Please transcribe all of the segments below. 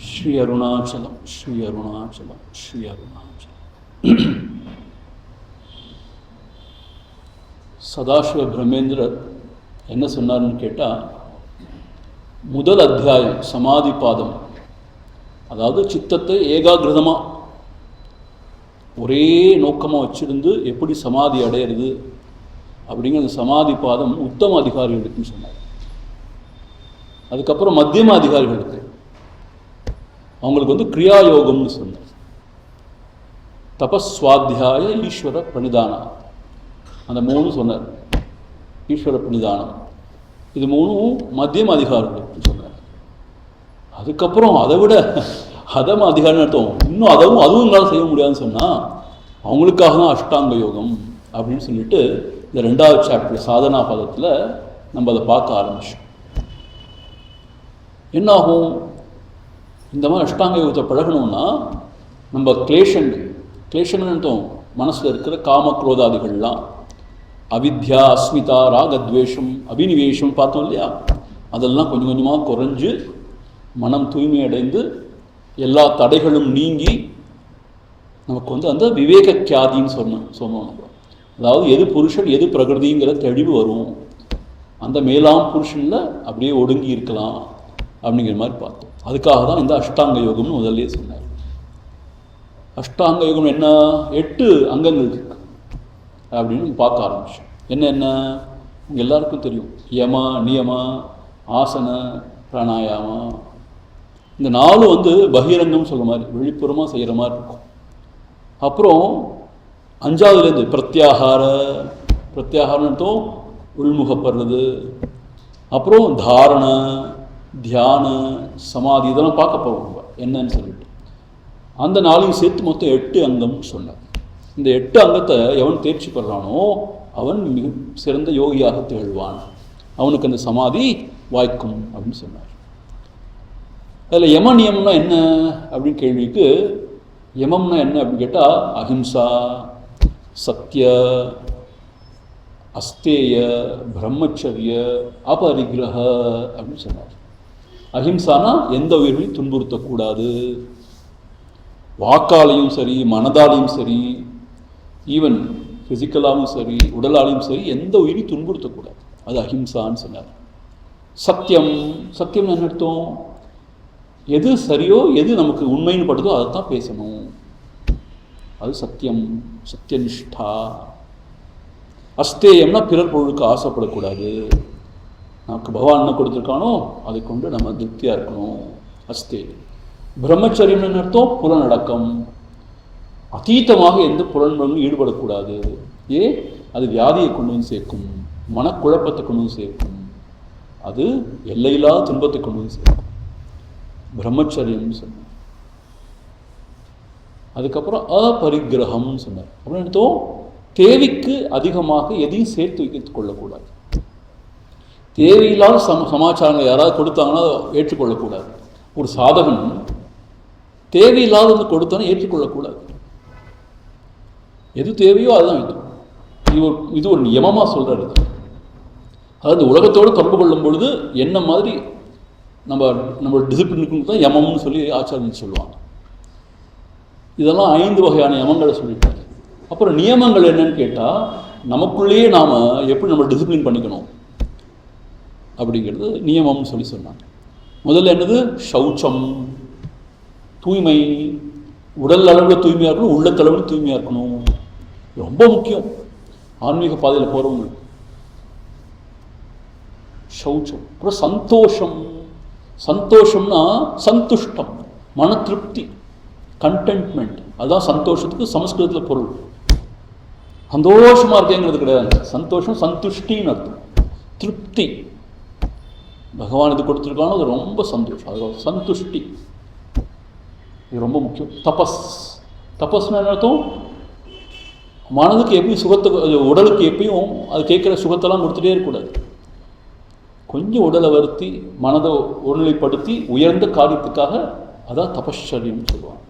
ஸ்ரீ அருணாச்சலம், ஸ்ரீ அருணாச்சலம், ஸ்ரீ அருணாச்சலம். சதாசிவ பிரம்மேந்திரர் என்ன சொன்னார்னு கேட்டால், முதல் அத்தியாயம் சமாதி பாதம், அதாவது சித்தத்தை ஏகாகிருதமாக ஒரே நோக்கமாக வச்சுருந்து எப்படி சமாதி அடையிறது அப்படிங்கிற அந்த சமாதி பாதம் உத்தம அதிகாரிகளுக்குன்னு சொன்னார். அதுக்கப்புறம் மத்தியம அதிகாரிகளுக்கு அவங்களுக்கு வந்து கிரியாயோகம்னு சொன்னார். தபஸ்வாத்தியாய ஈஸ்வர பிரணிதானம், அந்த மூணு சொன்னார். ஈஸ்வர பிரணிதானம் இது மூணும் மத்தியம அதிகாரிகளுக்கு சொன்னார். அதுக்கப்புறம் அதை விட அதம அதிகாரம் அர்த்தம், இன்னும் அதுவும் எங்களால் செய்ய முடியாதுன்னு சொன்னால் அவங்களுக்காக தான் அஷ்டாங்க யோகம் அப்படின்னு சொல்லிட்டு இந்த 2வது சாப்டர் சாதனா பதத்தில் நம்ம அதை பார்க்க ஆரம்பிச்சோம். என்னாகும், இந்த மாதிரி அஷ்டாங்க யோகத்தை பழகணும்னா நம்ம கிளேஷங்கள் அர்த்தம் மனசில் இருக்கிற காம குரோதாதிகள்லாம், அவித்யா, அஸ்மிதா, ராகத்வேஷம், அபினிவேஷம் பார்த்தோம் இல்லையா, அதெல்லாம் கொஞ்சம் கொஞ்சமாக குறைஞ்சு மனம் தூய்மையடைந்து எல்லா தடைகளும் நீங்கி நமக்கு வந்து அந்த விவேக கியாதின்னு சொன்னோம். அதாவது எது புருஷன் எது பிரகிருதிங்கிற தெளிவு வரும், அந்த மேலாம் புருஷனில் அப்படியே ஒடுங்கி இருக்கலாம் அப்படிங்கிற மாதிரி பார்த்தோம். அதுக்காக தான் இந்த அஷ்டாங்க யோகம்னு முதல்ல சொன்னார். அஷ்டாங்க யோகம் என்ன, 8 அங்கங்கள் இருக்கு அப்படின்னு பார்க்க ஆரம்பிச்சோம். என்ன உங்கள் எல்லாருக்கும் தெரியும், யம, நியம, ஆசன, பிராணாயாமா. இந்த 4 வந்து பகிரங்கம் சொல்கிற மாதிரி வெளிப்புறமாக செய்கிற மாதிரி இருக்கும். அப்புறம் 5வதுலேருந்து பிரத்யாகாரத்தும் உள்முகப்படுறது, அப்புறம் தாரண, தியான, சமாதி, இதெல்லாம் பார்க்க போவோம் என்னன்னு சொல்லிட்டு அந்த 4ஐயும் சேர்த்து மொத்தம் 8 அங்கம்னு சொன்னார். இந்த 8 அங்கத்தை எவன் தேர்ச்சி பெறானோ அவன் மிக சிறந்த யோகியாக திகழ்வான், அவனுக்கு அந்த சமாதி வாய்க்கும் அப்படின்னு சொன்னார். அதில் யம நியமம்னா என்ன அப்படின்னு கேள்விக்கு, யமம்னா என்ன அப்படின்னு கேட்டால் அஹிம்சா, சத்ய, அஸ்தேய, பிரம்மச்சரிய, அபரிகிரக அப்படின்னு சொன்னார். அஹிம்சானா எந்த உயிர்களையும் துன்புறுத்தக்கூடாது, வாக்காலையும் சரி மனதாலையும் சரி ஈவன் ஃபிசிக்கலாகவும் சரி உடலாலையும் சரி எந்த உயிரையும் துன்புறுத்தக்கூடாது, அது அஹிம்சான்னு சொன்னார். சத்தியம் என்ன அர்த்தம், எது சரியோ எது நமக்கு உண்மைன்னு படுதோ அதைத்தான் பேசணும், அது சத்தியம், சத்தியனிஷ்டா. அஸ்தேயம்னா பிறர் பொருளுக்கு ஆசைப்படக்கூடாது, நமக்கு பகவான் என்ன கொடுத்துருக்கானோ அதை கொண்டு நம்ம திருப்தியாக இருக்கணும், அஸ்தேயம். பிரம்மச்சரியம்னு அர்த்தம் புலனடக்கம், அதீதமாக எந்த புலன்களும் ஈடுபடக்கூடாது, அது வியாதியை கொண்டு வந்து சேர்க்கும், மனக்குழப்பத்தை கொண்டு வந்து சேர்க்கும், அது எல்லையில்லாத துன்பத்தை கொண்டு வந்து சேர்க்கும், பிரம்மச்சரியம்னு சொன்னார். அதுக்கப்புறம் அபரிகிரகம்னு சொன்னார். அப்படின்னு அர்த்தம், தேவைக்கு அதிகமாக எதையும் சேர்த்து வைத்து கொள்ளக்கூடாது, தேவையில்லாத சமாச்சாரங்கள் யாராவது கொடுத்தாங்கன்னா ஏற்றுக்கொள்ளக்கூடாது. ஒரு சாதகன் தேவையில்லாதது கொடுத்தாலும் ஏற்றுக்கொள்ளக்கூடாது, எது தேவையோ அதுதான் வைக்கும். இது ஒரு நியமமாக சொல்கிறார். அதாவது உலகத்தோடு தொடர்பு கொள்ளும் பொழுது என்ன மாதிரி நம்ம டிசிப்ளினுக்கு தான் யமம்னு சொல்லி ஆச்சாரியன் சொல்லுவாங்க. இதெல்லாம் 5 வகையான யமங்களை சொல்லிட்டாங்க. அப்புறம் நியமங்கள் என்னன்னு கேட்டால், நமக்குள்ளேயே நாம் எப்படி நம்ம டிசிப்ளின் பண்ணிக்கணும் அப்படிங்கிறது நியமம்னு சொல்லி சொன்னாங்க. முதல்ல என்னது, சௌச்சம், தூய்மை, உடல் அளவில் தூய்மையாக இருக்கணும், உள்ளத்தளவில் தூய்மையாக இருக்கணும், ரொம்ப முக்கியம் ஆன்மீக பாதையில் போகிறவங்களுக்கு. சௌச்சம். அப்புறம் சந்தோஷம்னா சந்துஷ்டம், மன திருப்தி, கண்டென்ட்மெண்ட், அதுதான் சந்தோஷத்துக்கு சமஸ்கிருதத்தில் பொருள். சந்தோஷமாக இருக்கேங்கிறது கிடையாது, சந்தோஷம் சந்துஷ்டின்னு அர்த்தம், திருப்தி. பகவான் இது கொடுத்துருக்கானோ அது ரொம்ப சந்தோஷம், அது சந்துஷ்டி, இது ரொம்ப முக்கியம். தபஸ்னா என்ன அர்த்தம், மனதுக்கு எப்பயும் சுகத்தை, உடலுக்கு எப்பயும் அது கேட்குற சுகத்தெல்லாம் கொடுத்துட்டே இருக்கக்கூடாது, கொஞ்சம் உடலை வருத்தி மனதை ஒருநிலைப்படுத்தி உயர்ந்த காரியத்துக்காக, அதான் தபஸ்சரியம்னு சொல்லுவாங்க.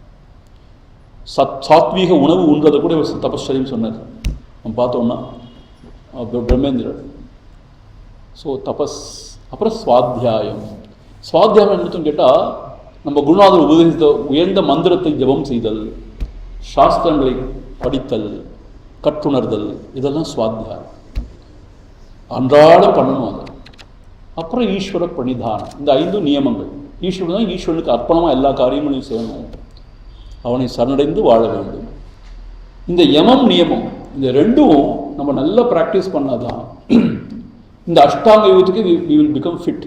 சாத்வீக உணவு உண்றதை கூட தபஸ்சரியம் சொன்னார். நம்ம பார்த்தோம்னா பிரம்மேந்திரர். ஸோ தபஸ். அப்புறம் சுவாத்தியாயம். சுவாத்தியாயம் என்னன்னு கேட்டால் நம்ம குருநாதர் உபதேசித்த உயர்ந்த மந்திரத்தை ஜபம் செய்தல், சாஸ்திரங்களை படித்தல், கற்றுணர்தல், இதெல்லாம் சுவாத்தியாயம் அன்றாடம் பண்ணணும். அது அப்புறம் ஈஸ்வர பிரணிதானம், இந்த 5 நியமங்கள். ஈஸ்வரன் தான் ஈஸ்வரனுக்கு அர்ப்பணமாக எல்லா காரியங்களையும் செய்யணும், அவனை சரணடைந்து வாழ வேண்டும். இந்த யமம் நியமம் இந்த 2ம் நம்ம நல்லா ப்ராக்டிஸ் பண்ணாதான் இந்த அஷ்டாங்க யோகத்துக்கு we will become fit.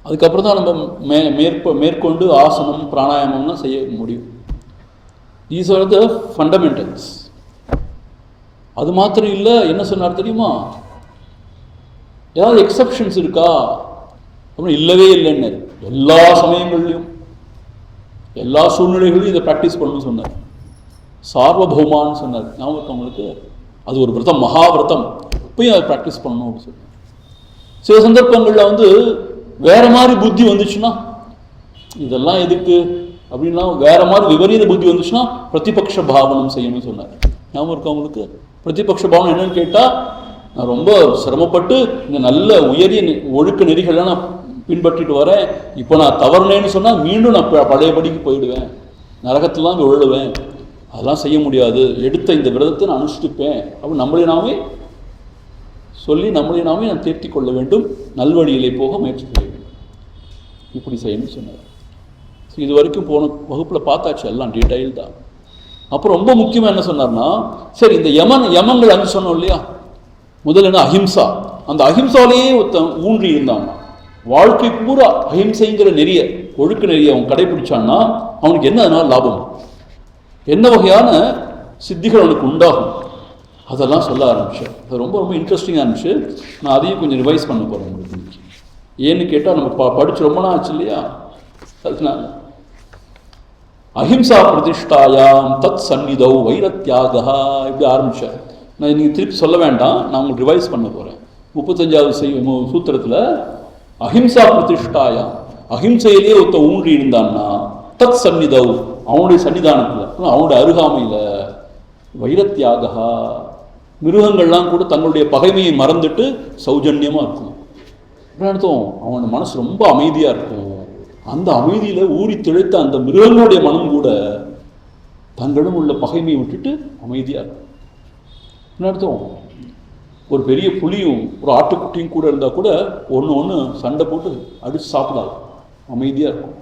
அதுக்கப்புறம் தான் நம்ம மேற்கொண்டு ஆசனம் பிராணாயாமம்லாம் செய்ய முடியும். These are the fundamentals. அது மாத்திரம் இல்லை, என்ன சொன்னார் தெரியுமா, ஏதாவது எக்ஸப்ஷன்ஸ் இருக்கா அப்படின்னு இல்லவே இல்லைன்னு. எல்லா சமயங்கள்லையும் எல்லா சூழ்நிலைகளையும் இதை ப்ராக்டிஸ் பண்ணணும்னு சொன்னார். சார்வபௌமான்னு சொன்னார், ஞாபகம் உங்களுக்கு? அது ஒரு விரதம், மகாவிரதம், இப்பயும் அதை ப்ராக்டிஸ் பண்ணணும் அப்படின்னு சொன்னார். சில சந்தர்ப்பங்களில் வேற மாதிரி புத்தி வந்துச்சுன்னா, இதெல்லாம் எதுக்கு அப்படின்லாம் வேற மாதிரி விபரீத புத்தி வந்துச்சுன்னா பிரதிபக்ஷ பாவனம் செய்யணும்னு சொன்னார். ஞாபகம் இருக்கா உங்களுக்கு? பிரதிபக்ஷ பாவனம் என்னன்னு கேட்டால், நான் ரொம்ப சிரமப்பட்டு இந்த நல்ல உயரிய ஒழுக்க நெறிகளை நான் பின்பற்றிட்டு வரேன், இப்போ நான் தவறுனேன்னு சொன்னால் மீண்டும் நான் பழையபடிக்கு போயிடுவேன், நரகத்திலாம் விழுவேன், அதெல்லாம் செய்ய முடியாது, எடுத்த இந்த விரதத்தை நான் அனுஷ்டிப்பேன் அப்படின்னு நம்மளே நாமே சொல்லி நம்மளே நாமே நான் தேர்த்தி கொள்ள வேண்டும், நல்வழியிலே போக முயற்சி செய்ய வேண்டும், இப்படி செய்யணும்னு சொன்னார். ஸோ இது வரைக்கும் போன வகுப்பில் பார்த்தாச்சு, எல்லாம் டீட்டெயில் தான். அப்புறம் ரொம்ப முக்கியமாக என்ன சொன்னார்னா, சரி இந்த யமங்கள் அங்கே சொன்னோம் இல்லையா, முதல்ல என்ன அஹிம்சா, அந்த அஹிம்சாலேயே ஒருத்தன் ஊன்றி இருந்தான், வாழ்க்கை பூரா அஹிம்சைங்கிற நெறிய ஒழுக்க நெறிய அவன் கடைபிடிச்சான்னா அவனுக்கு என்ன அதனால் லாபம், என்ன வகையான சித்திகள் அவனுக்கு உண்டாகும், அதெல்லாம் சொல்ல ஆரம்பித்தேன். அது ரொம்ப ரொம்ப இன்ட்ரெஸ்டிங்காக இருந்துச்சு. நான் அதையும் கொஞ்சம் ரிவைஸ் பண்ண போகிறேன் உங்களுக்கு. ஏன்னு கேட்டால் நம்ம படித்து ரொம்ப நாள் ஆச்சு இல்லையா, அதனால அஹிம்சா பிரதிஷ்டாயாம் தத் சந்நிதௌ வைரத்யாகா இப்படி ஆரம்பித்தேன். நான் நீங்கள் திருப்பி சொல்ல வேண்டாம், நான் உங்களுக்கு ரிவைஸ் பண்ண போகிறேன். 35வது சூத்திரத்தில் அஹிம்சா பிரதிஷ்டாயாம், அஹிம்சையிலேயே ஒருத்த ஊன்றி இருந்தான்னா தத் சந்நிதௌ அவனுடைய சன்னிதானத்தில் அவனுடைய அருகாமையில் வைரத்யாகா மிருகங்கள்லாம் கூட தங்களுடைய பகைமையை மறந்துட்டு சௌஜன்யமாக இருக்கும். அர்த்தம் அவன் மனசு ரொம்ப அமைதியாக இருக்கும். அந்த அமைதியில் ஊறி திளைத்த அந்த மிருகங்களுடைய மனம் கூட தங்களிடம் உள்ள பகைமையை விட்டுட்டு அமைதியாக இருக்கும். அர்த்தம் ஒரு பெரிய புலியும் ஒரு ஆட்டுக்குட்டியும் கூட இருந்தால் கூட ஒன்று சண்டை போட்டு அடித்து சாப்பிடாது, அமைதியாக இருக்கும்.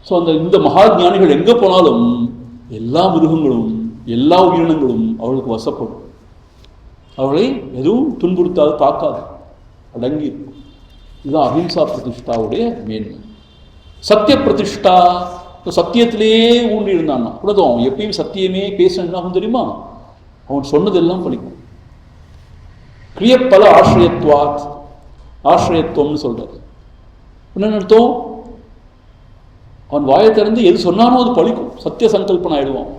ஸோ இந்த மகா ஞானிகள் எங்கே போனாலும் எல்லா மிருகங்களும் எல்லா உயிரினங்களும் அவளுக்கு வசப்படும், அவளை எதுவும் துன்புறுத்தாது, தாக்காது, அடங்கி இருக்கும். இதுதான் அஹிம்சா பிரதிஷ்டாவுடைய மேன்மை. சத்திய பிரதிஷ்டா, சத்தியத்திலேயே ஊன்றி இருந்தான்னா கூட அவன் எப்பயும் சத்தியமே பேசணும் தெரியுமா, அவன் சொன்னதெல்லாம் பலிக்கும். கிரியப்பல ஆசிரியத்வாத், ஆசிரியத்துவம்னு சொல்றாரு. என்ன அர்த்தம், அவன் வாயை திறந்து எது சொன்னாலும் அது பலிக்கும், சத்திய சங்கல்பன் ஆயிடுவான்.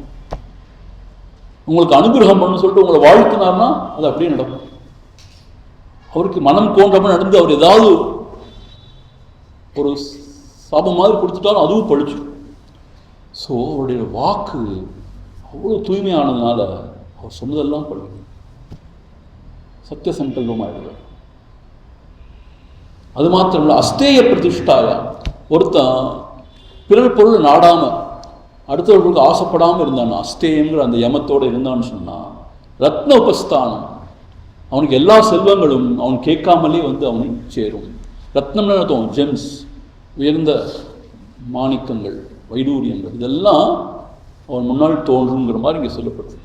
உங்களுக்கு அனுகிரகம் பண்ணு சொல்லிட்டு உங்களை வாழ்த்தினார்னா அது அப்படியே நடக்கும். அவருக்கு மனம் தோன்றாமல் நடந்து அவர் ஏதாவது ஒரு சாபம் மாதிரி கொடுத்துட்டாலும் அதுவும் பழிச்சு. ஸோ அவருடைய வாக்கு அவ்வளோ தூய்மையானதுனால அவர் சொன்னதெல்லாம் பழிக்கும், சத்திய சங்கல்பமாயிடுவார். அது மாத்திரம் இல்லை, அஸ்தேய பிரதிஷ்டாயா, ஒருத்தன் பிறர் பொருள் நாடாமல் அடுத்தவர்களுக்கு ஆசைப்படாமல் இருந்தான், அஸ்தேயங்கிற அந்த யமத்தோடு இருந்தான்னு சொன்னான். ரத்ன உபஸ்தானம், அவனுக்கு எல்லா செல்வங்களும் அவன் கேட்காமலே அவனை சேரும். ரத்னம்னு அர்த்தம் ஜெம்ஸ், உயர்ந்த மாணிக்கங்கள், வைடூரியங்கள், இதெல்லாம் அவன் முன்னாள் தோன்றுங்கிற மாதிரி இங்கே சொல்லப்படுது.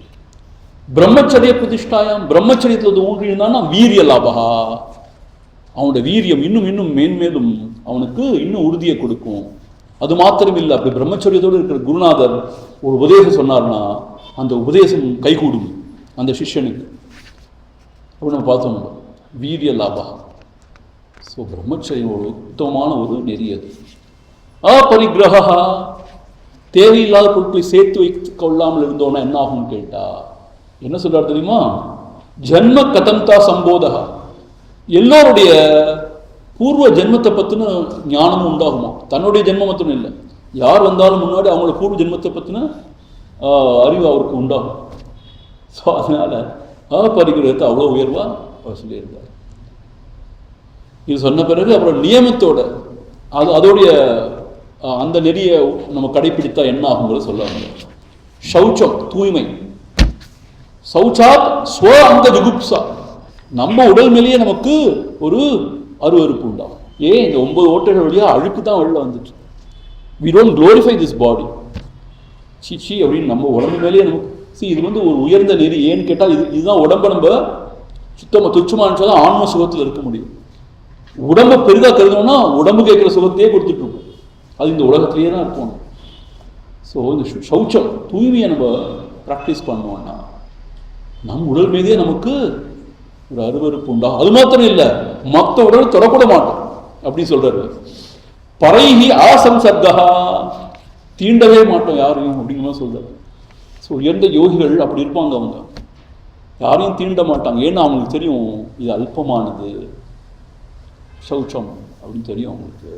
பிரம்மச்சரிய பிரதிஷ்டாயாம், பிரம்மச்சரியத்தில் ஊன்றி இருந்தான்னா வீரிய லாபகா, அவனுடைய வீரியம் இன்னும் இன்னும் மேன்மேலும் அவனுக்கு இன்னும் உறுதியை கொடுக்கும். அது மாத்திரம் இல்லை, அப்படி பிரம்மச்சரியத்தோடு இருக்கிற குருநாதர் ஒரு உபதேசம் சொன்னார்னா அந்த உபதேசம் கைகூடும் அந்த சிஷ்யனுக்கு. அப்படி நம்ம பார்த்தோம், வீரிய லாபா. ஸோ பிரம்மச்சரியம் ஒரு உத்தமமான ஒரு நெறி. அது அப்பரிகிரகா, தேவையில்லாத பொருட்களை சேர்த்து வைத்து கொள்ளாமல் இருந்தோன்னா என்ன ஆகும்னு கேட்டா என்ன சொல்றாரு தெரியுமா, ஜன்ம கதந்தா சம்போதகா, எல்லோருடைய பூர்வ ஜென்மத்தை பற்றின ஞானமும் உண்டாகுமா. தன்னுடைய ஜென்மம் மட்டும் இல்லை, யார் வந்தாலும் முன்னாடி அவங்களோட பூர்வ ஜென்மத்தை பற்றின அறிவு அவருக்கு உண்டாகும். ஸோ அதனால அப்பரிகிரகத்தை அவ்வளோ உயர்வாக அவர் சொல்லியிருந்தார். இது சொன்ன பிறகு அப்புறம் நியமத்தோட அதோடைய அந்த நெறிய நம்ம கடைபிடித்தா என்ன ஆகுங்கிறது சொல்லுவாங்க. சௌச்சம் தூய்மை, சௌச்சாத் ஸ்வ அந்த ஜுகுப்சா, நம்ம உடல் மேலேயே நமக்கு ஒரு அருவருப்பு உண்டாகும். ஏன் இந்த 9 ஓட்டைகள் வழியாக அழுக்கு தான் வெளில வந்துச்சு. We don't glorify this body. சீச்சி அப்படின்னு நம்ம உடம்பு மேலேயே நமக்கு இது ஒரு உயர்ந்த நெறி. ஏன்னு கேட்டால் இதுதான் உடம்பை நம்ம சுத்தமாக துச்சமாக நினச்சாதான் ஆன்ம சுகத்தில் இருக்க முடியும். உடம்பை பெரிதாக கருதணும்னா உடம்பு கேட்குற சுகத்தையே கொடுத்துட்டு இருக்கும். அது இந்த உலகத்திலேயே தான் இருக்கும். ஸோ இந்த சௌச்சம் தூய்மையை நம்ம ப்ராக்டிஸ் பண்ணோம்னா நம் உடல் மீதே நமக்கு ஒரு அருவருப்பு உண்டாகும். அது மாத்திரம் இல்லை, மற்ற உடல் தொடக்கூட மாட்டோம் அப்படின்னு சொல்றாரு. பரைஹி ஆசம்சர்கா, தீண்டவே மாட்டோம் யாரையும் அப்படிங்கிற மாதிரி சொல்றாரு. ஸோ உயர்ந்த யோகிகள் அப்படி இருப்பாங்க. அவங்க யாரையும் தீண்ட மாட்டாங்க. ஏன்னா அவங்களுக்கு தெரியும் இது அல்பமானது, சௌச்சம் அப்படின்னு தெரியும் அவங்களுக்கு.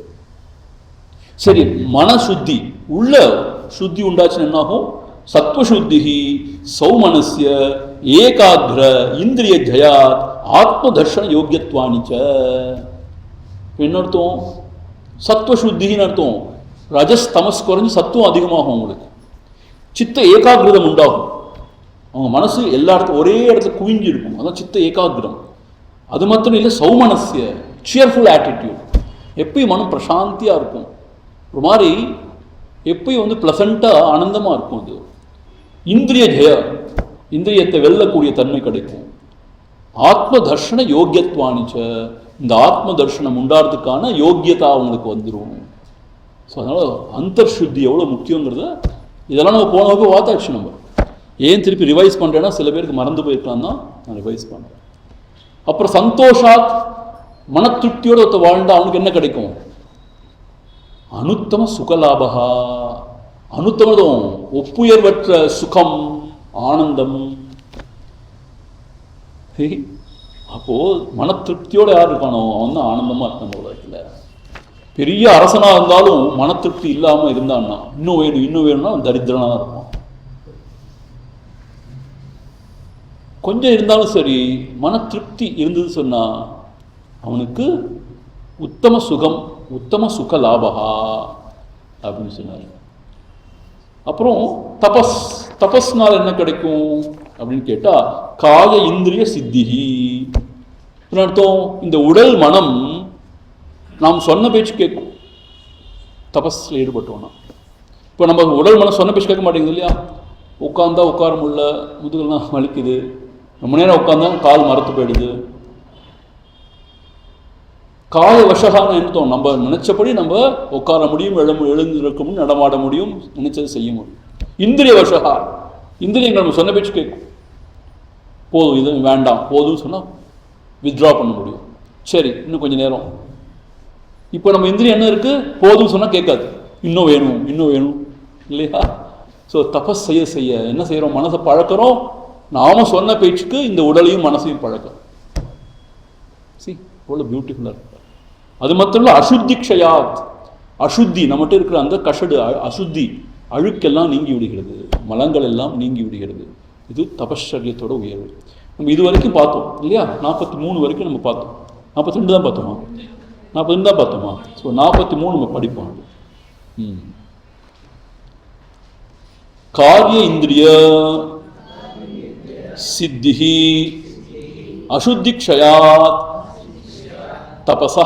சரி, மனசுத்தி உள்ள சுத்தி உண்டாச்சுன்னு என்னாகும்? சத்வசுத்தி சௌமனஸ்ய ஏகாகிர இந்திரிய ஜயாத் ஆத்ம தர்ஷன யோக்கியத்வானிச்ச. என்ன அர்த்தம்? சத்வசுத்தின்னு அர்த்தம். ரஜஸ் தமஸ் குறைஞ்சு சத்துவம் அதிகமாகும். அவங்களுக்கு சித்த ஏகாகிருதம் உண்டாகும். அவங்க மனசு எல்லா இடத்துல ஒரே இடத்துல குவிஞ்சு இருக்கும். அதான் சித்த ஏகாகிரம். அது மாத்திரம் இல்லை, சௌமனஸ்ய சியர்ஃபுல் ஆட்டிடியூட். எப்பயும் மனம் பிரசாந்தியாக இருக்கும். ஒரு மாதிரி எப்பயும் ப்ளசண்ட்டாக ஆனந்தமாக இருக்கும். அது இந்திரிய ஜெய, இந்திரியத்தை வெல்லக்கூடிய தன்மை கிடைக்கும். ஆத்ம தர்ஷன யோக்கியத்வானிச்ச, இந்த ஆத்ம தர்ஷனம் உண்டாடுறதுக்கான யோக்கியதா அவங்களுக்கு வந்துடும். ஸோ அதனால் அந்தர்சுத்தி எவ்வளோ முக்கியங்கிறத இதெல்லாம் நம்ம போன வகுப்பு பார்த்தாச்சு. நம்ம ஏன் திருப்பி ரிவைஸ் பண்ணுறேன்னா சில பேருக்கு மறந்து போயிருக்கலாம் தான் நான் ரிவைஸ் பண்ணுறேன். அப்புறம் சந்தோஷாத், மன திருப்தியோடு ஒருத்த வாழ்ந்தால் அவனுக்கு என்ன கிடைக்கும்? அனுத்தம சுகலாபகா, அனுத்தமதும் ஒப்புயர்வற்ற சுகம், ஆனந்தம். அப்போ மன திருப்தியோடு யார் இருக்கானோ அவன் தான் ஆனந்தமா இருக்கான் உலகத்தில். பெரிய அரசனாக இருந்தாலும் மன திருப்தி இல்லாமல் இருந்தான்னா, இன்னும் வேணும் இன்னும் வேணும்னா தரித்திரனாக இருப்பான். கொஞ்சம் இருந்தாலும் சரி, மன திருப்தி இருந்தது சொன்னா அவனுக்கு உத்தம சுகம், உத்தம சுக லாபகா அப்படின்னு சொன்னார். அப்புறம் தபஸ், தபஸ்னால் என்ன கிடைக்கும் அப்படின்னு கேட்டா காய இந்திரிய சித்திகி. அர்த்தம், இந்த உடல் மனம் நாம் சொன்ன பேச்சு கேட்கும். தபஸ்ல ஈடுபட்டோம்னா இப்போ நம்ம உடல் மனம் சொன்ன பேச்சு கேட்க மாட்டேங்குது இல்லையா? உட்காந்தா உட்கார முடியல, முதுகெல்லாம் வலிக்குது, ரொம்ப நேரம் உட்காந்தா கால் மரத்து போயிடுது. காய வசகான என்னத்தோம், நம்ம நினைச்சபடி நம்ம உட்கார முடியும், எழுந்திருக்க முடியும், நடமாட முடியும், நினைச்சதை செய்ய முடியும். இந்திரிய வசகா, இந்திரியங்கள் நம்ம சொன்ன பேச்சு கேட்கும். போதும், இது வேண்டாம், போதும்னு சொன்னால் வித்ட்ரா பண்ண முடியும். சரி, இன்னும் கொஞ்சம் நேரம். இப்போ நம்ம இந்திரியம் என்ன இருக்கு? போதும்னு சொன்னால் கேட்காது, இன்னும் வேணும் இன்னும் வேணும் இல்லையா? ஸோ தபஸ் செய்ய செய்ய என்ன செய்கிறோம்? மனசை பழக்கிறோம். நாம சொன்ன பேச்சுக்கு இந்த உடலையும் மனசையும் பழக்கம். சி எவ்வளோ பியூட்டிஃபுல்லாக இருக்கு. அது மட்டும் இல்லை, அசுத்தி க்ஷயாத், அசுத்தி நம்மகிட்ட இருக்கிற அந்த கஷடு அசுத்தி அழுக்கெல்லாம் நீங்கி விடுகிறது, மலங்கள் எல்லாம் நீங்கி விடுகிறது. இது தபஸ்சரியத்தோட உயர்வு. நம்ம இது வரைக்கும் பார்த்தோம் இல்லையா? 43 வரைக்கும் நம்ம பார்த்தோம். 42 தான் பார்த்தோமா? 42 தான் பார்த்தோமா? ஸோ 43 நம்ம படிப்போம். காரிய இந்திரிய சித்திஹி அசுத்தி க்ஷயாத் தபசா.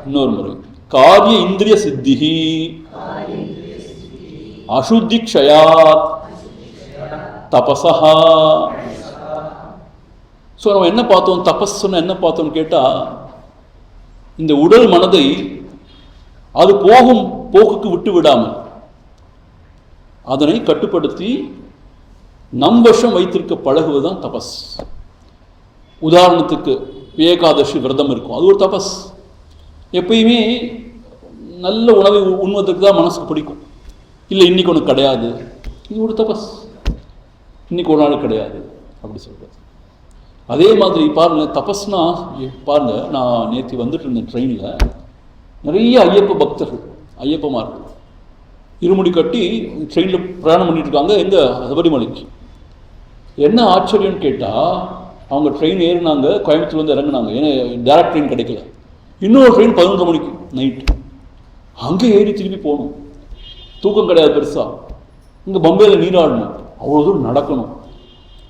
இன்னொரு முறை, காரிய இந்திரிய சித்திஹி அசுத்தி க்ஷயாத் தபசா. ஸோ நம்ம என்ன பார்த்தோம்? தபஸ்ன்னு என்ன பார்த்தோம்னு கேட்டால், இந்த உடல் மனதை அது போகும் போக்குக்கு விட்டு விடாமல் அதனை கட்டுப்படுத்தி நம் வசம் வைத்திருக்க பழகுவதுதான் தபஸ். உதாரணத்துக்கு ஏகாதசி விரதம் இருக்கும், அது ஒரு தபஸ். எப்பயுமே நல்ல உணவை உண்ணுவதற்கு தான் மனசுக்கு பிடிக்கும். இல்லை இன்னைக்கு ஒன்று கிடையாது, இது ஒரு தபஸ். இன்னைக்கு ஒரு நாள் கிடையாது அப்படி சொல்கிறது. அதே மாதிரி பாருங்க, தபஸ்னா பாருங்க, நான் நேற்று வந்துட்டு இருந்தேன் ட்ரெயினில், நிறைய ஐயப்ப பக்தர்கள், ஐயப்பமார்கள் இருமுடி கட்டி ட்ரெயினில் பிரயாணம் பண்ணிட்டு இருக்காங்க. எங்கே? சபரிமலைக்கு. என்ன ஆச்சரியம்னு கேட்டால், அவங்க ட்ரெயின் ஏறினாங்க, கோயம்புத்தூர் வந்து இறங்கினாங்க. ஏன்னா டேரக்ட் ட்ரெயின் கிடைக்கல. இன்னொரு ட்ரெயின் 11 மணிக்கு நைட்டு. அங்கே ஏறி திரும்பி போகணும். தூக்கம் கிடையாது பெருசா. இங்கே பம்பையில் நீராடணும், அவ்வளோ தூரம் நடக்கணும்,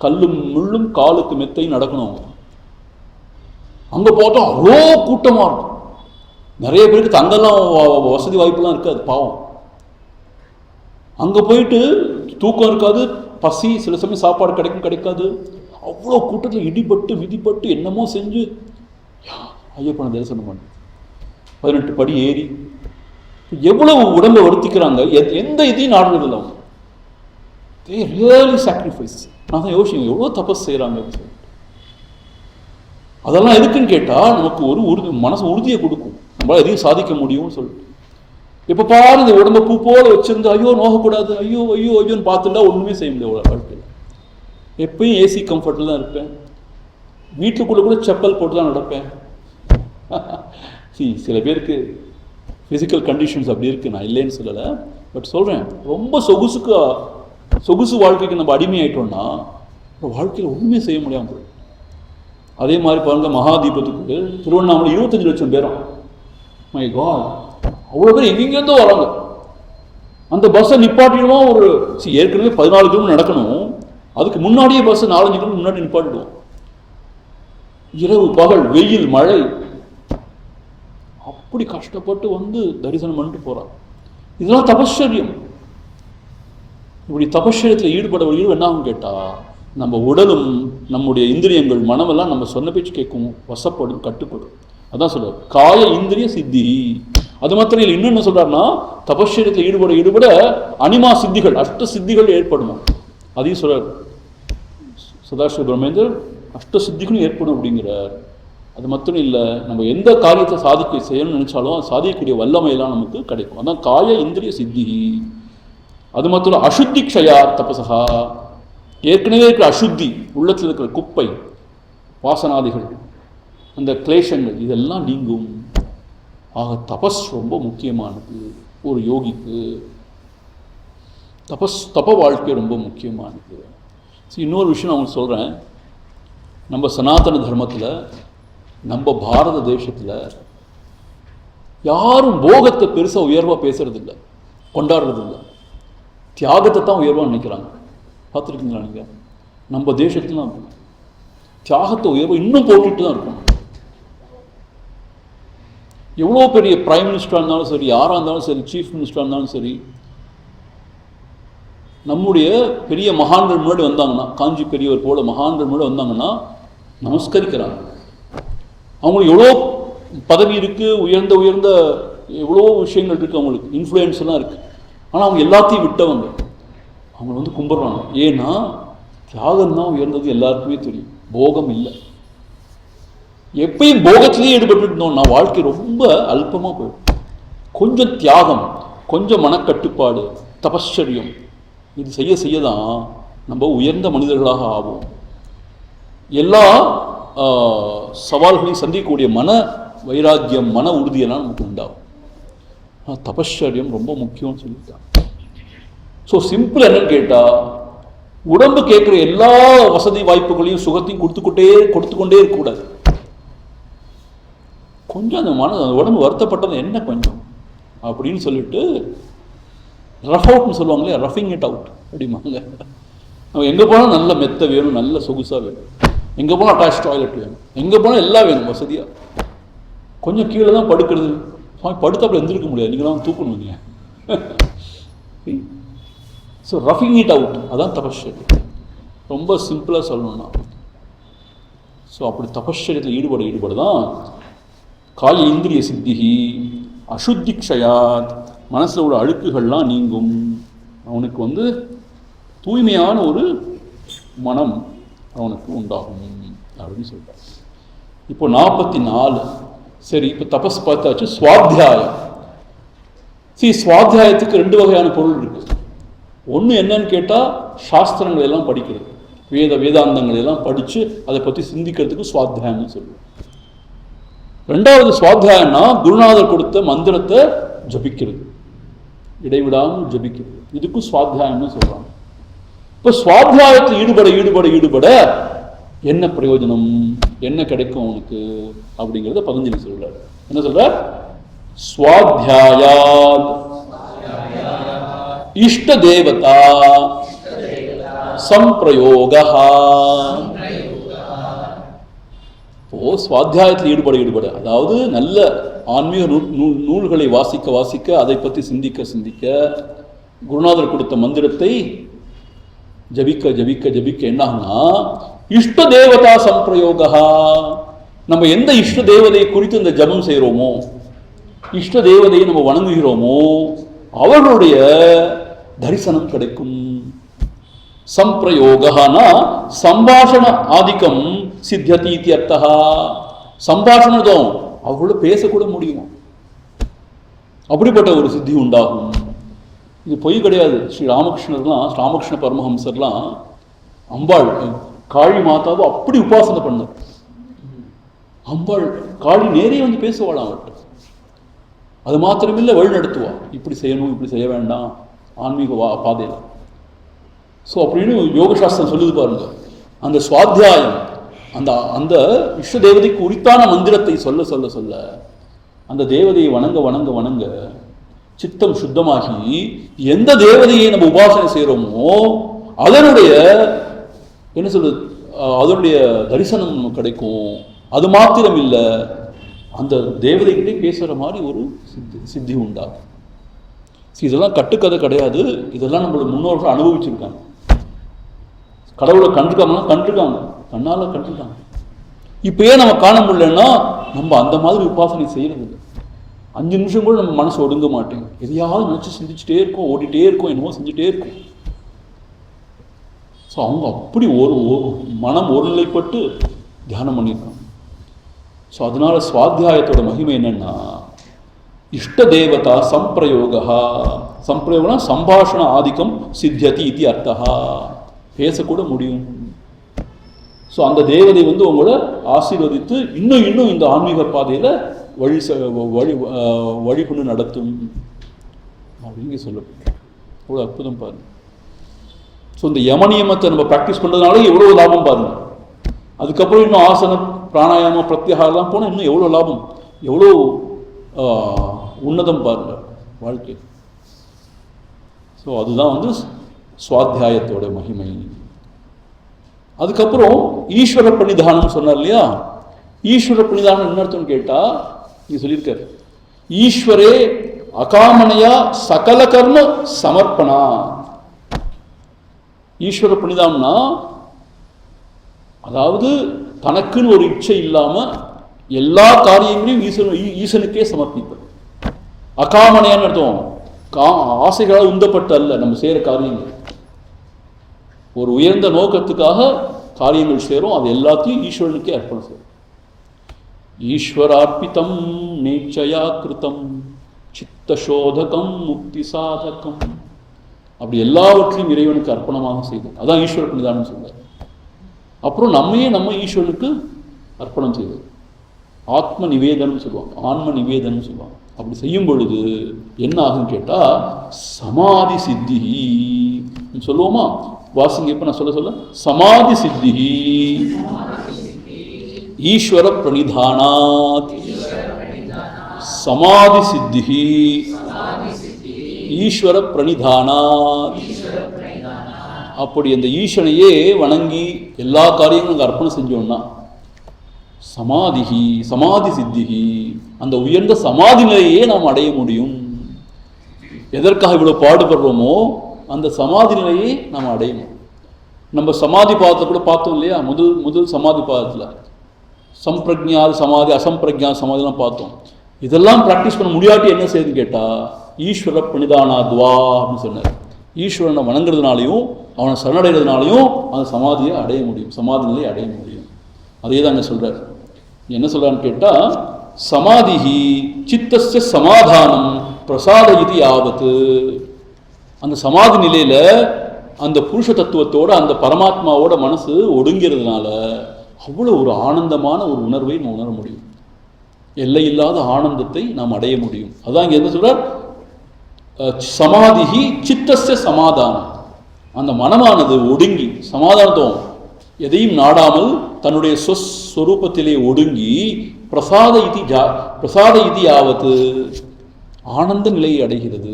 கல்லும் முள்ளும் காலுக்கு மெத்தையும் நடக்கணும். அங்கே பார்த்தா அவ்வளோ கூட்டமாக இருக்கும். நிறைய பேருக்கு தங்கெல்லாம் வசதி வாய்ப்புலாம் இருக்காது பாவம். அங்கே போயிட்டு தூக்கம் இருக்காது, பசி, சில சமயம் சாப்பாடு கிடைக்கும் கிடைக்காது. அவ்வளோ கூட்டத்தில் இடிபட்டு விதிப்பட்டு என்னமோ செஞ்சு ஐயப்பனை தரிசனம் பண்ணு. 18 படி ஏறி எவ்வளவு உடம்பை வருத்திக்கிறாங்க. எந்த இதையும் நாடுறதில்லை அவங்க. They really sacrifice. நான் தான் யோசிங்க எவ்வளோ தபஸ் செய்கிறாங்க. அதெல்லாம் எதுக்குன்னு கேட்டால் நமக்கு ஒரு மனசு உறுதியை கொடுக்கும், நம்மளால் எதையும் சாதிக்க முடியும்னு சொல்லிட்டு. எப்போ பாரு இந்த உடம்பை பூ போல வச்சிருந்து ஐயோ நோகக்கூடாது, ஐயோ ஐயோ ஐயோன்னு பார்த்துட்டா ஒன்றுமே செய்ய முடியாது வாழ்க்கையில். எப்பயும் ஏசி கம்ஃபர்ட்டில் தான் இருப்பேன், வீட்டுக்குள்ளே கூட செப்பல் போட்டு தான் நடப்பேன். சில பேருக்கு ஃபிசிக்கல் கண்டிஷன்ஸ் அப்படி இருக்குது, நான் இல்லைன்னு சொல்லலை. பட் சொல்கிறேன், ரொம்ப சொகுசு வாழ்க்கைக்கு நம்ம அடிமையாயிட்டோம்னா வாழ்க்கையில் ஒன்றுமே செய்ய முடியாமல் போயிடும். அதே மாதிரி பாருங்கள், மகாதீபத்துக்கு திருவண்ணாமலை 25 லட்சம் பேரும். மை காட், அவ்வளோ பேர் எங்கெங்கேருந்தோ வராங்க. அந்த பஸ்ஸை நிப்பாட்டிடுவோம். ஏற்கனவே 14 கிலோமீட்டர் நடக்கணும், அதுக்கு முன்னாடியே பஸ்ஸை 4-5 கிலோமீட்டர் முன்னாடி நிப்பாட்டிடுவோம். இரவு பகல் வெயில் மழை அப்படி கஷ்டப்பட்டு வந்து தரிசனம் பண்ணிட்டு போகிறாங்க. இதெல்லாம் தபஸ்சரியம். இப்படி தபஸ்சரியத்தில் ஈடுபட என்ன ஆகும் கேட்டால், நம்ம உடலும் நம்முடைய இந்திரியங்கள் மனமெல்லாம் நம்ம சொன்ன பேச்சு கேட்கும், வசப்படும், கட்டுப்படும். அதான் சொல்றார் காய இந்திரிய சித்தி. அது மாத்திரம் இல்லை, இன்னும் என்ன சொல்றாருன்னா, தபஸ்சரியத்தில் ஈடுபட அனிமா சித்திகள், அஷ்ட சித்திகள் ஏற்படுமா. அதையும் சொல்றார் சதாசிவ பிரம்மேந்தர். அஷ்ட சித்திகளும் ஏற்படும் அப்படிங்கிறார். அது மாத்திரம் இல்லை, நம்ம எந்த காரியத்தை செய்யணும்னு நினைச்சாலும் அது சாதிக்கக்கூடிய வல்லமையெல்லாம் நமக்கு கிடைக்கும். அதான் காய இந்திரிய சித்தி. அது மாத்திரம் அசுத்தி க்ஷயா தபசகா. ஏற்கனவே இருக்கிற அசுத்தி, உள்ளத்தில் இருக்கிற குப்பை, வாசனாதிகள், அந்த கிளேஷங்கள் இதெல்லாம் நீங்கும். ஆக தபஸ் ரொம்ப முக்கியமானது ஒரு யோகிக்கு. தப வாழ்க்கை ரொம்ப முக்கியமானது. இன்னொரு விஷயம் நான் உங்களுக்கு சொல்கிறேன். நம்ம சனாதன தர்மத்தில், நம்ம பாரத தேசத்தில் யாரும் போகத்தை பெருசாக உயர்வாக பேசுறதில்லை, கொண்டாடுறதில்லை. தியாகத்தை தான் உயர்வாக நினைக்கிறாங்க. பார்த்துருக்கீங்களா நீங்கள்? நம்ம தேசத்துலாம் தியாகத்தை உயர்வாக இன்னும் போட்டுட்டு தான் இருக்கும். எவ்வளோ பெரிய பிரைம் மினிஸ்டராக இருந்தாலும் சரி, யாராக இருந்தாலும் சரி, சீஃப் மினிஸ்டராக இருந்தாலும் சரி, நம்முடைய பெரிய மகான்கள் முன்னாடி வந்தாங்கன்னா, காஞ்சி பெரியவர் போல மகான்கள் முன்னாடி வந்தாங்கன்னா நமஸ்கரிக்கிறாங்க. அவங்களுக்கு எவ்வளோ பதவி இருக்குது, உயர்ந்த எவ்வளோ விஷயங்கள் இருக்குது, அவங்களுக்கு இன்ஃப்ளூயன்ஸ்லாம் இருக்குது. ஆனால் அவங்க எல்லாத்தையும் விட்டவங்க, அவங்க வந்து கும்பிட்றாங்க. ஏன்னா தியாகம் தான் உயர்ந்தது எல்லாருக்குமே தெரியும், போகம் இல்லை. எப்பயும் போகத்திலேயே ஈடுபட்டு இருந்தோம்னா வாழ்க்கை ரொம்ப அல்பமாக போயிடும். கொஞ்சம் தியாகம், கொஞ்சம் மனக்கட்டுப்பாடு, தபஸ்சரியம் இது செய்ய தான் நம்ம உயர்ந்த மனிதர்களாக ஆகும். எல்லா சவால்களையும் சந்திக்கக்கூடிய மன வைராக்கியம், மன உறுதியெல்லாம் நமக்கு உண்டாகும். தபஸ்சரியம் ரொம்ப முக்கியம்னு சொல்லிட்டாங்க. ஸோ சிம்பிள் என்னன்னு கேட்டால், உடம்பு கேட்குற எல்லா வசதி வாய்ப்புகளையும் சுகத்தையும் கொடுத்துக்கொண்டே இருக்கக்கூடாது. கொஞ்சம் அந்த உடம்பு வருத்தப்பட்டது என்ன கொஞ்சம் அப்படின்னு சொல்லிட்டு ரஃப் அவுட்னு சொல்லுவாங்களே, ரஃபிங் இட் அவுட் அப்படிம்பாங்க. நம்ம எங்கே போனால் நல்ல மெத்த வேணும், நல்ல சொகுசாக வேணும், எங்கே போனால் அட்டாச் டாய்லெட் வேணும், எங்கே போனால் எல்லாம் வேணும் வசதியாக. கொஞ்சம் கீழே தான் படுக்கிறது, படுத்தாப்புல எந்திருக்க முடியாது, நீங்களாம் தூக்கணும். ஸோ ரஃபிங் இட் அவுட், அதான் தபஸ்சரியம். ரொம்ப சிம்பிளாக சொல்லணும்னா, ஸோ அப்படி தபஸ்சரியத்தில் ஈடுபட தான் காய இந்திரிய சித்திகி அசுத்தி க்ஷயாத். மனசில் உள்ள அழுக்குகள்லாம் நீங்கும், அவனுக்கு வந்து தூய்மையான ஒரு மனம் அவனுக்கு உண்டாகும் அப்படின்னு சொல்கிறார். இப்போ 44. சரி, இப்போ தபஸ் பார்த்தாச்சு. சுவாத்தியாயம். சுவாத்தியாயத்துக்கு 2 வகையான பொருள் இருக்குது. ஒன்று என்னன்னு கேட்டால், சாஸ்திரங்கள் எல்லாம் படிக்கிறது, வேதாந்தங்கள் எல்லாம் படித்து அதை பற்றி சிந்திக்கிறதுக்கு சுவாத்தியாயம்னு சொல்லுவோம். 2வது சுவாத்தியாயம்னா குருநாதர் கொடுத்த மந்திரத்தை ஜபிக்கிறது, இடைவிடாமல் ஜபிக்கிறது, இதுக்கும் சுவாத்தியாயம்னு சொல்கிறாங்க. இப்போ சுவாத்தியாயத்தில் ஈடுபட என்ன பிரயோஜனம்? என்ன கிடைக்கும் உனக்கு அப்படிங்கிறத பதஞ்சலி சொல்றார். என்ன சொல்றார்? ஸ்வாத்யாயாத் இஷ்ட தேவதா சம்பிரயோகः. இப்போ சுவாத்தியாயத்தில் ஈடுபட அதாவது நல்ல ஆன்மீக நூல்களை வாசிக்க அதை பற்றி சிந்திக்க குருநாதர் கொடுத்த மந்திரத்தை ஜபிக்க என்ன ஆகுனா இஷ்ட தேவதா சம்பிரயோகா. நம்ம எந்த இஷ்ட தேவதை குறித்து இந்த ஜபம் செய்கிறோமோ, இஷ்ட தேவதையை நம்ம வணங்குகிறோமோ அவர்களுடைய தரிசனம் கிடைக்கும். சம்பிரயோகனா சம்பாஷண ஆதிக்கம் சித்தியதி இத்தியர்த்தா. சம்பாஷணம் அவர்களோட பேசக்கூட முடியும், அப்படிப்பட்ட ஒரு சித்தி உண்டாகும். இது பொய் கிடையாது. ஸ்ரீ ராமகிருஷ்ண பரமஹம்சர்லாம் அம்பாள் காளி மாதாவை அப்படி உபாசனை பண்ணார். அம்பாள் காளி நேரே வந்து பேசுவாள் அவர்கிட்ட. அது மாத்திரமில்லை, வழி நடத்துவா, இப்படி செய்யணும் இப்படி செய்ய வேண்டாம் ஆன்மீக பாதையில். ஸோ அப்படின்னு யோகசாஸ்திரம் சொல்லுது பாருங்க. அந்த சுவாத்தியாயம் அந்த அந்த இஷ்ட தேவதைக்கு உரித்தான மந்திரத்தை சொல்ல அந்த தேவதையை வணங்க சித்தம் சுத்தமாகி எந்த தேவதையை நம்ம உபாசனை செய்கிறோமோ அதனுடைய என்ன சொல்றது, அதனுடைய தரிசனம் நமக்கு கிடைக்கும். அது மாத்திரம் இல்லை, அந்த தேவதைகிட்டே பேசுகிற மாதிரி ஒரு சித்தி உண்டாகும். இதெல்லாம் கட்டுக்கதை கிடையாது. இதெல்லாம் நம்மளோட முன்னோர்கள் அனுபவிச்சிருக்காங்க. கடவுளை கண்டிருக்காங்க, கண்ணால் கண்டிருக்காங்க. இப்பயே நம்ம காண முடியலன்னா நம்ம அந்த மாதிரி உபாசனை செய்யறது இல்லை. 5 நிமிஷம் கூட நம்ம மனசு ஒடுங்க மாட்டேங்குது. எதையாவது நினச்சி சிந்திச்சுட்டே இருக்கோம், ஓடிட்டே இருக்கோம், என்னமோ செஞ்சுட்டே இருக்கும். ஸோ அவங்க அப்படி ஒரு மனம் ஒருநிலைப்பட்டு தியானம் பண்ணியிருக்காங்க. ஸோ அதனால சுவாத்தியாயத்தோட மகிமை என்னன்னா இஷ்ட தேவதா சம்பிரயோகனா சம்பாஷண ஆதிக்கம் சித்தியதி இது அர்த்தா. பேசக்கூட முடியும். ஸோ அந்த தேவதை வந்து உங்களை ஆசீர்வதித்து இன்னும் இந்த ஆன்மீக பாதையில் வழி கொண்டு நடத்தும் அப்படின்னு சொல்லப்படும். அவ்வளோ அற்புதம் பாருங்க. ஸோ இந்த யமனியமத்தை நம்ம ப்ராக்டிஸ் பண்ணுறதுனால எவ்வளோ லாபம் பாருங்க. அதுக்கப்புறம் இன்னும் ஆசனம் பிராணாயாமம் பிரத்யாகாரம்லாம் போனால் இன்னும் எவ்வளோ லாபம், எவ்வளோ உன்னதம் பாருங்க வாழ்க்கை. ஸோ அதுதான் வந்து சுவாத்தியாயத்தோட மகிமை. அதுக்கப்புறம் ஈஸ்வர பிரணிதானம் சொன்னார் இல்லையா. ஈஸ்வர பிரணிதானம் என்ன அர்த்தம்னு கேட்டால் நீங்க சொல்லியிருக்காரு, ஈஸ்வரே அகாமனையா சகல கர்ம சமர்ப்பணா. ஈஸ்வர பிரணிதானம்னா அதாவது தனக்குன்னு ஒரு இச்சை இல்லாம எல்லா காரியங்களையும் ஈசனுக்கே சமர்ப்பிப்பது. அகாமனையான்னு அர்த்தம் ஆசைகளால் உந்தப்பட்ட அல்ல நம்ம செய்கிற காரியங்கள். ஒரு உயர்ந்த நோக்கத்துக்காக காரியங்கள் சேரும், அது எல்லாத்தையும் ஈஸ்வரனுக்கே அர்ப்பணம் செய்யும். ஈஸ்வரார்ப்பிதம் நேச்சயா கிருதம் சித்தசோதகம் முக்தி சாதகம். அப்படி எல்லாவற்றையும் இறைவனுக்கு அர்ப்பணமாக செய்தோம். அதான் ஈஸ்வர பிரணிதானம் சொல்றார். அப்புறம் நம்ம ஈஸ்வரனுக்கு அர்ப்பணம் செய்வது ஆத்ம நிவேதனம் சொல்லுவாங்க, ஆன்ம நிவேதனம் சொல்லுவாங்க. அப்படி செய்யும் பொழுது என்ன ஆகும் கேட்டா சமாதி சித்தி சொல்லுவோமா. வாசிங்க இப்ப நான் சொல்ல சமாதி சித்தி ஈஸ்வர பிரணிதானாத். சமாதி சித்தி ஈஸ்வர பிரணிதானாத். அப்படி அந்த ஈஸ்வரையே வணங்கி எல்லா காரியங்களும் அர்ப்பணம் செஞ்சோம்னா சமாதி சித்திகி அந்த உயர்ந்த சமாதி நிலையே நாம் அடைய முடியும். எதற்காக இவ்வளவு பாடுபடுறோமோ அந்த சமாதி நிலையை நாம் அடையணும். நம்ம சமாதி பாதத்தை கூட பார்த்தோம் இல்லையா. முதல் சமாதி பாதத்தில் சம்பிரஜாத சமாதி அசம்பிரஜாத சமாதிலாம் பார்த்தோம். இதெல்லாம் ப்ராக்டிஸ் பண்ண முடியாட்டி என்ன செய்யுதுன்னு கேட்டால் ஈஸ்வர பிரணிதானாத்வா அப்படின்னு சொன்னார். ஈஸ்வரனை வணங்குறதுனாலையும் அவனை சரணடைகிறதுனாலையும் அந்த சமாதியை அடைய முடியும், சமாதி நிலையை அடைய முடியும். அதே தான் அங்கே சொல்கிறார். என்ன சொல்கிறான்னு கேட்டால் சமாதிஹி சித்தஸ்ய சமாதானம் பிரசாதயிதி யாவத்து. அந்த சமாதி நிலையில் அந்த புருஷ தத்துவத்தோட அந்த பரமாத்மாவோட மனசு ஒடுங்கிறதுனால அவ்வளோ ஒரு ஆனந்தமான ஒரு உணர்வை நம்ம உணர முடியும். எல்லையில்லாத ஆனந்தத்தை நாம் அடைய முடியும். அதான் இங்கே என்ன சொல்கிறார், சமாதிஹி சித்தஸ்ய சமாதானம். அந்த மனமானது ஒடுங்கி சமாதானத்துவம் எதையும் நாடாமல் தன்னுடைய ஸ்வரூபத்திலே ஒடுங்கி பிரசாத இதி யாவத்து ஆனந்த நிலையை அடைகிறது.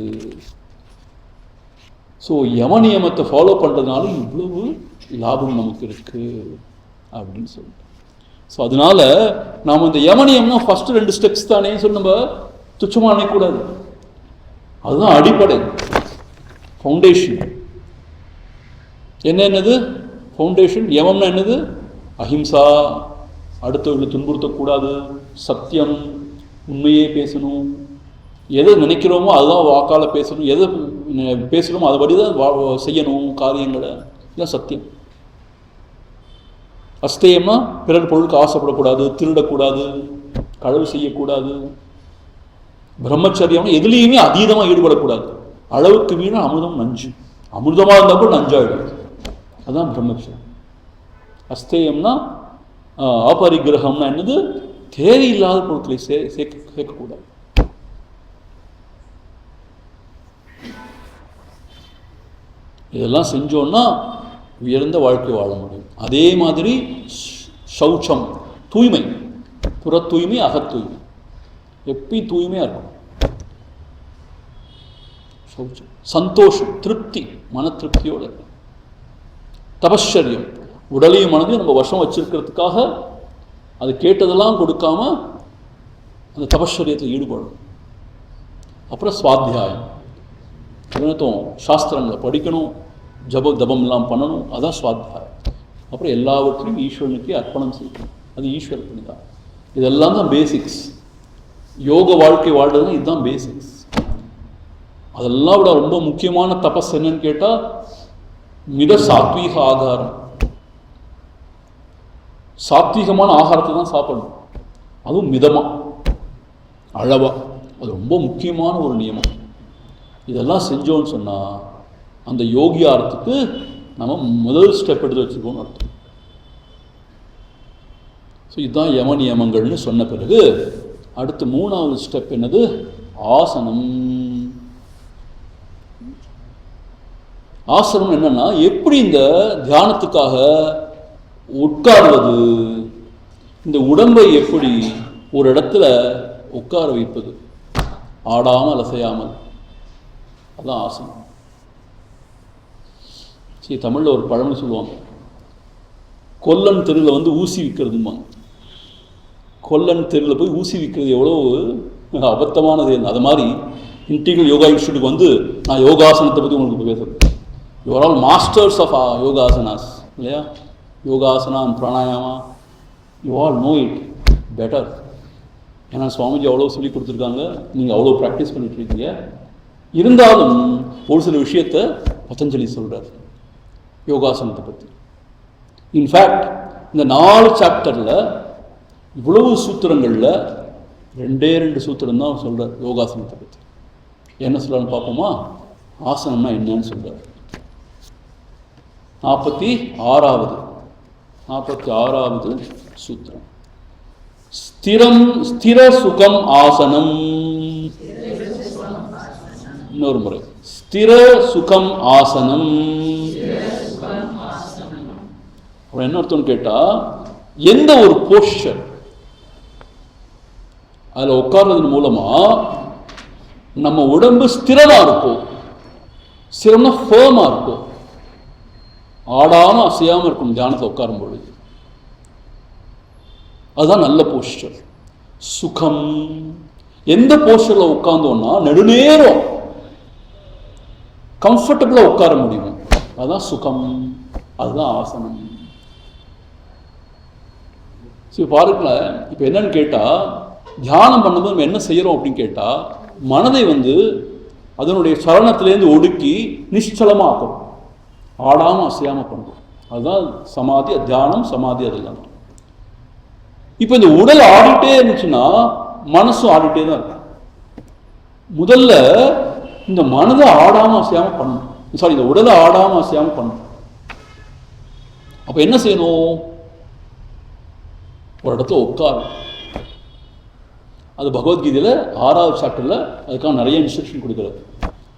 ஸோ யம நியமத்தை ஃபாலோ பண்ணுறதுனால இவ்வளவு லாபம் நமக்கு இருக்கு அப்படின்னு சொல்லிட்டு. ஸோ அதனால நாம் இந்த யம நியமம்னா ஃபர்ஸ்ட் 2 ஸ்டெப்ஸ் தானே சொல்லி நம்ம துச்சமாக நினைக்கக்கூடாது. அதுதான் அடிப்படை, ஃபவுண்டேஷன். என்னது ஃபவுண்டேஷன்? யமம்னா என்னது? அஹிம்சா, அடுத்தவர்களை துன்புறுத்தக்கூடாது, சத்தியம், உண்மையே பேசணும், எதை நினைக்கிறோமோ அதுதான் வாக்கால் பேசணும், எதை பேசணுமோ அதுபடி தான் செய்யணும் காரியங்களை, இதுதான் சத்தியம். அஸ்தேயம்னா பிறர் பொருளுக்கு ஆசைப்படக்கூடாது, திருடக்கூடாது, களவு செய்யக்கூடாது. பிரம்மச்சரியம்னா எதுலேயுமே அதீதமாக ஈடுபடக்கூடாது. அளவுக்கு மீறினா அமிர்தம் நஞ்சு, அமிர்தமாக இருந்தால் கூட நஞ்சாயிடும். அதுதான் பிரம்மச்சரியம். அஸ்தேயம்னா அபரிகிரகம்னா என்னது? தேவையில்லாத பொருட்களை சேர்க்கக்கூடாது. இதெல்லாம் செஞ்சோன்னா உயர்ந்த வாழ்க்கை வாழ முடியும். அதே மாதிரி சௌச்சம், தூய்மை, புற தூய்மை, அகத்தூய்மை, எப்பயும் தூய்மையாக இருக்கும். சௌச்சம், சந்தோஷம், திருப்தி, மன திருப்தியோடு இருக்கும். தபஸ்சரியம், உடலையும் மனதையும் நம்ம வசம் வச்சிருக்கிறதுக்காக அது கேட்டதெல்லாம் கொடுக்காம அந்த தபஸ்சரியத்தில் ஈடுபடும். அப்புறம் சுவாத்தியாயம், சாஸ்திரங்களை படிக்கணும், ஜப தபம்லாம் பண்ணணும், அதான் சுவாத்தியாயம். அப்புறம் எல்லாவற்றையும் ஈஸ்வரனுக்கு அர்ப்பணம் செய்யணும், அது ஈஸ்வர பணிதான். இதெல்லாம் தான் பேசிக்ஸ். யோக வாழ்க்கை வாழ்றதுன்னா இதுதான் பேசிக்ஸ். அதெல்லாம் விட ரொம்ப முக்கியமான தபஸ் என்னன்னு கேட்டால் மித சாத்வீக ஆகாரம். சாத்வீகமான ஆகாரத்தை தான் சாப்பிடணும், அதுவும் மிதமாக, அளவா. அது ரொம்ப முக்கியமான ஒரு நியமம். இதெல்லாம் செஞ்சோன்னு சொன்னால் அந்த யோகியாரத்துக்கு நம்ம முதல் ஸ்டெப் எடுத்து வச்சுக்கோன்னு அர்த்தம். ஸோ இதுதான் யம நியமங்கள்னு சொன்ன பிறகு அடுத்து 3வது ஸ்டெப் என்னது? ஆசனம். ஆசனம் என்னன்னா, எப்படி இந்த தியானத்துக்காக உட்கார்வது, இந்த உடம்பை எப்படி ஒரு இடத்துல உட்கார வைப்பது, ஆடாமல் அசையாமல், அதான் ஆசனம். சரி, தமிழில் ஒரு பழமொழி சொல்லுவாங்க, கொல்லன் தெருவில் வந்து ஊசி விற்கிறதும்பாங்க. கொல்லன் தெருவில் போய் ஊசி விற்கிறது எவ்வளோ அபத்தமானது. அது மாதிரி இன்டீரியல் யோகா இன்ஸ்டியூட்டுக்கு வந்து நான் யோகாசனத்தை பற்றி உங்களுக்கு பேசுகிறேன். You are all masters of yogasanas இல்லையா? Yogasana and pranayama, you all know it better. ஏன்னா சுவாமிஜி அவ்வளோ சொல்லி கொடுத்துருக்காங்க, நீங்கள் அவ்வளோ ப்ராக்டிஸ் பண்ணிட்டு இருக்கீங்க. இருந்தாலும் ஒரு சில விஷயத்தை பதஞ்சலி சொல்கிறார் யோகாசனத்தை பற்றி. இன்ஃபேக்ட் இந்த 4 சாப்டரில் இவ்வளவு சூத்திரங்களில் 2 சூத்திரம் தான் சொல்கிறார் யோகாசனத்தை பற்றி. என்ன சொல்கிறான்னு பார்ப்போமா? ஆசனம்னா என்னன்னு சொல்கிறார். 46வது சூத்திரம். ஸ்திர சுகம் ஆசனம். இன்னொரு முறை, ஸ்திர சுகம் ஆசனம். என்ன அர்த்தம்னு கேட்டா, எந்த ஒரு போஸ்டர் அதில் உட்கார்றதன் மூலமா நம்ம உடம்பு ஸ்திரமா இருக்கும். ஸ்திரம்னா ஃபேர்மா இருக்கும், ஆடாம அசையாம இருக்கும் தியானத்தை உட்காரும் பொழுது. அதுதான் நல்ல போஸ்டர். சுகம், எந்த போஸ்டர்ல உட்கார்ந்தோம்னா நெடுநேரம் கம்ஃபர்டபுளா உட்கார முடியும், அதுதான் சுகம், அதுதான் ஆசனம். சரி பாருங்களேன், இப்போ என்னன்னு கேட்டால், தியானம் பண்ணும்போது நம்ம என்ன செய்கிறோம் அப்படின்னு கேட்டால், மனதை வந்து அதனுடைய சரணத்திலேருந்து ஒடுக்கி நிச்சலமாக ஆக்கும், ஆடாமல் அசையாமல் பண்ணுறோம். அதுதான் சமாதி, தியானம், சமாதி, அதெல்லாம். இப்போ இந்த உடல் ஆடிட்டே இருந்துச்சுன்னா மனசும் ஆடிட்டே தான் இருக்கும். முதல்ல இந்த மனதை ஆடாமல் அசையாமல் பண்ணணும், சாரி, இந்த உடலை ஆடாமல் அசையாமல் பண்ணணும். அப்போ என்ன செய்யணும்? ஒரு இடத்துல உட்காரும். அது பகவத்கீதையில் 6வது சாப்டரில் அதுக்காக நிறைய இன்ஸ்ட்ரக்ஷன் கொடுக்குறாரு.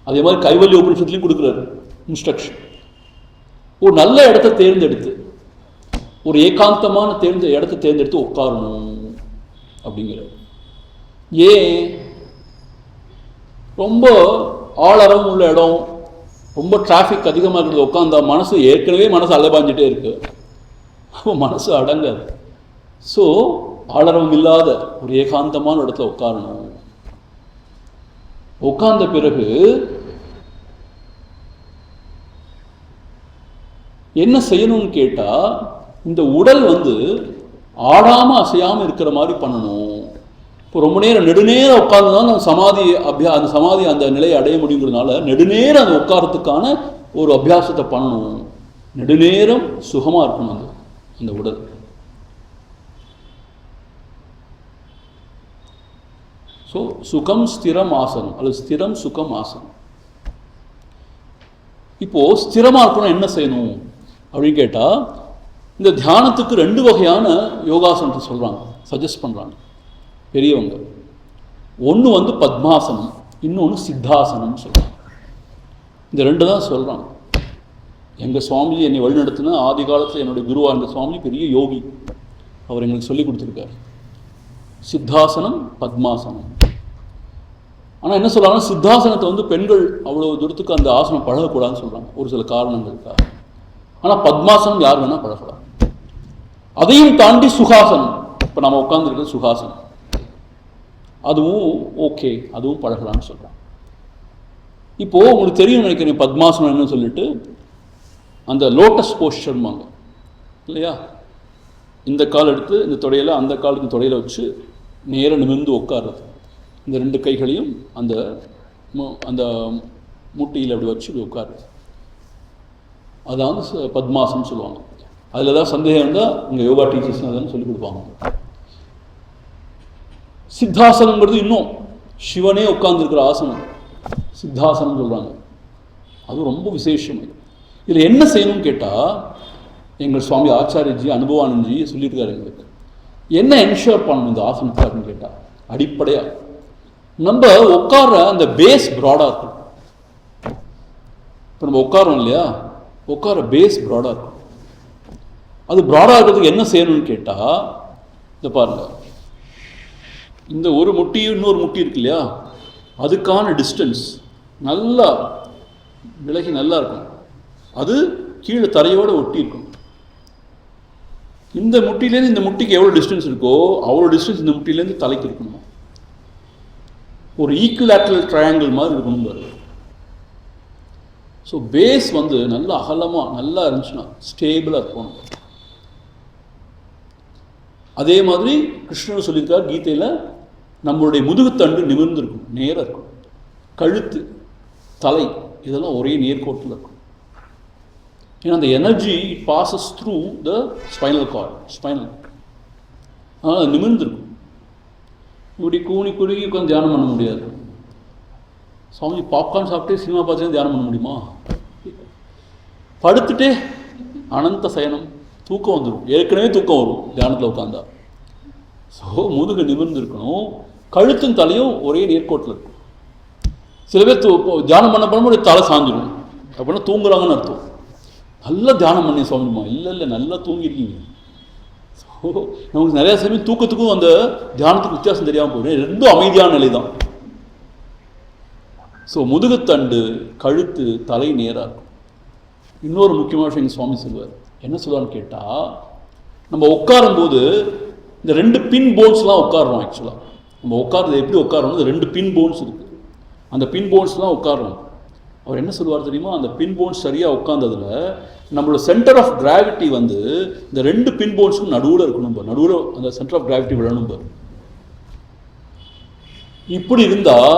அதே மாதிரி கைவல்ய உபனிஷத்துலையும் கொடுக்குறாரு இன்ஸ்ட்ரக்ஷன். ஒரு நல்ல இடத்த தேர்ந்தெடுத்து ஒரு ஏகாந்தமான இடத்தை தேர்ந்தெடுத்து உட்காரணும் அப்படிங்கிறது. ஏன்? ரொம்ப ஆளரம் உள்ள இடம், ரொம்ப டிராஃபிக் அதிகமாக இருக்கிறது உட்காந்தா மனசு மனசு அலைபாஞ்சிட்டே இருக்கு, அப்போ மனசு அடங்காது. ஸோ ஆளரம் இல்லாத ஒரு ஏகாந்தமான இடத்துல உட்காரணும். உட்கார்ந்த பிறகு என்ன செய்யணும்னு கேட்டா, இந்த உடல் ஆடாம அசையாம இருக்கிற மாதிரி பண்ணணும். இப்போ ரொம்ப நேரம் நெடுநேரம் உட்கார்ந்து தான் அந்த சமாதி அந்த நிலையை அடைய முடியுங்கிறதுனால நெடுநேரம் அந்த உட்காரத்துக்கான ஒரு அபியாசத்தை பண்ணணும். நெடுநேரம் சுகமா இருக்கணும் அந்த உடல். ஸோ சுகம் ஸ்திரம் ஆசனம் அல்லது ஸ்திரம் சுகம் ஆசனம். இப்போ ஸ்திரமா இருக்கணும் என்ன செய்யணும் அப்படின்னு கேட்டா, இந்த தியானத்துக்கு 2 வகையான யோகாசனத்தை சொல்றாங்க, சஜஸ்ட் பண்றாங்க பெரியவங்க. ஒன்று பத்மாசனம், இன்னொன்று சித்தாசனம் சொல்றாங்க. இந்த 2 தான் சொல்றாங்க. எங்கள் சுவாமி என்னை வழிநடத்தின ஆதி காலத்தில் என்னுடைய குருவா இருந்த சுவாமி பெரிய யோகி, அவர் எங்களுக்கு சொல்லி கொடுத்துருக்காரு. சித்தாசனம், பத்மாசனம். ஆனால் என்ன சொல்கிறாங்கன்னா, சித்தாசனத்தை பெண்கள் அவ்வளோ தூரத்துக்கு அந்த ஆசனம் பழகக்கூடாதுன்னு சொல்கிறாங்க ஒரு சில காரணங்களுக்காக. ஆனால் பத்மாசனம் யார் வேணால் பழகலாம். அதையும் தாண்டி சுகாசனம், இப்போ நம்ம உட்காந்துருக்கிறது சுகாசனம், அதுவும் ஓகே, அதுவும் பழகலான்னு சொல்கிறாங்க. இப்போது உங்களுக்கு தெரியும் நினைக்கிறேன் பத்மாசனம் என்னன்னு சொல்லிட்டு, அந்த லோட்டஸ் போஸ்டர்மாங்க இல்லையா, இந்த கால் எடுத்து இந்த தொடையில் அந்த கால் இந்த தொடையில் வச்சு நேராக நிமிர்ந்து உட்கார்றது, இந்த 2 கைகளையும் அந்த அந்த முட்டியில் அப்படி வச்சு உட்காருது, அதான் பத்மாசனம் சொல்லுவாங்க. அதில் ஏதாவது சந்தேகம் இருந்தால் இங்கே யோகா டீச்சர்ஸ் அதெல்லாம் சொல்லிக் கொடுப்பாங்க. சித்தாசனங்கிறது இன்னும் சிவனே உட்கார்ந்துருக்கிற ஆசனம், சித்தாசனம் சொல்கிறாங்க. அது ரொம்ப விசேஷம். இதில் என்ன செய்யணும்னு கேட்டால், எங்கள் சுவாமி ஆச்சாரியஜி அனுபவானந்தி சொல்லியிருக்காரு எங்களுக்கு. என்ன என்ஷூர் பண்ணணும் இந்த ஆசனத்தை அப்படின்னு கேட்டால், அடிப்படையாக நம்ம உட்கார அந்த பேஸ் ப்ராடாக இருக்கும். இப்போ நம்ம உட்காரோம் இல்லையா, உட்கார பேஸ் ப்ராடாக இருக்கும். அது ப்ராடாக இருக்கிறதுக்கு என்ன செய்யணும்னு கேட்டால், இந்த பாருங்க, இந்த ஒரு முட்டி இன்னொரு முட்டி இருக்கு இல்லையா, அதுக்கான டிஸ்டன்ஸ் நல்லா விலகி நல்லா இருக்கும். அது கீழே தரையோடு ஒட்டி இருக்கும். இந்த முட்டிலேருந்து இந்த முட்டிக்கு எவ்வளோ டிஸ்டன்ஸ் இருக்கோ அவ்வளோ டிஸ்டன்ஸ் இந்த முட்டிலேருந்து தலைக்கு இருக்கணும். ஒரு ஈக்குவலேட்ரல் ட்ரையாங்கிள் மாதிரி இருக்கணும் பாருங்க. ஸோ பேஸ் நல்லா அகலமாக நல்லா இருந்துச்சுன்னா ஸ்டேபிளாக இருக்கணும். அதே மாதிரி கிருஷ்ணன் சொல்லியிருக்கார் கீதையில், நம்மளுடைய முதுகுத்தண்டு நிமிர்ந்து இருக்கும், நேராக இருக்கும். கழுத்து, தலை இதெல்லாம் ஒரே நேர்கோட்டில் இருக்கும். ஏன்னா அந்த energy it bosses through the spinal card, spinal. அதனால் அது நிமிர்ந்துருக்கும். இப்படி கூணி குறுகி உட்காந்து தியானம் பண்ண முடியாது. சுவாமி பாப்கார்ன் சாப்பிட்டு சினிமா பார்த்துட்டு தியானம் பண்ண முடியுமா? படுத்துட்டே அனந்த சயனம், தூக்கம் வந்துடும். ஏற்கனவே தூக்கம் வரும் தியானத்தில் உட்காந்தா. ஸோ முதுகு நிமிர்ந்து இருக்கணும், கழுத்தும் தலையும் ஒரே நேர்கோட்டில் இருக்கும். சில பேர் தியானம் பண்ண பண்ணும்போது தலை சாஞ்சிடும், அப்படின்னா தூங்குறாங்கன்னு அர்த்தம். நல்லா தியானம் பண்ணி சுவாமிமா, இல்லை நல்லா தூங்கிருக்கீங்க. ஸோ நமக்கு நிறையா சமயம் தூக்கத்துக்கும் அந்த தியானத்துக்கு வித்தியாசம் தெரியாமல் போயிடும். 2 அமைதியான நிலை தான். ஸோ முதுகுத்தண்டு, கழுத்து, தலை நேராக இருக்கும். இன்னொரு முக்கியமான விஷயம் சுவாமி சொல்லுவார். என்ன சொல்லுவான்னு கேட்டால், நம்ம உட்காரும்போது இந்த 2 பின் போன்ஸ்லாம் உட்காருறோம். ஆக்சுவலாக நம்ம உட்கார்றது எப்படி உட்காரணும், இந்த 2 பின் போன்ஸ் இருக்குது, அந்த பின் போன்ஸ்லாம் உட்காரணும். அவர் என்ன சொல்லுவார் தெரியுமா, அந்த பின் போன்ஸ் சரியாக உட்கார்ந்ததில் நம்மளோட சென்டர் ஆஃப் கிராவிட்டி இந்த 2 பின் போன்ஸுக்கும் நடுவில் இருக்கணும். நடுவில் அந்த சென்டர் ஆஃப் கிராவிட்டி விழணும் பாரு. இப்படி இருந்தால்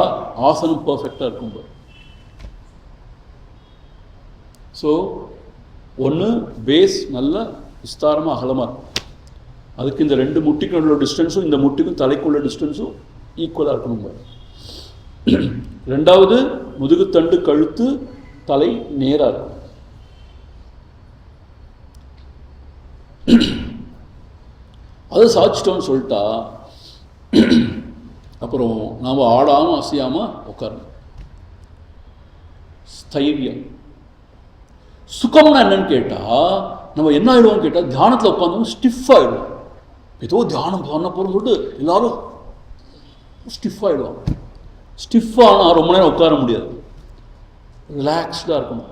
ஆசனம் பர்ஃபெக்டாக இருக்கும் பாரு. ஸோ ஒன்று பேஸ் நல்ல விஸ்தாரமாக அகலமாக இருக்கும். அதுக்கு இந்த 2 முட்டிக்கு உள்ள டிஸ்டன்ஸும் இந்த முட்டிக்கும் தலைக்குள்ள டிஸ்டன்ஸும் ஈக்குவலாக இருக்கணும் பாரு. 2வது முதுகுத்தண்டு, கழுத்து, தலை நேராக இருக்கும். அதை சாதிச்சிட்டோன்னு சொல்லிட்டா அப்புறம் நாம் ஆடாமல் அசையாமல் உட்காரணும். ஸ்தைரியம். சுகம்னா என்னன்னு கேட்டால், நம்ம என்ன ஆகிடுவோம் கேட்டால் தியானத்தில் உட்காந்து ஸ்டிஃப் ஆகிடுவோம். ஏதோ தியானம் பண்ண போகிறோம்னு சொல்லிட்டு எல்லாரும் ஸ்டிஃப் ஆகிடுவோம். ஸ்டிஃபானால் ரொம்ப நேரம் உட்கார முடியாது. ரிலாக்ஸ்டாக இருக்கணும்.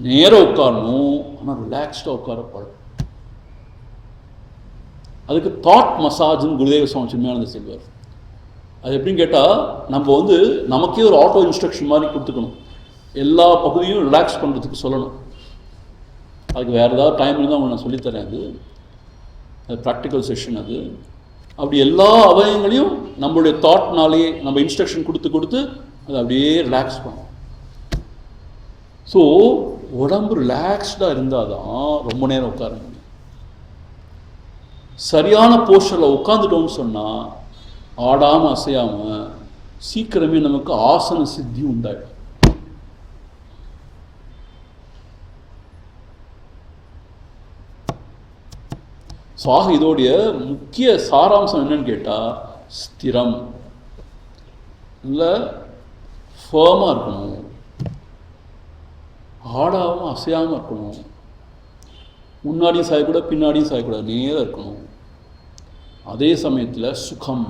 நேரம் உட்காரணும், ஆனால் ரிலாக்ஸ்டாக உட்காரப்படும். அதுக்கு தாட் மசாஜ்னு குருதேவ சுவாமி சின்மயானந்த சொல்வார். அது எப்படின்னு கேட்டால், நம்ம நமக்கே ஒரு ஆட்டோ இன்ஸ்ட்ரக்ஷன் மாதிரி கொடுத்துக்கணும். எல்லா பகுதியும் ரிலாக்ஸ் பண்ணுறதுக்கு சொல்லணும். அதுக்கு வேறு ஏதாவது டைம் இருந்தால் அவங்க நான் சொல்லித்தரேன். அது ப்ராக்டிக்கல் செஷன். அப்படி எல்லா அவயங்களையும் நம்மளுடைய தாட்னாலே நம்ம இன்ஸ்ட்ரக்ஷன் கொடுத்து அது அப்படியே ரிலாக்ஸ் பண்ணும். ஸோ உடம்பு ரிலாக்ஸ்டாக இருந்தால் தான் ரொம்ப நேரம் உட்கார முடியும். சரியான போஸ்டரில் உட்காந்துட்டோம்னு சொன்னால் ஆடாமல் அசையாமல் சீக்கிரமே நமக்கு ஆசன சித்தி உண்டாயிடும். ஆக இதோடைய முக்கிய சாராம்சம் என்னன்னு கேட்டால், ஸ்திரம் இல்லை ஃபேமாக இருக்கணும், ஆடாமல் அசையாமல் இருக்கணும், முன்னாடியும் சாயக்கூடாது பின்னாடியும் சாயக்கூடாது, நேராக இருக்கணும். அதே சமயத்தில் சுகம்,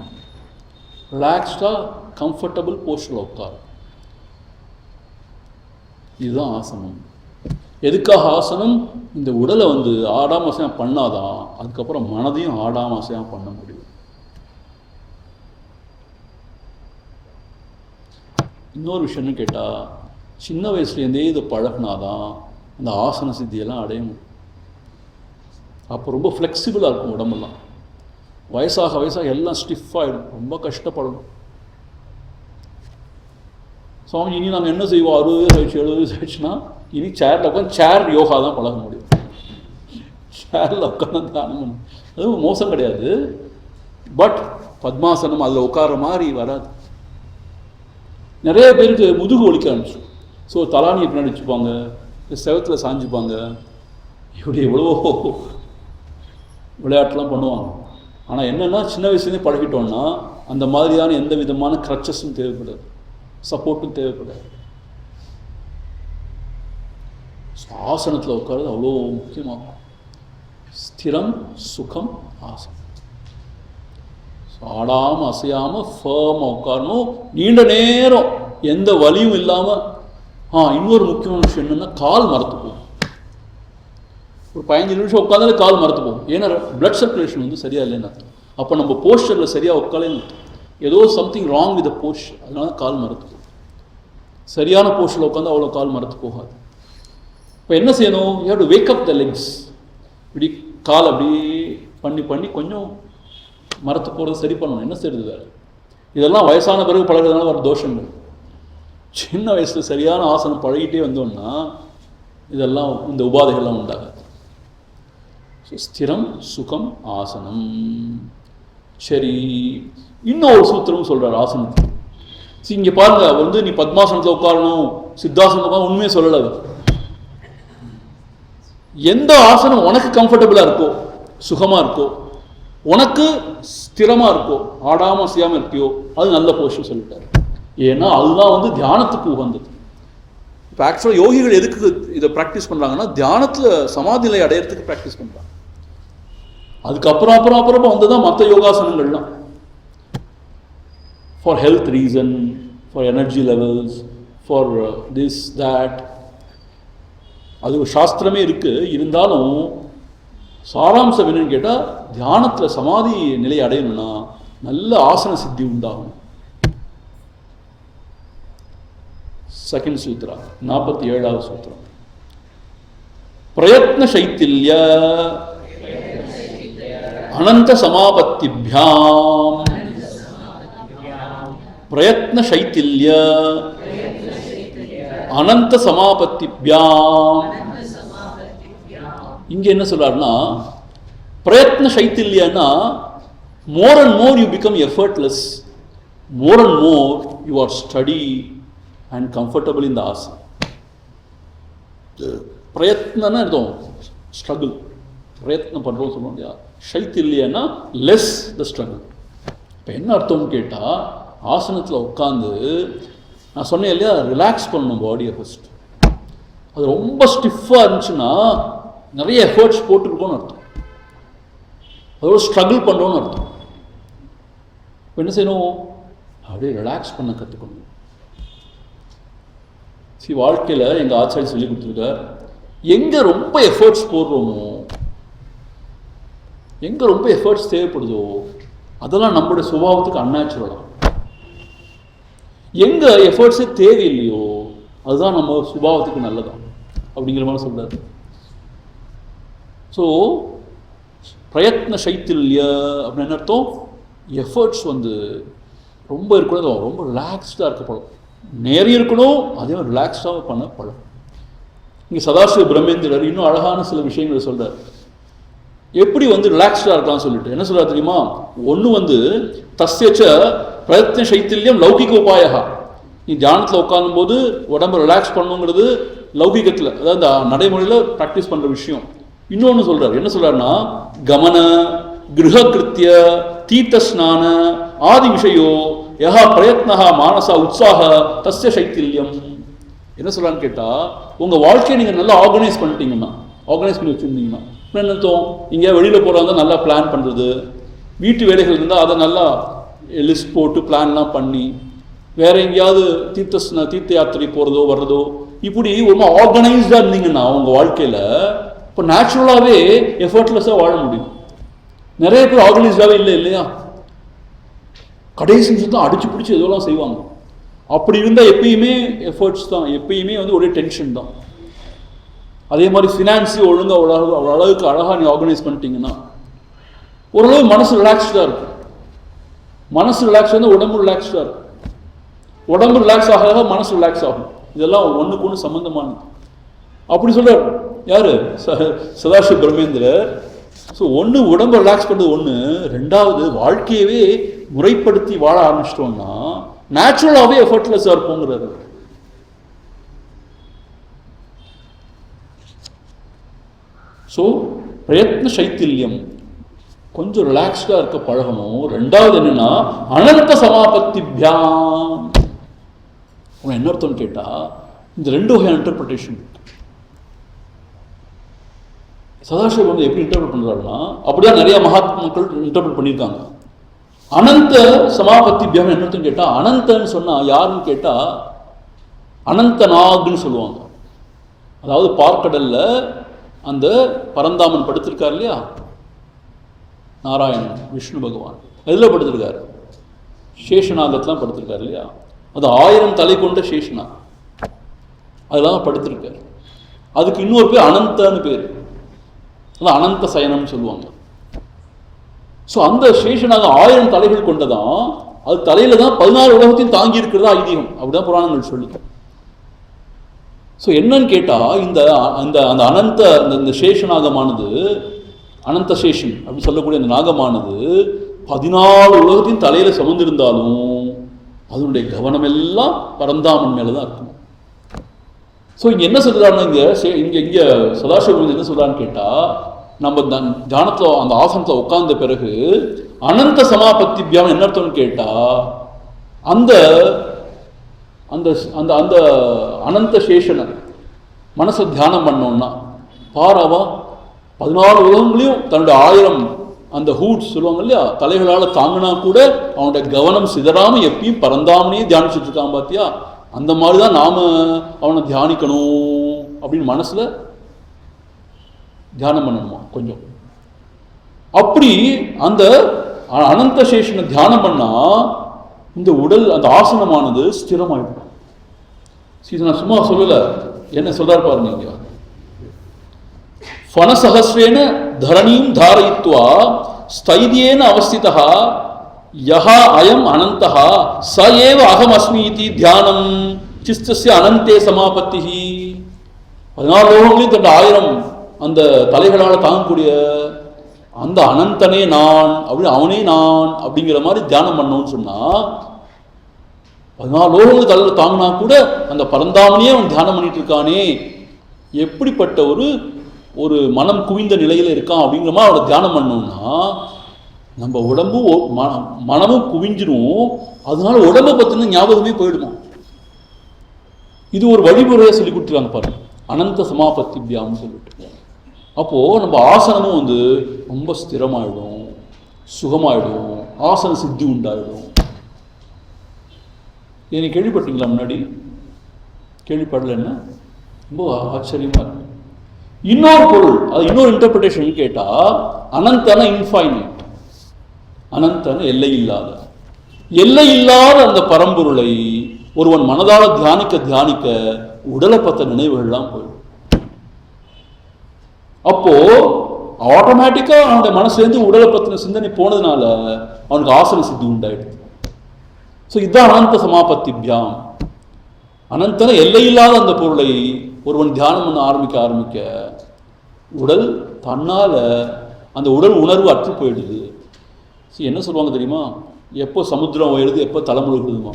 ரிலாக்ஸ்டாக கம்ஃபர்டபுள் போஸ்டரில் உட்கார். இதுதான் ஆசனம். எதுக்காக ஆசனம்? இந்த உடலை ஆடாம அசையாம பண்ணாதான் அதுக்கப்புறம் மனதையும் ஆடாம அசையாம பண்ண முடியும். இன்னொரு விஷயம்னு கேட்டால், சின்ன வயசுலேருந்தே இதை பழகினாதான் அந்த ஆசன சித்தியெல்லாம் அடைய முடியும். அப்போ ரொம்ப ஃப்ளெக்சிபிளாக இருக்கும் உடம்பெல்லாம். வயசாக வயசாக எல்லாம் ஸ்டிஃபாகிடும், ரொம்ப கஷ்டப்படணும். சுவாமி இனி நாங்கள் என்ன செய்வோம், 60 வயசு ஆயிடுச்சு 70 வயசு ஆயிடுச்சுன்னா இனி சேரில் உட்காந்து சேர் யோகா தான் பழக முடியும். சேரில் உட்காந்து தியானம் பண்ணணும். அதுவும் மோசம் கிடையாது, பட் பத்மாசனம் அதில் உட்கார மாதிரி வராது. நிறைய பேருக்கு முதுகு ஒலிக்க ஆரம்பிச்சு. ஸோ தலானியை பின்னாடி வச்சுப்பாங்க, செவத்தில் சாஞ்சிப்பாங்க, இப்படி எவ்வளவோ விளையாட்டுலாம் பண்ணுவாங்க. ஆனால் என்னென்னா, சின்ன வயசுலேருந்தே பழகிட்டோம்னா அந்த மாதிரியான எந்த விதமான க்ரச்சஸும் தேவைப்படாது, சப்போர்ட்டும் தேவைப்படாது. ஆசனத்தில் உட்கார்றது அவ்வளோ முக்கியமாகும். ஸ்திரம் சுகம் ஆசனம். ஆடாமல் அசையாமல் ஃபேமாக உட்காரணும், நீண்ட நேரம் எந்த வலியும் இல்லாமல். இன்னொரு முக்கியமான விஷயம் என்னென்னா, கால் மரத்து போகும். ஒரு 15 நிமிஷம் உட்காந்தாலே கால் மரத்து போகும். ஏன்னா பிளட் சர்க்குலேஷன் சரியாக இல்லைன்னு அர்த்தம். அப்போ நம்ம போஸ்டரில் சரியாக உட்காலேன்னு அர்த்தம். ஏதோ சம்திங் ராங் வித் போஸ்டர், அதனால கால் மரத்து போகும். சரியான போஸ்டரில் உட்காந்து அவ்வளோ கால் மரத்து போகாது. இப்போ என்ன செய்யணும்? You have to wake up the legs. இப்படி கால் அப்படி பண்ணி கொஞ்சம் மரத்து போகிறது சரி பண்ணணும். என்ன செய்யறது வேறு? இதெல்லாம் வயசான பிறகு பழகிறதுனால வர தோஷங்கள். சின்ன வயசில் சரியான ஆசனம் பழகிட்டே வந்தோம்னா இதெல்லாம் இந்த உபாதைகள்லாம் உண்டாகாது. ஸ்திரம் சுகம் ஆசனம். சரி, இன்னொரு சூத்திரம் சொல்கிறார் ஆசனத்துக்கு. இங்கே பாருங்க, அவர் நீ பத்மாசனத்தில் உட்காரணும், சித்தாசனத்தில் உட்காரணும் உண்மையே சொல்லலை. எந்த ஆசனம் உனக்கு கம்ஃபர்டபுளாக இருக்கோ, சுகமாக இருக்கோ, உனக்கு ஸ்திரமாக இருக்கோ, ஆடாமல் செய்யாமல் இருக்கியோ, அது நல்ல போஸ்டர் சொல்லிட்டாரு. ஏன்னா அதுதான் தியானத்துக்கு உகந்தது. இப்போ ஆக்சுவலாக யோகிகள் எதுக்கு இதை ப்ராக்டிஸ் பண்ணுறாங்கன்னா, தியானத்தில் சமாதி நிலை அடையிறதுக்கு ப்ராக்டிஸ் பண்ணுறாங்க. அதுக்கப்புறம் அப்புறம் தான் மற்ற யோகாசனங்கள்லாம் for health reason, for energy levels, for this that. அது ஒரு சாஸ்திரமே இருக்குது. இருந்தாலும் சாராம்சம் என்னன்னு கேட்டால், தியானத்தில் சமாதி நிலை அடையணும்னா நல்ல ஆசன சித்தி உண்டாகும். செகண்ட் சூத்ரா, 47வது சூத்திரம். பிரயத்ன சைத்தில்ய அனந்த சமாபத்திபியாம். பிரயத்ன சைத்தில்ய அனந்த சமாபத்திபியாம். இங்க என்ன சொல்றாருன்னா, பிரயத்ன சைத்தில்யன்னா more and more you become effortless, more and more you are steady and comfortable in the asana. பிரயத்னன்னா அர்த்தம் ஸ்ட்ரகிள், பிரயத்னம் பண்ணுறோம் சொல்லுவோம் இல்லையா. சைத்தில்யன்னா லெஸ் த ஸ்ட்ரகிள். இப்போ என்ன அர்த்தம்னு கேட்டால், ஆசனத்தில் உட்காந்து நான் சொன்னேன் இல்லையா, ரிலாக்ஸ் பண்ணணும் பாடியை ஃபஸ்ட். அது ரொம்ப ஸ்டிஃபாக இருந்துச்சுன்னா நிறைய எஃபர்ட்ஸ் போட்டிருக்கோன்னு அர்த்தம், அதோட ஸ்ட்ரகிள் பண்ணுறோன்னு அர்த்தம். இப்போ என்ன செய்யணும், அப்படியே ரிலாக்ஸ் பண்ண கற்றுக்கணும். வாழ்க்கையில் எங்கள் ஆச்சாரிய சொல்லி கொடுத்துருக்கார், எங்கே ரொம்ப எஃபர்ட்ஸ் போடுறோமோ, எங்கே ரொம்ப எஃபர்ட்ஸ் தேவைப்படுதோ அதெல்லாம் நம்மளுடைய சுபாவத்துக்கு அன்நேச்சுரலாக. எங்கே எஃபர்ட்ஸே தேவையில்லையோ அதுதான் நம்ம சுபாவத்துக்கு நல்லதான் அப்படிங்கிற மாதிரி சொல்கிறார். ஸோ பிரயத்ன சைத்தில்ய அப்படின்னு அர்த்தம், எஃபர்ட்ஸ் ரொம்ப இருக்கணும், ரொம்ப ரிலாக்ஸ்டாக இருக்கப்படும், நிறைய இருக்கணும், அதே மாதிரி ரிலாக்ஸ்டாக பண்ண படம். இங்கே சதாசிவ பிரம்மேந்திரர் இன்னும் அழகான சில விஷயங்களை சொல்கிறார், எப்படி ரிலாக்ஸ்டாக இருக்கலாம்னு சொல்லிட்டு. என்ன சொல்கிறார் தெரியுமா, ஒன்று தஸ்யச்ச பிரயத்ன சைத்தில்யம் லௌகிக உபாயா. நீ தியானத்தில் உட்காரும் போது உடம்பை ரிலாக்ஸ் பண்ணுங்கிறது லௌகிகத்தில், அதாவது நடைமுறையில் ப்ராக்டிஸ் பண்ணுற விஷயம். இன்னொன்று சொல்கிறார், என்ன சொல்கிறாருன்னா, கமன கிருஹகிருத்திய தீர்த்த ஸ்நான ஆதி விஷயோ யஹா பிரயத்னா மானசா உற்சாக தஸ்ய சைத்தில்யம். என்ன சொல்கிறான்னு கேட்டால், உங்கள் வாழ்க்கையை நீங்கள் நல்லா ஆர்கனைஸ் பண்ணிட்டீங்கன்னா, ஆர்கனைஸ் பண்ணி வச்சுருந்தீங்கன்னா என்ன அர்த்தம், இங்கே வெளியில் போகிறதா நல்லா பிளான் பண்ணுறது, வீட்டு வேலைகள் இருந்தால் அதை நல்லா லிஸ்ட் போட்டு பிளான்லாம் பண்ணி, வேறு எங்கேயாவது தீர்த்த யாத்திரை போகிறதோ வர்றதோ, இப்படி ரொம்ப ஆர்கனைஸ்டாக இருந்தீங்கன்னா உங்கள் வாழ்க்கையில் இப்போ நேச்சுரலாகவே எஃபர்ட்லெஸ்ஸாக வாழ முடியும். நிறைய பேர் ஆர்கனைஸ்டாகவே இல்லை இல்லையா, கடைசி நிமிஷம் தான் அடிச்சு பிடிச்சி எதுவெல்லாம் செய்வாங்க. அப்படி இருந்தால் எப்பயுமே எஃபர்ட்ஸ் தான், எப்பயுமே ஒரே டென்ஷன் தான். அதே மாதிரி ஃபினான்ஸையும் ஒழுங்காக அளவுக்கு அழகாக நீ ஆர்கனைஸ் பண்ணிட்டீங்கன்னா ஓரளவு மனசு ரிலாக்ஸ்டாக இருக்கும். மனசு ரிலாக்ஸ் வந்து உடம்பு ரிலாக்ஸ்டாக இருக்கும், உடம்பு ரிலாக்ஸ் ஆக மனசு ரிலாக்ஸ் ஆகும். இதெல்லாம் ஒன்றுக்கு ஒன்று சம்பந்தமானது. அப்படி சொல்கிறார் யார், சதாசிவ பிரம்மேந்திரர். ஸோ ஒன்று உடம்பை ரிலாக்ஸ் பண்ணுறது ஒன்று, ரெண்டாவது வாழ்க்கையவே முறைப்படுத்தி வாழ ஆரம்பிச்சிட்டோம்னா நேச்சுரலாகவே எஃபர்ட்லெஸ்ஸாக இருப்போங்கிறாரு. ஸோ பிரயத்ன சைத்தில்யம், கொஞ்சம் ரிலாக்ஸ்டாக இருக்க பழகணும். ரெண்டாவது என்னன்னா அனந்த சமாபத்திபியாம். என்ன அர்த்தம்னு கேட்டால், இந்த ரெண்டு வகையான இன்டர்பிரிட்டேஷன் இருக்கு. சதாசிவம் எப்படி இன்டர்பிரட் பண்ணுறாருன்னா, அப்படிதான் நிறைய மகாத்மாக்கள் இன்டர்பிரட் பண்ணியிருக்காங்க. அனந்த சமாபத்திபியாம் என்ன அர்த்தம்னு கேட்டால், அனந்தன்னு சொன்னால் யாருன்னு கேட்டால் அனந்தநாக்னு சொல்லுவாங்க. அதாவது பார்க்கடல்ல அந்த பரந்தாமன் படுத்திருக்கார் இல்லையா, நாராயணன் விஷ்ணு பகவான் எதில் படுத்திருக்காரு, சேஷநாகத்லாம் படுத்திருக்காரு இல்லையா, அது 1000 தலை கொண்ட சேஷநாக், அதெல்லாம் படுத்திருக்காரு. அதுக்கு இன்னொரு பேர் அனந்தன்னு பேர், அது அனந்த சயனம்னு சொல்லுவாங்க. ஸோ அந்த சேஷநாக 1000 தலைகள் கொண்டதான், அது தலையில தான் 14 உலகத்தையும் தாங்கி இருக்கிறதா ஐதீகம், அப்படிதான் புராணங்கள் சொல்லி. ஸோ என்னன்னு கேட்டால், இந்த அந்த அந்த அனந்த இந்த சேஷநாகமானது, அனந்த சேஷன் அப்படின்னு சொல்லக்கூடிய அந்த நாகமானது 14 உலகத்தையும் தலையில் சுமந்திருந்தாலும் அதனுடைய கவனம் எல்லாம் பரந்தாமன் மேலே தான் இருக்கும். ஸோ இங்கே என்ன சொல்கிறாருன்னா, இங்கே சதாசிவம் என்ன சொல்கிறான்னு கேட்டால், நம்ம தியானத்தில் அந்த ஆசனத்தில் உட்கார்ந்த பிறகு அனந்த சமாபத்திபியாம் என்ன அர்த்தம்னு கேட்டால், அந்த அந்த அந்த அந்த அனந்த சேஷனை மனசை தியானம் பண்ணோம்னா பாராவா 14 உலகங்களையும் தன்னுடைய 1000 அந்த ஹூட்ஸ் சொல்லுவாங்க இல்லையா, தலைகளால் தாங்கினா கூட அவனுடைய கவனம் சிதறாமல் எப்பயும் பரந்தாமனே தியானிச்சுட்டு இருக்கான் பார்த்தியா. அந்த மாதிரி தான் நாம் அவனை தியானிக்கணும் அப்படின்னு மனசில் தியானம் பண்ணணுமா கொஞ்சம். அப்படி அந்த அனந்த சேஷனை தியானம் பண்ணால் இந்த உடல் அந்த ஆசனமானது ஸ்திரமாயிடும். நான் சும்மா சொல்லலை, என்ன சொல்றாரு பாருங்க. இங்க ஃபனசஹஸ்ரேன தரணியும் தாரயித்வா ஸ்தைத்யேன அவஸ்திதா யஹா அயம் அனந்தஹ ச ஏவ அகம் அஸ்மி இதி தியானம் சிஸ்தஸ்ய அனந்தே சமாபத்திஹி. 14 லோகங்களையும் தன் 1000 அந்த தலைகளால் தாங்கக்கூடிய அந்த அனந்தனே நான் அப்படின்னு, அவனே நான் அப்படிங்கிற மாதிரி தியானம் பண்ணோன்னு சொன்னா 14 லோகங்கள் தலையில் தாங்கினா கூட அந்த பரந்தாமனையே அவன் தியானம் பண்ணிட்டு இருக்கானே, எப்படிப்பட்ட ஒரு மனம் குவிந்த நிலையில் இருக்கான் அப்படிங்கிற மாதிரி அவனை தியானம் பண்ணோம்னா நம்ம உடம்பும் மனமும் குவிஞ்சிரும். அதனால உடம்பை பற்றின ஞாபகமே போயிடுமா. இது ஒரு வழிமுறையை சொல்லி கொடுத்துருக்காங்க பாருங்க, அனந்த சமாபத்திபியாம்னு சொல்லிட்டு. அப்போது நம்ம ஆசனமும் வந்து ரொம்ப ஸ்திரமாயிடும், சுகமாயிடும், ஆசன சித்தி உண்டாயிடும். இதை கேள்விப்பட்டீங்களா? முன்னாடி கேள்விப்படலைன்னா ரொம்ப ஆச்சரியமாக இருக்கு. இன்னொரு பொருள், அது இன்னொரு இன்டர்பிரிட்டேஷன் கேட்டால், அனந்தன இன்ஃபைனைட், அனந்தன எல்லை இல்லாத, எல்லை இல்லாத அந்த பரம்பொருளை ஒருவன் மனதால் தியானிக்க தியானிக்க உடலை பற்ற நினைவுகள்லாம் போயிடும். அப்போ ஆட்டோமேட்டிக்கா அவனுடைய மனசுலேருந்து உடலை பற்றின சிந்தனை போனதுனால அவனுக்கு ஆசன சித்தி உண்டாயிடுது. ஸோ இதுதான் அனந்த சமாபத்திபியாம். அனந்தன எல்லையில்லாத அந்த பொருளை ஒருவன் தியானம் பண்ண ஆரம்பிக்க உடல் தன்னால் அந்த உடல் உணர்வு அற்று போயிடுது. என்ன சொல்லுவாங்க தெரியுமா? எப்போ சமுத்திரம் உயருது, எப்போ தலைமுழுகுதுமா.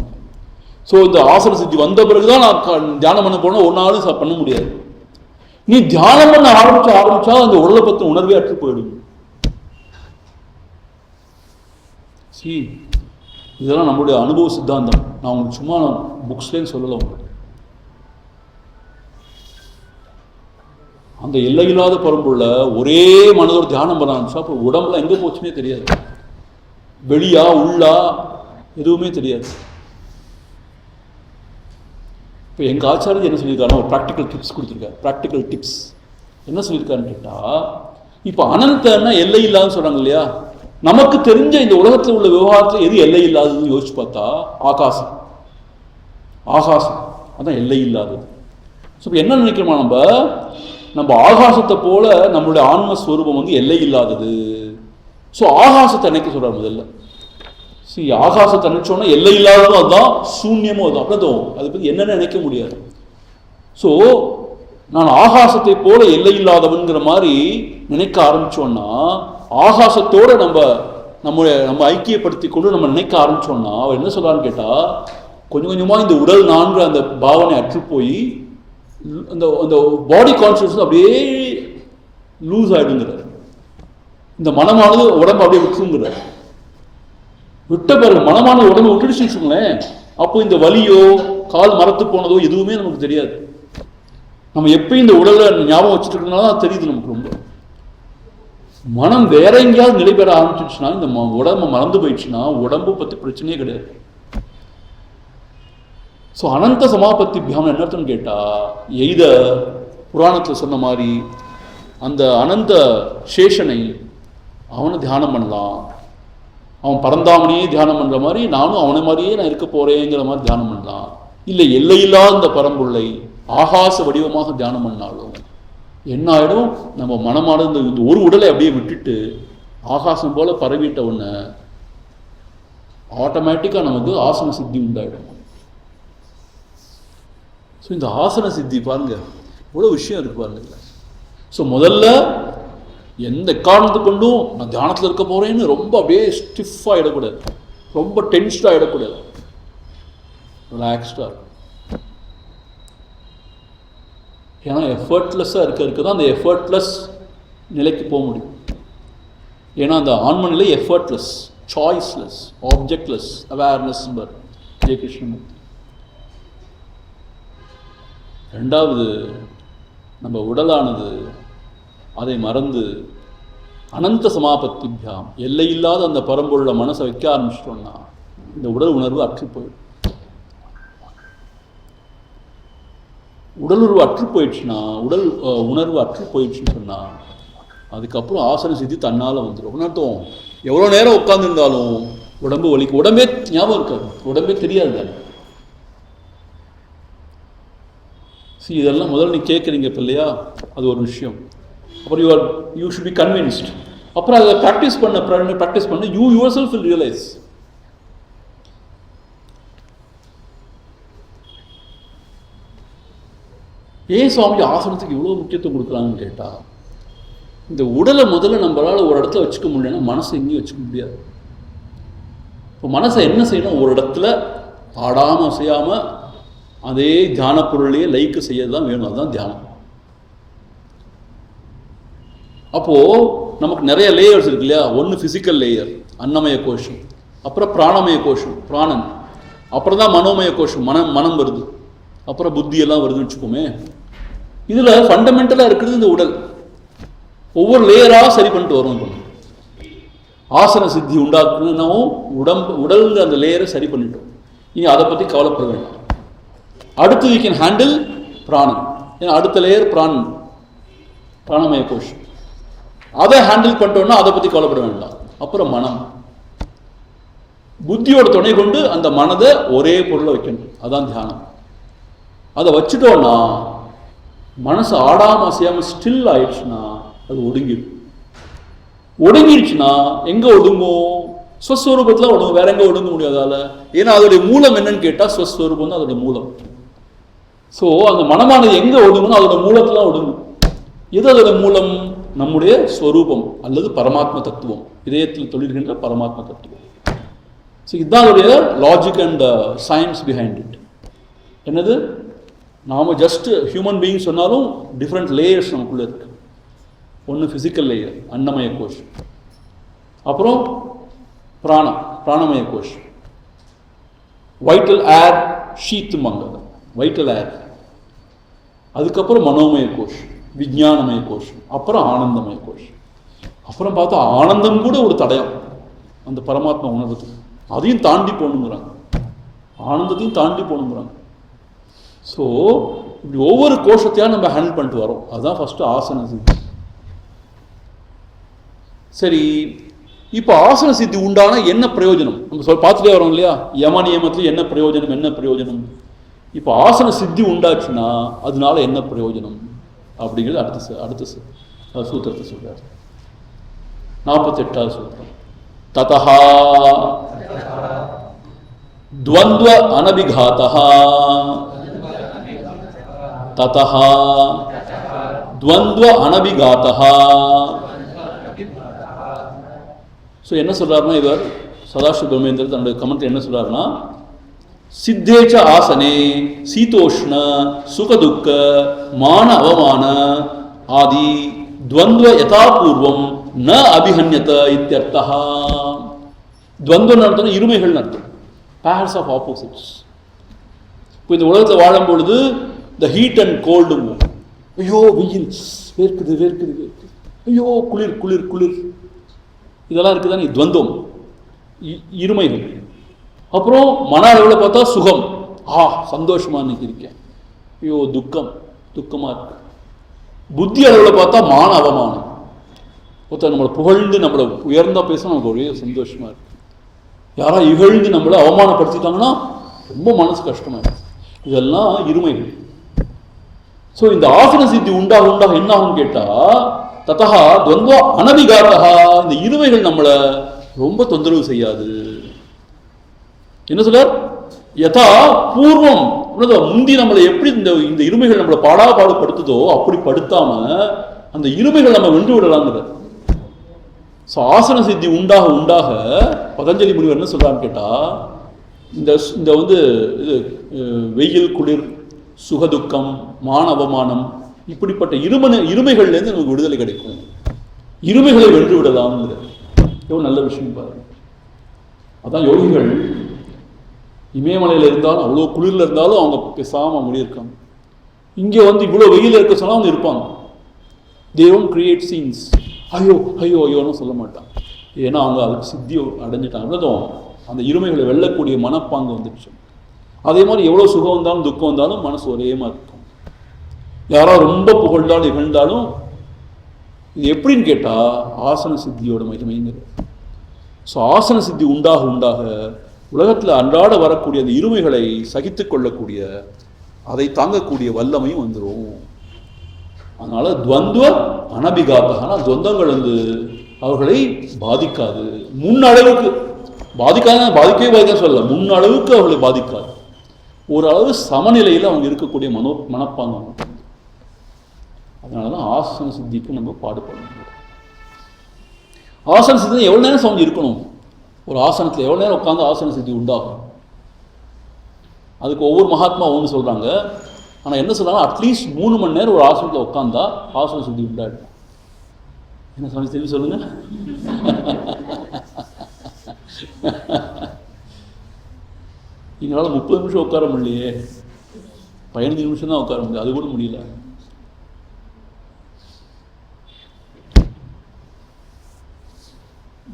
ஸோ இந்த ஆசன சித்தி வந்த பிறகுதான் நான் தியானம் பண்ண போனால் ஒரு நாளும் பண்ண முடியாது. நீ தியானம் பண்ண ஆரம்பிச்சா அந்த உடலை பற்றி உணர்வே அற்று போயிடும். இதெல்லாம் நம்மளுடைய அனுபவ சித்தாந்தம். நான் உங்களுக்கு சும்மா புக்ஸ்லேன்னு சொல்லலை. உங்களுக்கு அந்த எல்லையில்லாத பரம்புள்ள ஒரே மனதோட தியானம் பண்ண ஆரம்பிச்சா அப்புறம் உடம்புல எங்கே போச்சுன்னே தெரியாது. வெளியா உள்ளா எதுவுமே தெரியாது. இப்போ எங்கள் ஆச்சாரியர் என்ன சொல்லியிருக்காருன்னா ஒரு ப்ராக்டிக்கல் டிப்ஸ் கொடுத்துருக்காரு. ப்ராக்டிக்கல் டிப்ஸ் என்ன சொல்லியிருக்காருன்னு கேட்டால், இப்போ அனந்தன்னா எல்லை இல்லாதுன்னு சொல்கிறாங்க இல்லையா? நமக்கு தெரிஞ்ச இந்த உலகத்தில் உள்ள விவகாரத்தில் எது எல்லை இல்லாததுன்னு யோசிச்சு பார்த்தா ஆகாசம். ஆகாசம் அதான் எல்லை இல்லாதது. ஸோ இப்போ என்ன நினைக்கிறோமா, நம்ம ஆகாசத்தை போல நம்மளுடைய ஆன்மஸ்வரூபம் வந்து எல்லை இல்லாதது. ஸோ ஆகாசத்தை நினைக்க சொல்கிறார் முதல்ல. ஆகாசத்தை நினைச்சோன்னா எல்லை இல்லாததும் அதுதான், சூன்யமும் அதுதான். அப்படிதான் அதை பற்றி என்னென்னு நினைக்க முடியாது. ஸோ நான் ஆகாசத்தை போல எல்லை இல்லாதவன்கிற மாதிரி நினைக்க ஆரம்பிச்சோன்னா, ஆகாசத்தோடு நம்ம ஐக்கியப்படுத்தி கொண்டு நம்ம நினைக்க ஆரம்பிச்சோன்னா அவர் என்ன சொல்றான்னு கேட்டால், கொஞ்சம் கொஞ்சமாக இந்த உடல் நான்கு அந்த பாவனை அற்று போய் அந்த அந்த பாடி கான்சியஸ் அப்படியே லூஸ் ஆகிடுங்கிறார். இந்த மனமானது உடம்பு அப்படியே விட்டுருங்கிறார். விட்ட பிறகு மனமான உடம்பு விட்டுடுச்சு வச்சுக்கோங்களேன், அப்போ இந்த வலியோ கால் மரத்து போனதோ எதுவுமே நமக்கு தெரியாது. நம்ம எப்பயும் இந்த உடலை ஞாபகம் வச்சுட்டு இருக்கனால தான் தெரியுது நமக்கு. ரொம்ப மனம் வேற எங்கேயாவது நிலை பெற ஆரம்பிச்சிச்சுன்னா, இந்த உடம்பு மறந்து போயிடுச்சுன்னா உடம்பு பற்றி பிரச்சனையே கிடையாது. ஸோ அனந்த சமாபத்தி பியானம் என்ன அர்த்தம்னு கேட்டால், எய்த புராணத்தில் சொன்ன மாதிரி அந்த அனந்த சேஷனை அவனை தியானம் பண்ணலாம். அவன் பரந்தாமனையே தியானம் பண்ணுற மாதிரி நானும் அவனை மாதிரியே நான் இருக்க போகிறேங்கிற மாதிரி தியானம் பண்ணலாம். இல்லை எல்லையில்லாத இந்த பரம்பொருளை ஆகாச வடிவமாக தியானம் பண்ணாலும் என்ன ஆகிடும், நம்ம மனமானது இந்த ஒரு உடலை அப்படியே விட்டுட்டு ஆகாசம் போல பரவிட்ட உடனே ஆட்டோமேட்டிக்காக நமக்கு ஆசன சித்தி உண்டாயிடும். ஸோ இந்த ஆசன சித்தி பாருங்க இவ்வளோ விஷயம் இருக்கு பாருங்க. ஸோ முதல்ல எந்த காரணத்தை கொண்டும் நான் தியானத்தில் இருக்க போகிறேன்னு ரொம்ப அப்படியே ஸ்டிஃபாக ஆகிடக்கூடாது, ரொம்ப டென்ஸ்டாக ஆகிடக்கூடாது, ரிலாக்ஸ்டாக இருக்கும். ஏன்னா எஃபர்ட்லெஸ்ஸாக இருக்க தான் அந்த எஃபர்ட்லெஸ் நிலைக்கு போக முடியும். ஏன்னா அந்த ஆன்ம நிலை எஃபர்ட்லெஸ், சாய்ஸ்லெஸ், ஆப்ஜெக்ட்லெஸ் அவேர்னஸ் ஜெய கிருஷ்ணமூர்த்தி. ரெண்டாவது, நம்ம உடலானது அதை மறந்து அனந்த சமாபத்திபியாம் எல்லையில்லாத அந்த பரம்பொருளை மனசை வைக்க ஆரம்பிச்சிட்டோம்னா இந்த உடல் உணர்வு அற்று போயிடும். உடல் உணர்வு அற்று போயிடுச்சுன்னா, உடல் உணர்வு அற்று போயிடுச்சுன்னு சொன்னால் அதுக்கப்புறம் ஆசன சித்தி தன்னால் வந்துடும். அர்த்தம் எவ்வளோ நேரம் உட்காந்துருந்தாலும் உடம்பு வலிக்கு, உடம்பே ஞாபகம் இருக்காது, உடம்பே தெரியாது தானே. இதெல்லாம் முதல்ல நீ கேட்குறீங்க இப்போ இல்லையா, அது ஒரு விஷயம். அப்புறம் யூ ஷுட் பி கன்வின்ஸ்ட். அப்புறம் அதை ப்ராக்டிஸ் பண்ண you your self will realise. ஏன் சுவாமி ஆசனத்துக்கு இவ்வளோ முக்கியத்துவம் கொடுக்குறாங்கன்னு கேட்டால், இந்த உடலை முதல்ல நம்மளால் ஒரு இடத்துல வச்சுக்க முடியலன்னா மனசை எங்கேயும் வச்சுக்க முடியாது. இப்போ மனசை என்ன செய்யணும், ஒரு இடத்துல ஆடாமல் அசையாமல் அதே தியான பொருளையே லைக்கு செய்யறது தான் வேணும். அதுதான் தியானம். அப்போது நமக்கு நிறைய லேயர்ஸ் இருக்கு இல்லையா. ஒன்று ஃபிசிக்கல் லேயர், அன்னமய கோஷம், அப்புறம் பிராணமய கோஷம், பிராணன், அப்புறம் தான் மனோமய கோஷம், மனம் வருது, அப்புறம் புத்தி எல்லாம் வருதுன்னு வச்சுக்கோமே. இதில் ஃபண்டமெண்டலாக இருக்கிறது இந்த உடல். ஒவ்வொரு லேயராக சரி பண்ணிட்டு வரும். ஆசன சித்தி உண்டாக்குனவும் உடல் அந்த லேயரை சரி பண்ணிட்டோம். இனி அதை பற்றி கவலைப்பட வேண்டாம். அடுத்து வி கேன் ஹேண்டில் பிராணம். ஏன்னா அடுத்த லேயர் பிராணமய கோஷம். அதை ஹேண்டில் பண்ணிட்டோம்னா அதை பற்றி கவலைப்பட வேண்டாம். அப்புறம் மனம், புத்தியோட துணை கொண்டு அந்த மனதை ஒரே பொருளை வைக்கணும். அதான் தியானம். அதை வச்சுட்டோன்னா மனசு ஆடாமல் அசையாமல் ஸ்டில் ஆயிடுச்சுன்னா அது ஒடுங்கிடும். ஒடுங்கிடுச்சுன்னா எங்க ஒடுங்கும்? ஸ்வஸ்வரூபத்தில் ஒடுங்கும். வேற எங்க ஒடுங்க முடியாதால? ஏன்னா அதோடைய மூலம் என்னன்னு கேட்டால் ஸ்வஸ்வரூபம் தான் அதோட மூலம். ஸோ அந்த மனமானது எங்க ஒடுங்கணும்? அதோட மூலத்துல ஒடுங்கும். எது அதோட மூலம்? நம்முடைய ஸ்வரூபம் அல்லது பரமாத்ம தத்துவம், இதயத்தில் தொழில்கின்ற பரமாத்ம தத்துவம். ஸோ இதுதான் அதோடைய logic and science behind it. என்னது? நாம ஜஸ்ட் ஹியூமன் பீயிங் சொன்னாலும் டிஃப்ரெண்ட் லேயர்ஸ் நமக்குள்ள இருக்கு. ஒன்று ஃபிசிக்கல் லேயர், அன்னமய கோஷம். அப்புறம் பிராணமய கோஷம், வைட்டல் ஏர் ஷீத்துமாங்க, வைட்டல் ஏர். அதுக்கப்புறம் மனோமய கோஷம், விஞ்ஞானமய கோஷம், அப்புறம் ஆனந்தமய கோஷம். அப்புறம் பார்த்தா ஆனந்தம் கூட ஒரு தடயம் அந்த பரமாத்மா உணர்வுக்கு. அதையும் தாண்டி போகணுங்கிறாங்க, ஆனந்தத்தையும் தாண்டி போகணுங்கிறாங்க. ஸோ இப்படி ஒவ்வொரு கோஷத்தையாக நம்ம ஹேண்டில் பண்ணிட்டு வரோம். அதுதான் ஃபஸ்ட்டு ஆசன சித்தி. சரி, இப்போ ஆசன சித்தி உண்டான என்ன பிரயோஜனம் நம்ம பார்த்துட்டே வரோம் இல்லையா? யம நியமத்தில் என்ன பிரயோஜனம். இப்போ ஆசன சித்தி உண்டாச்சுன்னா அதனால என்ன பிரயோஜனம் அப்படிங்கிறது அடுத்த சூத்திரத்தை சொல்றார். 48வது சூத்திரம். ததஹா துவந்த்வ அனபிகாதஹ, ததஹா துவந்த்வ அனபிகாதஹ. ஸோ என்ன சொல்றாருன்னா, இவர் சதாசிவ பிரம்மேந்திரர் தன்னுடைய கமெண்ட்ல என்ன சொல்றாருன்னா, சித்தேச்ச ஆசனே சீதோஷ்ண சுகதுக்க மான அவமான ஆதி துவந்த்வ யதாபூர்வம் ந அபிஹன்யத இத்யர்த்தஹ. துவந்த்வ அர்த்தம் இருமைகள் அர்த்தம், பேர்ஸ் ஆஃப் ஆப்போசிட்ஸ். இப்போ இந்த உலகத்தில் வாழும் பொழுது த ஹீட் அண்ட் கோல்டு, ஐயோ வெயில் வேர்க்குது, ஐயோ குளிர், இதெல்லாம் இருக்குதானே துவந்தம், இருமைகள். அப்புறம் மன அளவில் பார்த்தா சுகம், சந்தோஷமா இன்னைக்கு இருக்கேன், ஐயோ துக்கமா இருக்கு. புத்தி அளவில் பார்த்தா மான அவமானம், ஒருத்தர் நம்மளை புகழ்ந்து நம்மளை உயர்ந்தா பேச நமக்கு ஒரே சந்தோஷமா இருக்கு. யாரா இகழ்ந்து நம்மளை அவமானப்படுத்திட்டாங்கன்னா ரொம்ப மனசு கஷ்டமா இருக்கு. இதெல்லாம் இருமைகள். ஸோ இந்த ஆசன சித்தி உண்டாக என்ன ஆகும் கேட்டா, ததஹா துவந்த்வ அனபிகாதஹா, இந்த இருமைகள் நம்மளை ரொம்ப தொந்தரவு செய்யாது. என்ன சொல்றார்? யதா பூர்வம், முந்தி நம்மளை எப்படி இந்த இருமைகள் நம்மளை பாடுபடுத்துதோ அப்படி படுத்தாம அந்த இருமைகள் நம்ம வென்று விடலாங்கிற. ஸோ ஆசன சித்தி உண்டாக பதஞ்சலி முனிவர் என்ன சொல்றான்னு கேட்டா, இந்த இது வெயில் குளிர் சுகதுக்கம் மான அவமானம் இப்படிப்பட்ட இருமைகள்லேருந்து நமக்கு விடுதலை கிடைக்கும். இருமைகளை வென்று விடலாம்ங்கிற எவ்வளோ நல்ல விஷயம் பாருங்க. அதான் யோகிகள் இமயமலையில் இருந்தாலும் அவ்வளோ குளிரில் இருந்தாலும் அவங்க பேசாமல் முடியிருக்காங்க. இங்கே இவ்வளோ வெயில் இருக்க சொன்னால் அவங்க இருப்பாங்க. They don't create scenes. ஐயோன்னு சொல்ல மாட்டாங்க. ஏன்னா அவங்க அதுக்கு சித்தி அடைஞ்சிட்டாங்க. அந்த இருமைகளை வெல்லக்கூடிய மனப்பாங்கு வந்துடுச்சு. அதே மாதிரி எவ்வளோ சுகம் வந்தாலும் துக்கம் வந்தாலும் மனசு ஒரே மாதிரி இருக்கும். யாராவது ரொம்ப புகழ்ந்தாலும் இகழ்ந்தாலும் இது எப்படின்னு கேட்டால் ஆசன சித்தியோட மகிமைங்கிறது. ஸோ ஆசன சித்தி உண்டாக உலகத்தில் அன்றாட வரக்கூடிய அந்த இருமைகளை சகித்து கொள்ளக்கூடிய, அதை தாங்கக்கூடிய வல்லமையும் வந்துடும். அதனால துவந்த்வ அனபிகாத்தகனா துவந்தங்கள் அவர்களை பாதிக்காது. முன்னளவுக்கு பாதிக்கவே சொல்ல, முன்னளவுக்கு அவர்களை பாதிக்காது. ஓரளவு சமநிலையில் அவங்க இருக்கக்கூடிய மனப்பாங்க. அதனாலதான் ஆசன சித்திக்கு நம்ம பாடுபடணும். ஆசன சித்தி எவ்வளோ நேரம் சமைஞ்சு இருக்கணும்? ஒரு ஆசனத்தில் எவ்வளோ நேரம் உட்காந்து ஆசன சித்தி உண்டாகும்? அதுக்கு ஒவ்வொரு மகாத்மா ஒன்று சொல்கிறாங்க. ஆனால் என்ன சொல்கிறாங்க, அட்லீஸ்ட் 3 மணி நேரம் ஒரு ஆசனத்தில் உட்காந்தா ஆசன சித்தி உண்டாயிடும். என்ன சொல்லி தெரியும் சொல்லுங்க. எங்களால் 30 நிமிஷம் உட்கார முடியலையே, 15 நிமிஷம் தான் உட்கார முடியும், அது கூட முடியல.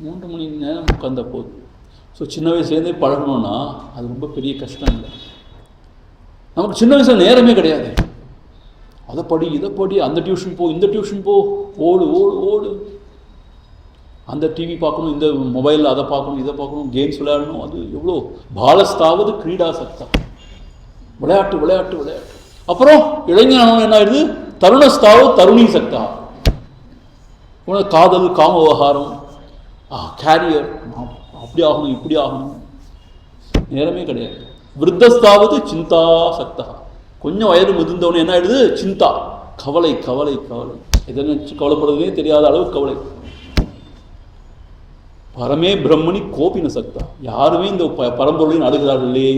3 மணி நேரம் உட்கார்ந்த போதும். ஸோ சின்ன வயசுலேருந்தே பழகணுன்னா அது ரொம்ப பெரிய கஷ்டம் இல்லை. நமக்கு சின்ன வயசில் நேரமே கிடையாது. அதை படி, இதை படி, அந்த டியூஷன் போ, இந்த டியூஷன் போ, ஓடு ஓடு ஓடு, அந்த டிவி பார்க்கணும், இந்த மொபைலில் அதை பார்க்கணும், இதை பார்க்கணும், கேம்ஸ் விளையாடணும். அது எவ்வளோ பாலஸ்தாவது கிரீடா சக்தா, விளையாட்டு விளையாட்டு விளையாட்டு. அப்புறம் இளைஞனானவன் என்ன ஆயிடுது, தருணஸ்தாவது தருணி சக்தா. காதல், காம விவகாரம், கேரியர், அப்படி ஆகணும் இப்படி ஆகணும், நேரமே கிடையாது. விருத்தஸ்தாவது சிந்தா சக்தா, கொஞ்சம் வயது முதிர்ந்தவனே என்ன ஆயிடுது, சிந்தா, கவலை கவலை கவலை, எதை நினச்சி கவலைப்படுறதே தெரியாத அளவு கவலை. பரமே பிரம்மணி கோபின சக்தா, யாருமே இந்த பரம்பொருளையும் அழுகிறார்கள் இல்லையே.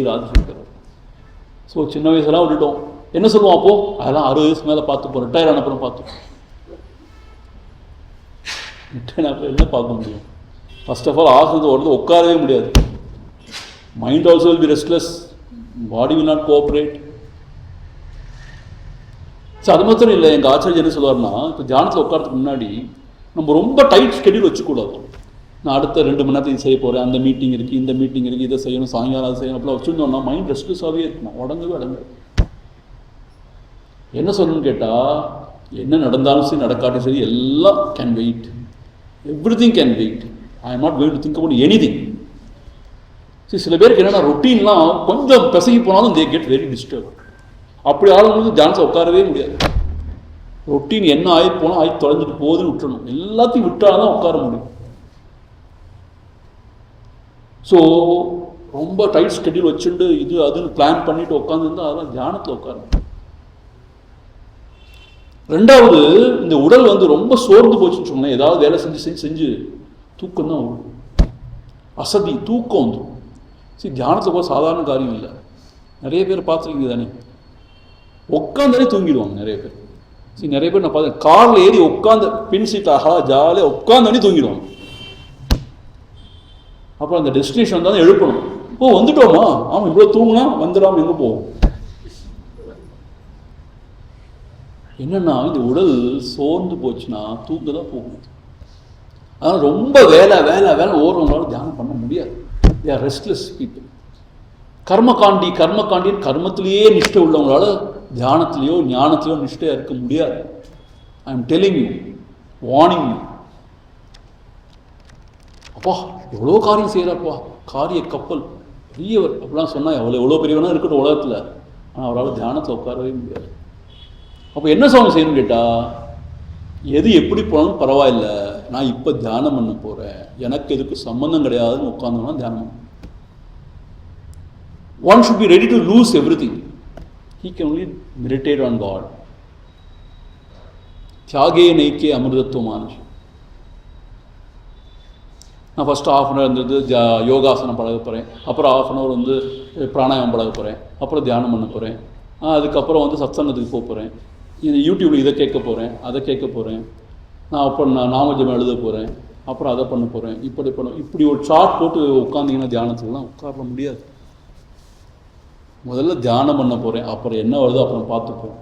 ஸோ சின்ன வயசுலாம் விட்டுட்டோம். என்ன சொல்லுவோம் அப்போ, அதெல்லாம் 60 வயசு மேலே பார்த்துப்போம், ரிட்டையர் ஆனப்புறம் பார்த்துப்போம். ரிட்டையர் அப்புறம் என்ன பார்க்க முடியும்? ஃபர்ஸ்ட் ஆஃப் ஆல் ஆசனத்தை உடனே உட்காரவே முடியாது. Mind also will be restless, body will not cooperate. So அது மாத்திரம் இல்லை, எங்கள் ஆச்சாரிய என்ன சொல்லுவார்னா, இப்போ தியானத்தில் உட்காரத்துக்கு முன்னாடி நம்ம ரொம்ப டைட் ஸ்கெடியூல் வச்சுக்கூடாது. நான் அடுத்த 2 மணி நேரத்துக்கு செய்ய போகிறேன், அந்த மீட்டிங் இருக்குது, இந்த மீட்டிங் இருக்குது, இதை செய்யணும், சாயங்காலம் அதை செய்யணும், அப்படிலாம் வச்சுருந்தோம்னா மைண்ட் ரெஸ்ட்லெஸ்ஸாகவே இருக்கணும், உடம்பவே அடங்கு. என்ன சொல்லணும்னு கேட்டால், என்ன நடந்தாலும் சரி நடக்காட்டும் சரி, எல்லாம் can wait, everything can wait. I am not going to think about anything. சரி, சில பேருக்கு என்னென்னா ரொட்டீன்லாம் கொஞ்சம் பிசகி போனாலும் தே கெட் வெரி டிஸ்டர்ப். அப்படி ஆளுங்களுக்கு தியானத்தில் உட்காரவே முடியாது. ரொட்டீன் என்ன ஆகி போனால் ஆகி தொலைஞ்சிட்டு போகுதுன்னு விட்டுறணும், எல்லாத்தையும் விட்டால் தான் உட்கார முடியும். ஸோ ரொம்ப டைட் ஸ்கெடியூல் வச்சுட்டு இது அதுன்னு பிளான் பண்ணிட்டு உட்காந்துருந்தா அதெல்லாம் தியானத்தில் உட்காரணும். ரெண்டாவது, இந்த உடல் வந்து ரொம்ப சோர்ந்து போச்சுன்னு சொன்னேன், ஏதாவது வேலை செஞ்சு செஞ்சு செஞ்சு தூக்கம் தான் வரும், அசதி, தூக்கம் வந்துடும். சரி, தியானத்தில் கூட சாதாரண காரியம் இல்லை. நிறைய பேர் பார்த்துருக்கீங்க தானே, உட்காந்தாலே தூங்கிடுவாங்க நிறைய பேர். சரி, நிறைய பேர் நான் பார்த்தேன், காரில் ஏறி உட்காந்து பின் சீட்டாக ஜாலியாக உட்காந்தானே தூங்கிடுவாங்க. அப்புறம் அந்த டெஸ்டினேஷன் தான் எழுப்பணும். ஓ வந்துட்டோமா, ஆமாம் இவ்வளோ தூங்கினா வந்துடாமல் எங்கே போவோம். என்னென்னா இந்த உடல் சோர்ந்து போச்சுன்னா தூங்க தான் போகணும். அதனால் ரொம்ப வேலை வேலை வேலை ஓடுறவங்களால தியானம் பண்ண முடியாது. They are restless people. கர்மகாண்டின்னு கர்மத்திலேயே நிஷ்டை உள்ளவங்களால தியானத்திலேயோ ஞானத்திலேயோ நிஷ்டையாக இருக்க முடியாது. I am telling you, warning you. அப்பா எவ்வளோ காரியம் செய்கிறாப்பா, காரிய கப்பல், பெரியவர் அப்படிலாம் சொன்னால் எவ்வளோ பெரியவனா இருக்கட்டும் உலகத்தில், ஆனால் அவரால் தியானத்தில் உட்காரவே முடியாது. அப்போ என்ன சுவாமி செய்யணும்னு கேட்டால், எது எப்படி போனாலும் பரவாயில்ல, நான் இப்போ தியானம் பண்ண போகிறேன், எனக்கு எதுக்கு சம்மந்தம் கிடையாதுன்னு உட்காந்தோம்னா தியானம் பண்ணணும். One should be ready to lose everything. He can only meditate on God. தியாகே நைக்கே அமிர்தத்துவமான. நான் ஃபஸ்ட்டு ½ மணி நேரம் இருந்தது யோகாசனம் பழக போகிறேன், அப்புறம் ½ மணி நேரம் பிராணாயாமம் பழக போகிறேன், அப்புறம் தியானம் பண்ண போகிறேன், அதுக்கப்புறம் சத்சங்கத்துக்கு போக போகிறேன், யூடியூப்பில் இதை கேட்க போகிறேன், அதை கேட்க போகிறேன், நான் அப்புறம் நாமஜபம் எழுத போகிறேன், அப்புறம் அதை பண்ண போகிறேன், இப்படி ஒரு சார்ட் போட்டு உட்காந்திங்கன்னா தியானத்துக்குலாம் உட்கார முடியாது. முதல்ல தியானம் பண்ண போகிறேன், அப்புறம் என்ன வருதோ அப்புறம் பார்த்துப்போம்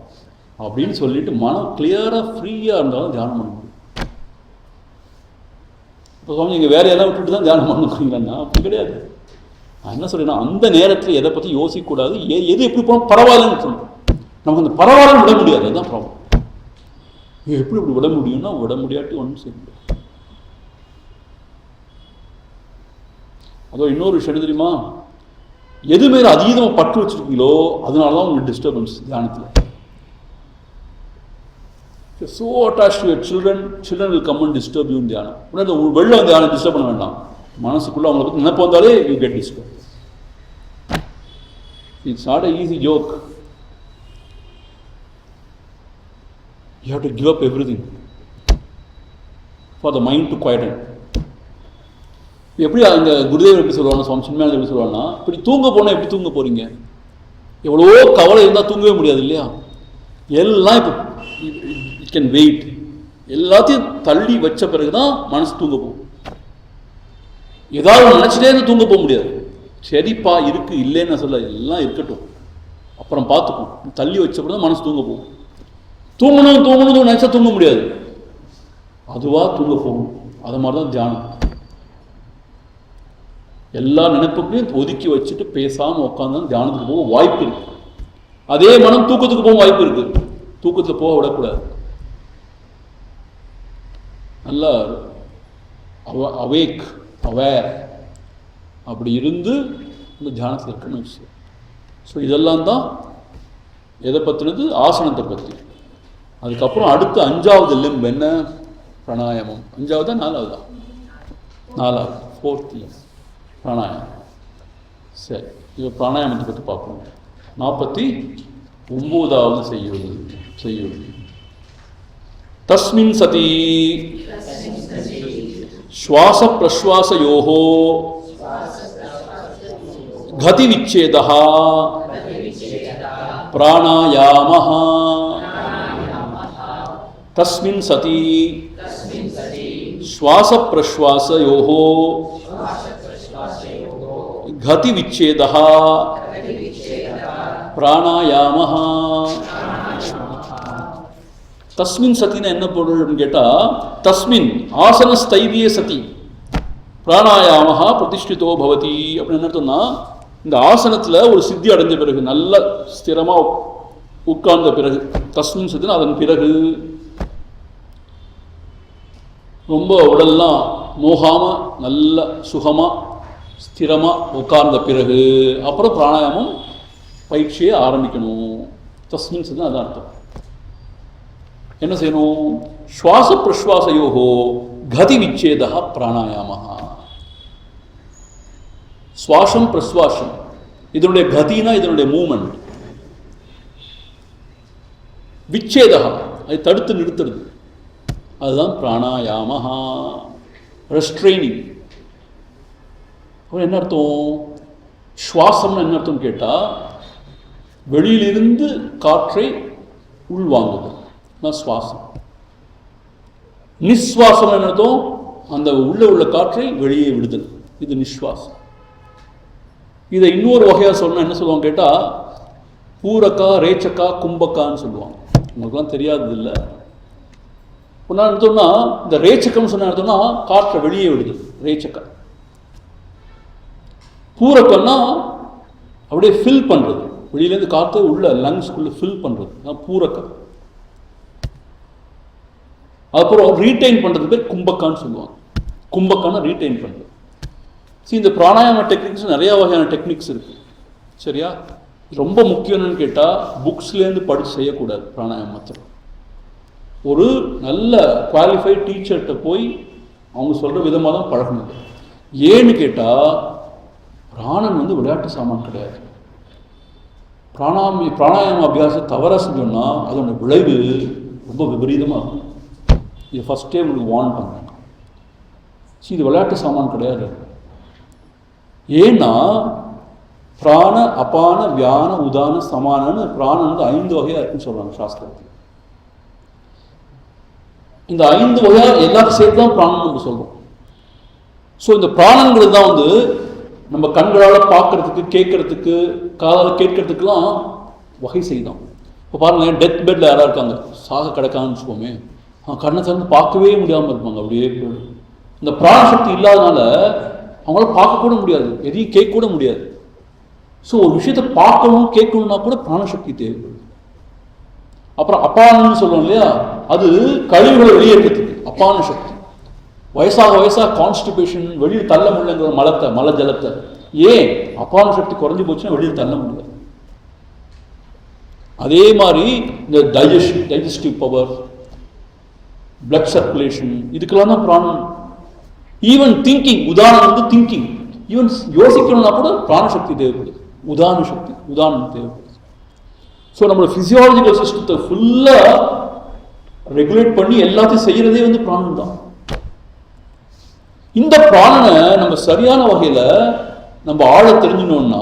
அப்படின்னு சொல்லிட்டு மனம் கிளியராக ஃப்ரீயாக இருந்தாலும் தியானம் பண்ண முடியும். இப்போ சுவாமி நீங்கள் வேறு எல்லாம் விட்டுட்டு தான் தியானம் பண்ணுறீங்கன்னா அப்படி கிடையாது. நான் என்ன சொல்கிறேன்னா, அந்த நேரத்தில் எதை பற்றி யோசிக்கக்கூடாது, எது எப்படி போனால் பரவாயில்லன்னு சொல்லணும். நமக்கு அந்த பரவாயில்லன்னு விட முடியாது, அதுதான் ப்ராப்ளம். எப்படி இப்படி விட முடியும்னா விட முடியாட்டி ஒன்றும் செய்ய முடியாது. அதோ இன்னொரு விஷயம் தெரியுமா, எது மேலே அதீதமாக பற்று வச்சுருக்கீங்களோ அதனால தான் உங்களுக்கு டிஸ்டர்பன்ஸ் தியானத்தில். So attached to your children will come and disturb you in தியானம். உடனே வெளில வந்து தியானம் டிஸ்டர்ப் பண்ண வேண்டாம், மனசுக்குள்ளே அவங்களை பற்றி நினைப்பு வந்தாலே you get disturb. It's not a easy joke. You have to give up everything for the mind to quieten. எப்படி அந்த குருதேவர் எப்படி சொல்லுவாங்க, சுவாமி சின்மயானந்தர் எப்படி சொல்லுவாங்கன்னா, இப்படி தூங்க போனால் எப்படி தூங்க போகிறீங்க, எவ்வளோ கவலை இருந்தால் தூங்கவே முடியாது இல்லையா. எல்லாம் இப்போ இட் கேன் வெயிட், எல்லாத்தையும் தள்ளி வச்ச பிறகு தான் மனசு தூங்க போகும். ஏதாவது நினச்சிட்டே இருந்து தூங்க போக முடியாது. சரிப்பா இருக்குது இல்லைன்னு சொல்ல, எல்லாம் இருக்கட்டும் அப்புறம் பார்த்துப்போம், தள்ளி வச்ச பிறகு தான் மனசு தூங்க போகும். தூங்கணும் நினச்சா தூங்க முடியாது, அதுவாக தூங்க போகும். அது மாதிரி தான் தியானம். எல்லா நினைப்புகளையும் ஒதுக்கி வச்சுட்டு பேசாமல் உட்காந்து தியானத்துக்கு போக வாய்ப்பு இருக்கு. அதே மனம் தூக்கத்துக்கு போக வாய்ப்பு இருக்கு. தூக்கத்தில் போக விடக்கூடாது. நல்லா அவேக் அவேர் அப்படி இருந்து இந்த தியானத்தில் இருக்குன்னு விஷயம். ஸோ இதெல்லாம் தான் எதை பற்றினது? ஆசனத்தை பற்றி. அதுக்கப்புறம் அடுத்து 5வது லிம்ப் என்ன? பிராணாயாமம். 5வதா 4வதா? 4வது, 4th லிம்ப் பிராணாயாமம். சரி, இப்போ பிராணாயாமத்தை பற்றி பார்ப்போம். 49வது செய்யுள். தஸ்மின் சதி ஸ்வாச பிரஸ்வாசயோः கதி விச்சேதः பிராணாயாமः. தஸ்மின் சதி ஸ்வாச பிரஸ்வாசயோः கதி விச்சேதः பிராணாயாமः. தஸ்மின் சத்தின்னு என்ன பொருள்னு கேட்டால், தஸ்மின் ஆசன ஸ்தைரிய சதி பிராணாயாமஹா பிரதிஷ்டிதோ பவதி அப்படின்னு என்ன அர்த்தம்னா, இந்த ஆசனத்தில் ஒரு சித்தி அடைஞ்ச பிறகு, நல்ல ஸ்திரமாக உட்கார்ந்த பிறகு, தஸ்மின் சத்தின்னு அதன் பிறகு ரொம்ப உடல்லாம் நோகாமல் நல்ல சுகமாக ஸ்திரமாக உட்கார்ந்த பிறகு அப்புறம் பிராணாயாமம் பயிற்சியை ஆரம்பிக்கணும். தஸ்மின் சத்தின்னு அதான் அர்த்தம். என்ன செய்யணும்? சுவாச பிரஸ்வாசயோகோ கதி விச்சேதா பிராணாயாமஹ. சுவாசம் பிரஸ்வாசம் இதனுடைய கதினா இதனுடைய மூமெண்ட், விச்சேதா அதை தடுத்து நிறுத்துறது, அதுதான் பிராணாயாமஹா. ரெஸ்ட்ரெய்னிங். என்ன அர்த்தம்? சுவாசம்னு என்ன அர்த்தம் கேட்டால், வெளியிலிருந்து காற்றை உள்வாங்குது, சுவாசம். நிஸ்வாசம் என்ன அர்த்தம்? அந்த உள்ள காற்றை வெளியே விடுதல், இது நிஸ்வாசம். இதை இன்னொரு வகையாக சொல்லணும். என்ன சொல்லுவாங்க கேட்டால், பூரக்கா ரேச்சக்கா கும்பக்கான்னு சொல்லுவாங்க. உங்களுக்குலாம் தெரியாதது இல்லை. ஒன்றா எடுத்தோம்னா, இந்த ரேச்சக்கம் சொன்ன எடுத்தோம்னா காற்றை வெளியே விடுது, ரேச்சக்கா. பூரக்கம்னா அப்படியே ஃபில் பண்ணுறது, வெளியிலேருந்து காற்று உள்ள லங்ஸ்குள்ளே ஃபில் பண்ணுறது, பூரக்கம். அப்புறம் ரீட்டைன் பண்ணுறது பேர் கும்பக்கான்னு சொல்லுவாங்க. கும்பக்கான ரீட்டைன் பண்ணுறது. சரி, இந்த பிராணாயாம டெக்னிக்ஸ் நிறைய வகையான டெக்னிக்ஸ் இருக்குது. சரியா? ரொம்ப முக்கியம் என்னன்னு கேட்டால், புக்ஸ்லேருந்து படித்து செய்யக்கூடாது பிராணாயாமத்தில். ஒரு நல்ல குவாலிஃபைட் டீச்சர்கிட்ட போய் அவங்க சொல்கிற விதமாக தான் பழகணும். ஏன்னு கேட்டால், பிராணன் விளையாட்டு சாமான் கிடையாது. பிராணாயாம அபியாசம் தவறாக செஞ்சோம்னா அதோட விளைவு ரொம்ப விபரீதமாக இருக்கும். இது ஃபஸ்ட்டே உங்களுக்கு வார்ன் பண்ணேன். இது விளையாட்டு சாமான் கிடையாது. ஏன்னா பிராண அபான வியான உதான சமானன்னு பிராணன் 5 வகையாக இருக்குன்னு சொல்கிறாங்க சாஸ்திரத்தில். இந்த 5 வகையாக எல்லாத்தையும் சேர்த்து தான் பிராணன் நம்ம சொல்கிறோம். ஸோ இந்த பிராணங்கிறது தான் நம்ம கண்களால் பார்க்கறதுக்கு, கேட்கறதுக்கு, காதால் கேட்கறதுக்கெல்லாம் வகை செய்தோம். இப்போ பாருங்கள், டெத் பெட்டில் யாராக இருக்காங்க, சாக கிடக்காங்கன்னு வச்சுக்கோமே, கண்ணை திறந்து பார்க்கவே முடியாமல் இருப்பாங்க. அப்படியே இந்த பிராணசக்தி இல்லாதனால அவங்களால பார்க்கக்கூட முடியாது, எதையும் கேட்கக்கூட முடியாது. ஸோ ஒரு விஷயத்தை பார்க்கணும் கேட்கணும்னா கூட பிராணசக்தி தேவைப்படுது. அப்புறம் அப்பானன்னு சொல்லுவோம் இல்லையா, அது கழிவுகளை வெளியேற்றத்துக்கு அப்பான சக்தி. வயசாக கான்ஸ்டிபேஷன், வெளியில் தள்ள முடியலங்கிற மல ஜலத்தை, ஏன் அப்பான சக்தி குறைஞ்சி போச்சுன்னா வெளியில் தள்ள முடியாது. அதே மாதிரி இந்த டைஜஸ்டிவ் பவர், பிளட் சர்க்குலேஷன், இதுக்கெல்லாம் தான் பிராணம். ஈவன் திங்கிங், உதாரணம் திங்கிங், ஈவன் யோசிக்கணும்னா கூட பிராணசக்தி தேவைப்படுது, உதாரண சக்தி, உதாரணம் தேவைப்படுது. ஸோ நம்மளோட ஃபிசியாலஜிக்கல் சிஸ்டத்தை ஃபுல்லாக ரெகுலேட் பண்ணி எல்லாத்தையும் செய்கிறதே பிராணம் தான். இந்த பிராணனை நம்ம சரியான வகையில் நம்ம ஆழ தெரிஞ்சினோம்னா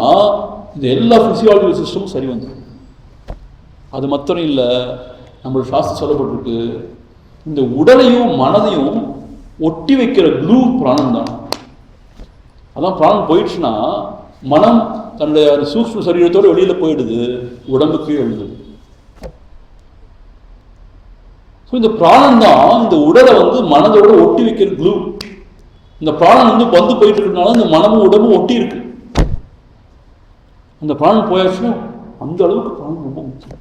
இந்த எல்லா ஃபிசியாலஜிக்கல் சிஸ்டமும் சரி வந்துடும். அது மாத்திரம் இல்லை, நம்மளோட சாஸ்திரம் சொல்லப்பட்டிருக்கு, இந்த உடலையும் மனதையும் ஒட்டி வைக்கிற க்ளூ பிராணம் தான். அதான் பிராணம் போயிடுச்சுன்னா மனம் தன்னுடைய சூக்ஷ்ம சரீரத்தோடு வெளியில் போயிடுது, உடம்புக்கு எழுதுது. ஸோ இந்த பிராணம் தான் இந்த உடலை மனதோட ஒட்டி வைக்கிற க்ளூ. இந்த பிராணன் வந்து போயிட்டு இருக்கிறதுனால இந்த மனமும் உடம்பும் ஒட்டி இருக்கு. அந்த பிராணன் போயாச்சுன்னா அந்த அளவுக்கு பிராணம் ரொம்ப முக்கியம்.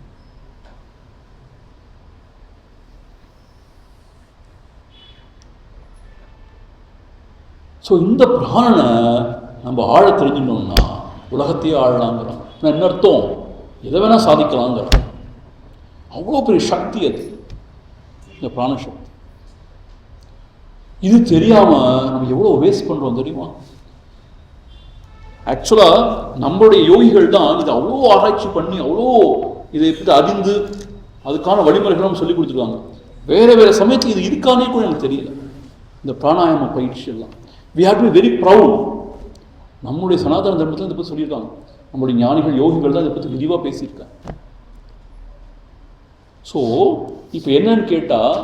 ஸோ இந்த பிராணனை நம்ம ஆழ தெரிஞ்சுக்கணும்னா உலகத்தையே ஆழலாங்கிறோம். என்ன அர்த்தம்? எதை வேணால் சாதிக்கலாங்கிறோம். அவ்வளோ பெரிய சக்தி அது, இந்த பிராணசக்தி. இது தெரியாமல் நம்ம எவ்வளோ வேஸ்ட் பண்ணுறோம் தெரியுமா? ஆக்சுவலாக நம்மளுடைய யோகிகள் தான் இதை அவ்வளோ ஆராய்ச்சி பண்ணி அவ்வளோ இதை எப்படி அறிந்து அதுக்கான வழிமுறைகளும் சொல்லி கொடுத்துருக்காங்க. வேறு வேறு சமயத்தில் இது இருக்கானே கூட எனக்கு தெரியல. இந்த பிராணாயாம பயிற்சி எல்லாம் we have to be very proud. நம்முடைய சனாதன தர்மத்தில் இதை பற்றி சொல்லியிருக்காங்க. நம்முடைய ஞானிகள் யோகிகள் தான் இதை பற்றி விரிவாக பேசியிருக்காங்க. ஸோ இப்போ என்னன்னு கேட்டால்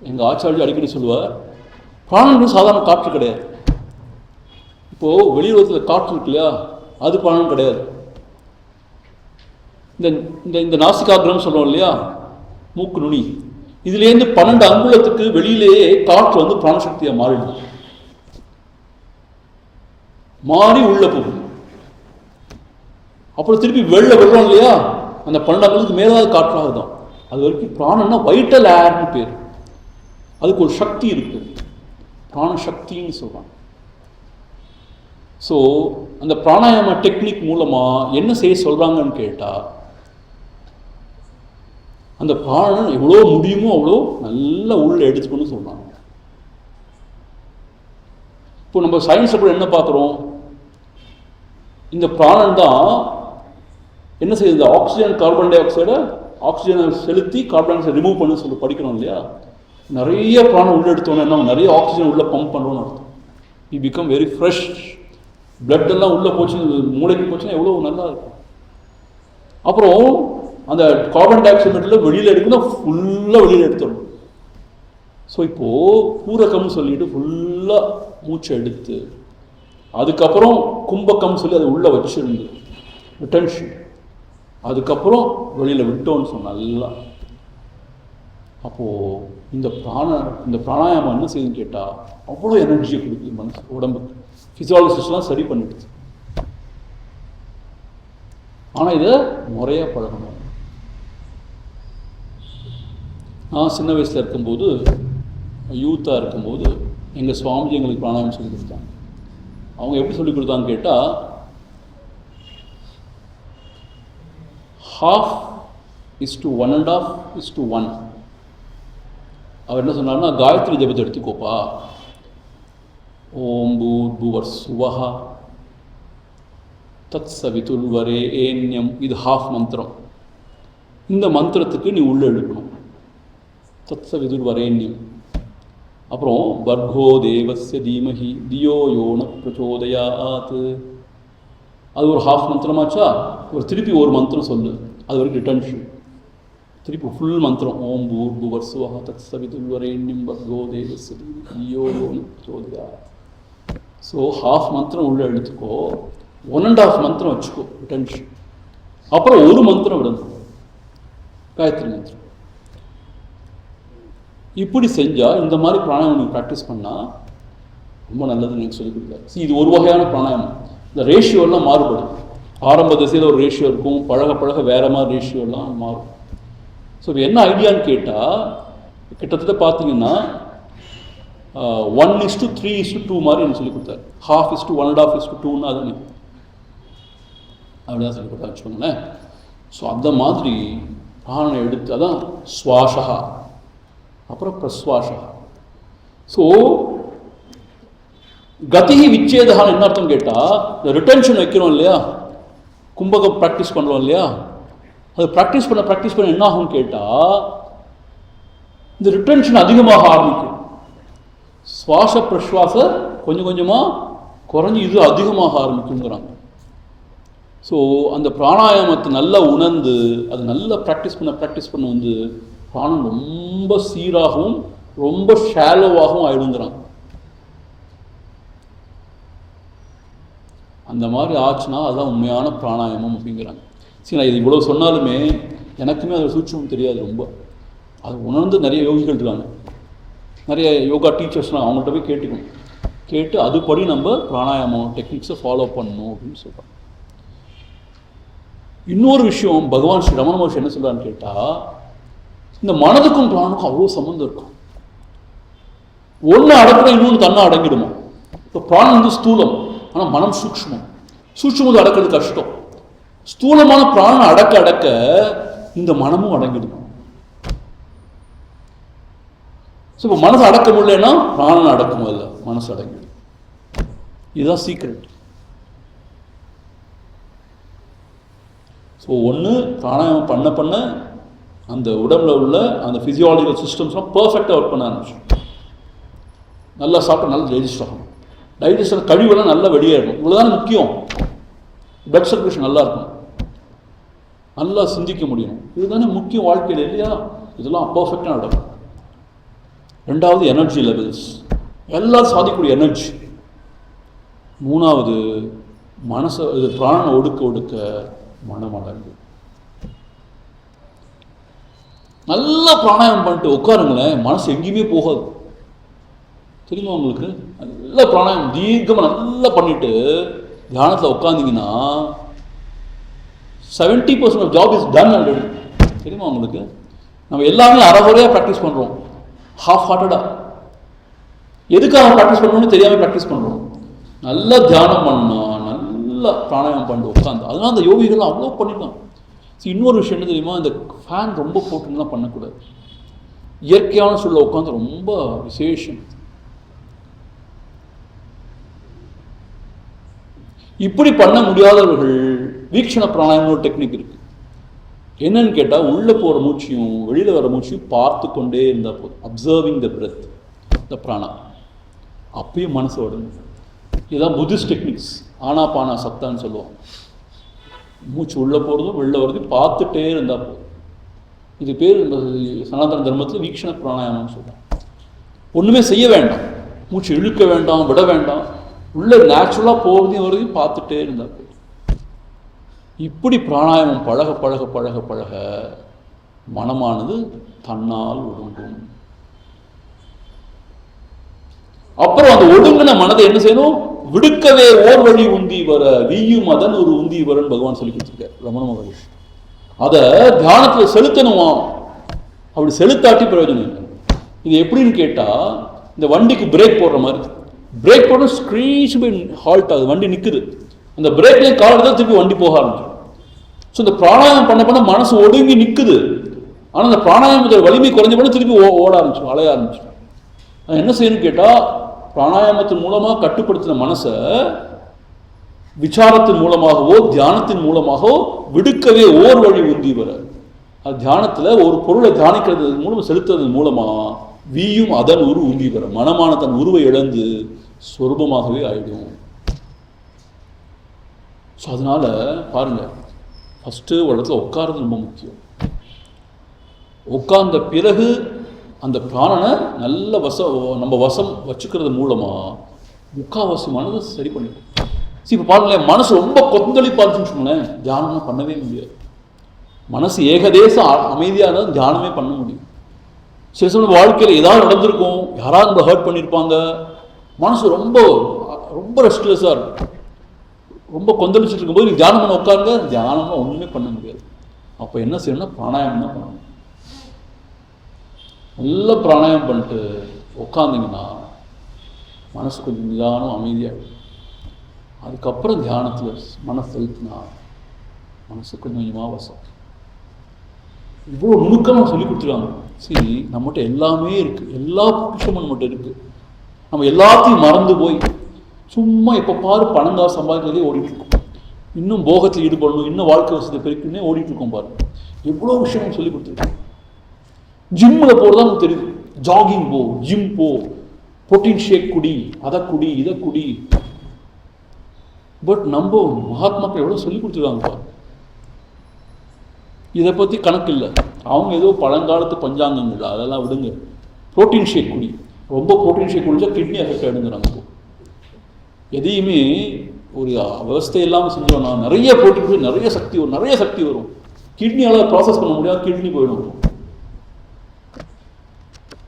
எங்கள் ஆச்சாரியா அடிக்கடி சொல்லுவார், பிராணங்கள் சாதாரண காற்று கிடையாது. இப்போது வெளியுலகத்தில் காற்று இருக்கு இல்லையா, அது பிராணம் கிடையாது. இந்த நாசிகாகிரம் சொல்கிறோம் இல்லையா, மூக்கு நுனி, இதுலேருந்து 12 அங்குலத்துக்கு வெளியிலேயே காற்று வந்து பிராணசக்தியாக மாறிடுது. மாறி உள்ள போகுது. அப்புறம் திருப்பி வெளில விடுறோம் இல்லையா, அந்த 12 அங்குலத்துக்கு மேலாவது காற்றாக தான். அது வரைக்கும் பிராணம்னா வைட்டல் ஏர்னு பேர். அதுக்கு ஒரு சக்தி இருக்கு, பிராணசக்தின்னு சொல்கிறாங்க. ஸோ அந்த பிராணாயாம டெக்னிக் மூலமாக என்ன செய்ய சொல்கிறாங்கன்னு கேட்டால், அந்த பிராணம் எவ்வளோ முடியுமோ அவ்வளோ நல்லா உள்ள எடுத்துக்கணும்னு சொல்கிறாங்க. இப்போ நம்ம சயின்ஸ் அப்படி என்ன பார்க்குறோம், இந்த பிராணம் தான் என்ன செய்யுது, ஆக்சிஜன் கார்பன் டை ஆக்சைடை ஆக்சிஜனை செலுத்தி கார்பன் டை ஆக்சைடு ரிமூவ் பண்ணு சொல்லி படிக்கிறோம் இல்லையா. நிறைய பிராணம் உள்ள எடுத்தோன்னே என்ன, நிறைய ஆக்சிஜன் உள்ள பம்ப் பண்ணுறோன்னு அர்த்தம். We become very fresh. Blood எல்லாம் உள்ளே போச்சு, மூளைக்கு போச்சுன்னா எவ்வளோ நல்லா இருக்கும். அப்புறம் அந்த கார்பன் டை ஆக்சைடு மெட்டீரியல் வெளியில் எடுக்கணும், ஃபுல்லாக வெளியில் எடுத்துடணும். ஸோ இப்போது பூரகம்னு சொல்லிட்டு ஃபுல்லாக மூச்சை எடுத்து அதுக்கப்புறம் கும்பகம் சொல்லி அதை உள்ளே வச்சிருந்து ரிட்டன்ஷன், அதுக்கப்புறம் வெளியில் விட்டோன்னு சொன்ன நல்லா. அப்போது இந்த பிராணாயாமம் என்ன செய்யுதுன்னு கேட்டால் அவ்வளோ எனர்ஜியை கொடுக்குது மனசு உடம்புக்கு. ஃபிசியாலஜிஸ்ட்லாம் சரி பண்ணிடுது. ஆனால் இதை முறையாக பழகணும். நான் சின்ன வயசில் இருக்கும்போது, யூத்தாக இருக்கும்போது எங்கள் சுவாமிஜி எங்களுக்கு பிராணாயாமம் சொல்லி கொடுத்தாங்க. அவங்க எப்படி சொல்லி கொடுத்தாங்கன்னு கேட்டால், 1/2:1.5:1. அவர் என்ன சொன்னார்னா, காயத்ரி ஜபத்தை எடுத்துக்கோப்பா. ஓம் பூர்புவஸ்சுவஹ தத் சவிதுர்வரேண்யம், இது ஹாஃப் மந்திரம். இந்த மந்திரத்துக்கு நீ உள்ளே எடுக்கணும், தத் சவிதுர்வரேண்யம். அப்புறம் பர்கோ தேவஸ்ய தீமஹி தியோ யோன பிரச்சோதயாத், அது ஒரு ஹாஃப் மந்திரமாச்சா. ஒரு திருப்பி ஒரு மந்திரம் சொல்லு, அது வரைக்கும் ரிட்டன்ஷன். திருப்பி ஃபுல் மந்திரம், ஓம் பூர்புவஸ்சுவஹ தத் சவிதுர்வரேண்யம் பர்கோ தேவஸ்ய தீமஹி தியோ யோன பிரச்சோதயாத். ஸோ ஹாஃப் மந்திரம் உள்ளே எடுத்துக்கோ, 1.5 மந்திரம் வச்சுக்கோ ரிட்டன்ஷன். அப்புறம் ஒரு மந்திரம் விடணும், காயத்ரி மந்திரம். இப்படி செஞ்சால் இந்த மாதிரி பிராணாயாமம் நீங்கள் ப்ராக்டிஸ் பண்ணால் ரொம்ப நல்லதுன்னு எனக்கு சொல்லிக் கொடுத்தாரு. இது ஒரு வகையான பிராணாயாமம். இந்த ரேஷியோலாம் மாறுபடும். ஆரம்ப திசையில் ஒரு ரேஷியோ இருக்கும், பழக பழக வேறு மாதிரி ரேஷியோலாம் மாறும். ஸோ இப்போ என்ன ஐடியான்னு கேட்டால், கிட்டத்தட்ட பார்த்தீங்கன்னா 1:3:2 மாதிரி எனக்கு சொல்லிக் கொடுத்தாரு. 1/2:1.5:2 அது அப்படிதான் சொல்லிக் கொடுத்தா வச்சுக்கோங்களேன். ஸோ அந்த மாதிரி பிராணனை எடுத்து, அதான் சுவாசா, அப்புறம் பிரஸ்வாசா. ஸோ கதி விச்சேதகான்னு என்ன அர்த்தம் கேட்டால், இந்த ரிட்டன்ஷன் வைக்கிறோம் இல்லையா, கும்பகம் ப்ராக்டிஸ் பண்ணுறோம் இல்லையா, அது ப்ராக்டிஸ் பண்ண என்ன ஆகும்னு கேட்டால், இந்த ரிட்டன்ஷன் அதிகமாக ஆரம்பிக்கும். சுவாச பிரஸ்வாச கொஞ்சம் கொஞ்சமாக குறைஞ்சி இது அதிகமாக ஆரம்பிக்குங்கிறாங்க. ஸோ அந்த பிராணாயாமத்தை நல்லா உணர்ந்து அது நல்லா ப்ராக்டிஸ் பண்ண வந்து பிராணம் ரொம்ப சீராகவும் ரொம்ப ஷாலோவாகவும் ஆயிடுங்கிறாங்க. அந்த மாதிரி ஆச்சுன்னா அதுதான் உண்மையான பிராணாயாமம் அப்படிங்கிறாங்க. சரி, நான் இது இவ்வளோ சொன்னாலுமே எனக்குமே அது சூட்சமம் தெரியாது ரொம்ப. அது உணர்ந்து நிறைய யோகிகள் இருக்காங்க, நிறைய யோகா டீச்சர்ஸ்லாம், அவங்கள்ட்ட போய் கேட்டுக்கணும். கேட்டு அதுபடி நம்ம பிராணாயாமம் டெக்னிக்ஸை ஃபாலோ பண்ணணும் அப்படின்னு சொல்கிறாங்க. இன்னொரு விஷயம் பகவான் ஸ்ரீ ரமண மகர்ஷி என்ன சொல்கிறான்னு கேட்டால், இந்த மனதுக்கும் பிராணுக்கும் அவ்வளோ சம்மந்தம் இருக்கும். ஒன்று அடக்கிற இன்னொன்று தன்னா அடங்கிடுமா. இப்போ பிராணம் வந்து ஸ்தூலம், ஆனால் மனம் சூக்ஷ்மம். சூக்ஷ்மத்தை அடக்கிறது கஷ்டம். ஸ்தூலமான பிராணம் அடக்க அடக்க இந்த மனமும் அடங்கிடும். ஸோ இப்போ மனசு அடக்க முடியலன்னா பிராணம் அடக்கும், இல்லை மனசு அடங்கிடும். இதுதான் சீக்ரெட். ஸோ ஒன்று பிராணாயாமம் பண்ண பண்ண அந்த உடம்புல உள்ள அந்த ஃபிசியாலஜிக்கல் சிஸ்டம்ஸ்லாம் பர்ஃபெக்டாக ஒர்க் பண்ண ஆரம்பிச்சோம். நல்லா சாப்பிட்டா நல்லா டைஜஸ்ட் ஆகும். டைஜஸ்ட் கழிவெல்லாம் நல்லா வெளியேறணும். இவ்வளோதான் முக்கியம். பிளட் சர்க்குலேஷன் நல்லா இருக்கணும், நல்லா சிந்திக்க முடியும். இதுதானே முக்கியம் வாழ்க்கையில், இல்லையா? இதெல்லாம் பர்ஃபெக்டாக நடக்கும். ரெண்டாவது எனர்ஜி லெவல்ஸ், எல்லாம் சாதிக்கக்கூடிய எனர்ஜி. மூணாவது மனசை இது பிராணனை ஒடுக்க ஒடுக்க மனம் அடங்கு. நல்லா பிராணாயாமம் பண்ணிட்டு உட்காருங்களேன், மனசு எங்கேயுமே போகாது. தெரியுமா உங்களுக்கு? நல்லா பிராணாயாமம் தீர்க்கமாக நல்லா பண்ணிட்டு தியானத்தில் உட்காந்திங்கன்னா 70% of job is done already. தெரியுமா உங்களுக்கு? நம்ம எல்லாமே அறகுறையாக ப்ராக்டிஸ் பண்ணுறோம், ஹாஃப் ஹார்ட்டடாக. எதுக்காக ப்ராக்டிஸ் பண்ணணும்னு தெரியாமல் ப்ராக்டிஸ் பண்ணுறோம். நல்லா தியானம் பண்ணணும், நல்லா பிராணாயாமம் பண்ணிட்டு உட்காந்து. அதனால அந்த யோகிகள் அவ்வளோ பண்ணிடலாம். இன்னொரு விஷயம் என்ன தெரியுமா? இந்த ஃபேன் ரொம்ப போட்டுலாம் பண்ணக்கூடாது. இயற்கையான சூழல உட்காந்து ரொம்ப விசேஷம். இப்படி பண்ண முடியாதவர்கள் வீக்ஷண பிராணாயாமம் ஒரு டெக்னிக் இருக்கு. என்னன்னு கேட்டால், உள்ளே போகிற மூச்சையும் வெளியில் வர மூச்சையும் பார்த்து கொண்டே இருந்தால் போதும். அப்சர்விங் த பிரெத், த பிராணா. அப்பயும் மனசு உடனே. இதுதான் புத்திஸ்ட் டெக்னிக்ஸ், ஆனாபானா சத்தான்னு சொல்லுவாங்க. மூச்சு உள்ளே போகிறதும் வெளில வரதையும் பார்த்துட்டே இருந்தால் போதும். இது பேர் சனாதன தர்மத்தில் வீக்ஷண பிராணாயாமம்னு சொல்லுவாங்க. ஒன்றுமே செய்ய வேண்டாம், மூச்சு இழுக்க வேண்டாம், விட வேண்டாம். உள்ள நேச்சுரலாக போகிறதையும் வரதையும் பார்த்துட்டே இருந்தால் போதும். இப்படி பிராணாயாமம் பழக பழக பழக பழக மனமானது தன்னால் ஒடுங்கும். அப்புறம் அந்த ஒடுங்கின மனதை என்ன செய்யணும்? விடுக்கவே ஓர் வழி உந்தி வர, வீயும் அதன் ஒரு உந்தி வரன்னு பகவான் சொல்லி கொடுத்துருக்கார் ரமண மகரிஷி. அதை தியானத்தில் செலுத்தணுமா? அப்படி செலுத்தாட்டி பிரயோஜனம் இல்லை. இது எப்படின்னு கேட்டால், இந்த வண்டிக்கு பிரேக் போடுற மாதிரி. பிரேக் போட ஸ்க்ரீச் போய் ஹால்ட் ஆகுது, வண்டி நிற்குது. அந்த பிரேக்லேயே கால் தான் திருப்பி வண்டி போக ஆரம்பிச்சிடும். ஸோ இந்த பிராணாயாமம் பண்ண பண்ண மனசு ஒடுங்கி நிற்குது. ஆனால் அந்த பிராணாயாமத்தோட வலிமை குறைஞ்ச பண்ண திருப்பி ஓட ஆரம்பிச்சிடும், அலைய ஆரம்பிச்சிடும். அது என்ன செய்யணும்னு கேட்டால், பிராணாயாமத்தின் மூலமாக கட்டுப்படுத்தின மனசை விசாரத்தின் மூலமாகவோ தியானத்தின் மூலமாகவோ விடுக்கவே ஓர் வழி உந்தி வர. அது தியானத்தில் ஒரு பொருளை தியானிக்கிறது மூலம் செலுத்துறது மூலமாக வீயும் அதன் உரு உந்தி வர, மனமான தன் உருவை இழந்து சொரூபமாகவே ஆயிடும். ஸோ அதனால பாருங்க, ஃபஸ்ட்டு ஒரு இடத்துல உட்கார்றது ரொம்ப முக்கியம். உட்கார்ந்த பிறகு அந்த பிராணனை நல்ல நம்ம வசம் வச்சுக்கிறது மூலமாக முக்காவாசி மனதை சரி பண்ணிடும். இப்போ பாருங்களேன், மனசு ரொம்ப கொந்தளிப்பாக இருந்துச்சுன்னு சொன்னேன், தியானம் பண்ணவே முடியாது. மனசு ஏகதேச அமைதியாக இருந்தால் தியானமே பண்ண முடியும். சில சமயம் வாழ்க்கையில் ஏதாவது நடந்திருக்கும், யாராவது நம்ம ஹர்ட் பண்ணியிருப்பாங்க, மனசு ரொம்ப ரொம்ப ரெஸ்ட்லெஸ்ஸாக இருக்கும். ரொம்ப கொந்தளிச்சுட்டு இருக்கும்போது நீங்கள் தியானம் பண்ண உட்காருங்க, தியானம்னா ஒன்றுமே பண்ண முடியாது. அப்போ என்ன செய்யணும்னா பிராணாயாமம் தான் பண்ணணும். நல்ல பிராணாயாமம் பண்ணிட்டு உட்காந்திங்கன்னா மனசு கொஞ்சம் நிதானம் அமைதியாகிடும். அதுக்கப்புறம் தியானத்தில் மனசு செலுத்தினா மனசு கொஞ்சம் கொஞ்சமாக வசம். இவ்வளோ நுணுக்கமாக சொல்லி கொடுத்துருவாங்க. சரி, நம்மகிட்ட எல்லாமே இருக்குது, எல்லா பொக்கிஷமும் நம்மகிட்ட இருக்குது. நம்ம எல்லாத்தையும் மறந்து போய் சும்மா எப்போ பாரு பணங்காசு சம்பாதிக்கிறதே ஓடிட்டு இருக்கோம். இன்னும் போகத்தில் ஈடுபடணும், இன்னும் வாழ்க்கை வசதி பெருக்குன்னே ஓடிட்டு இருக்கோம். பாருங்க, எவ்வளோ விஷயம் சொல்லி கொடுத்துருக்கோம். ஜிம்மில் போகிறதா நமக்கு தெரியுது. ஜாகிங் போ, ஜிம் போ, புரோட்டீன் ஷேக் குடி, அதை குடி, இதை குடி. பட் நம்ம மகாத்மாக்கள் எவ்வளோ சொல்லி கொடுத்துருக்காங்க பாருங்க. இதை பற்றி கணக்கு இல்லை. அவங்க ஏதோ பழங்காலத்து பஞ்சாங்கங்கள் அதெல்லாம் விடுங்க. புரோட்டீன் ஷேக் குடி, ரொம்ப புரோட்டீன் ஷேக் குடிச்சா கிட்னி எஃபெக்ட் ஆகிடுங்கிறாங்க. எதையுமே ஒரு அவஸ்தை இல்லாமல் செஞ்சோம்னா நிறைய புரோட்டீன், நிறைய சக்தி வரும், நிறைய சக்தி வரும். கிட்னியால் ப்ராசஸ் பண்ண முடியாது, கிட்னி போயிடும்.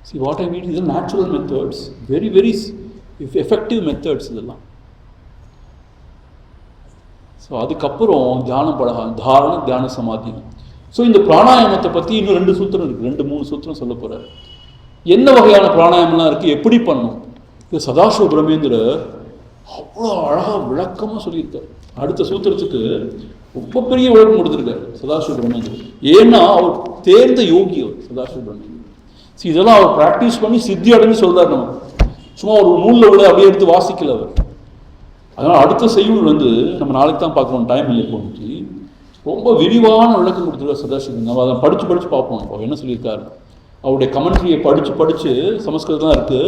See what I mean is natural methods, very very effective methods இதெல்லாம். ஸோ அதுக்கப்புறம் தியானம் பழகம், தாரண தியான சமாதி. ஸோ இந்த பிராணாயாமத்தை பற்றி இன்னும் 2 சூத்திரம் இருக்குது, 2-3 சூத்திரம் சொல்ல போகிறார். என்ன வகையான பிராணாயாமம்லாம் இருக்குது, எப்படி பண்ணணும், இது சதாசிவ பிரம்மேந்திரர் அவ்வளோ அழகாக விளக்கமாக சொல்லியிருக்கார். அடுத்த சூத்திரத்துக்கு ரொம்ப பெரிய விளக்கம் கொடுத்துருக்காரு சதாசிவ பிரம்மேந்திரர். ஏன்னா அவர் தேர்ந்த யோகி அவர் சதாசிவ பிரம்மேந்திரர். இதெல்லாம் அவர் ப்ராக்டிஸ் பண்ணி சித்தி அடைஞ்சு சொல்றாரு. நம்ம சும்மா ஒரு நூலில் விட அப்படியே எடுத்து வாசிக்கல அவர். அதனால் அடுத்த செய்யுள் நம்ம நாளைக்கு தான் பார்க்கணும், டைம் இல்லை போச்சு. ரொம்ப விரிவான விளக்கம் கொடுத்துருக்காரு சதாசிவம். நம்ம அதை படித்து பார்ப்போம். அவர் என்ன சொல்லியிருக்காரு, அவருடைய கமெண்ட்ரியை படித்து சமஸ்கிருதம் தான் இருக்குது,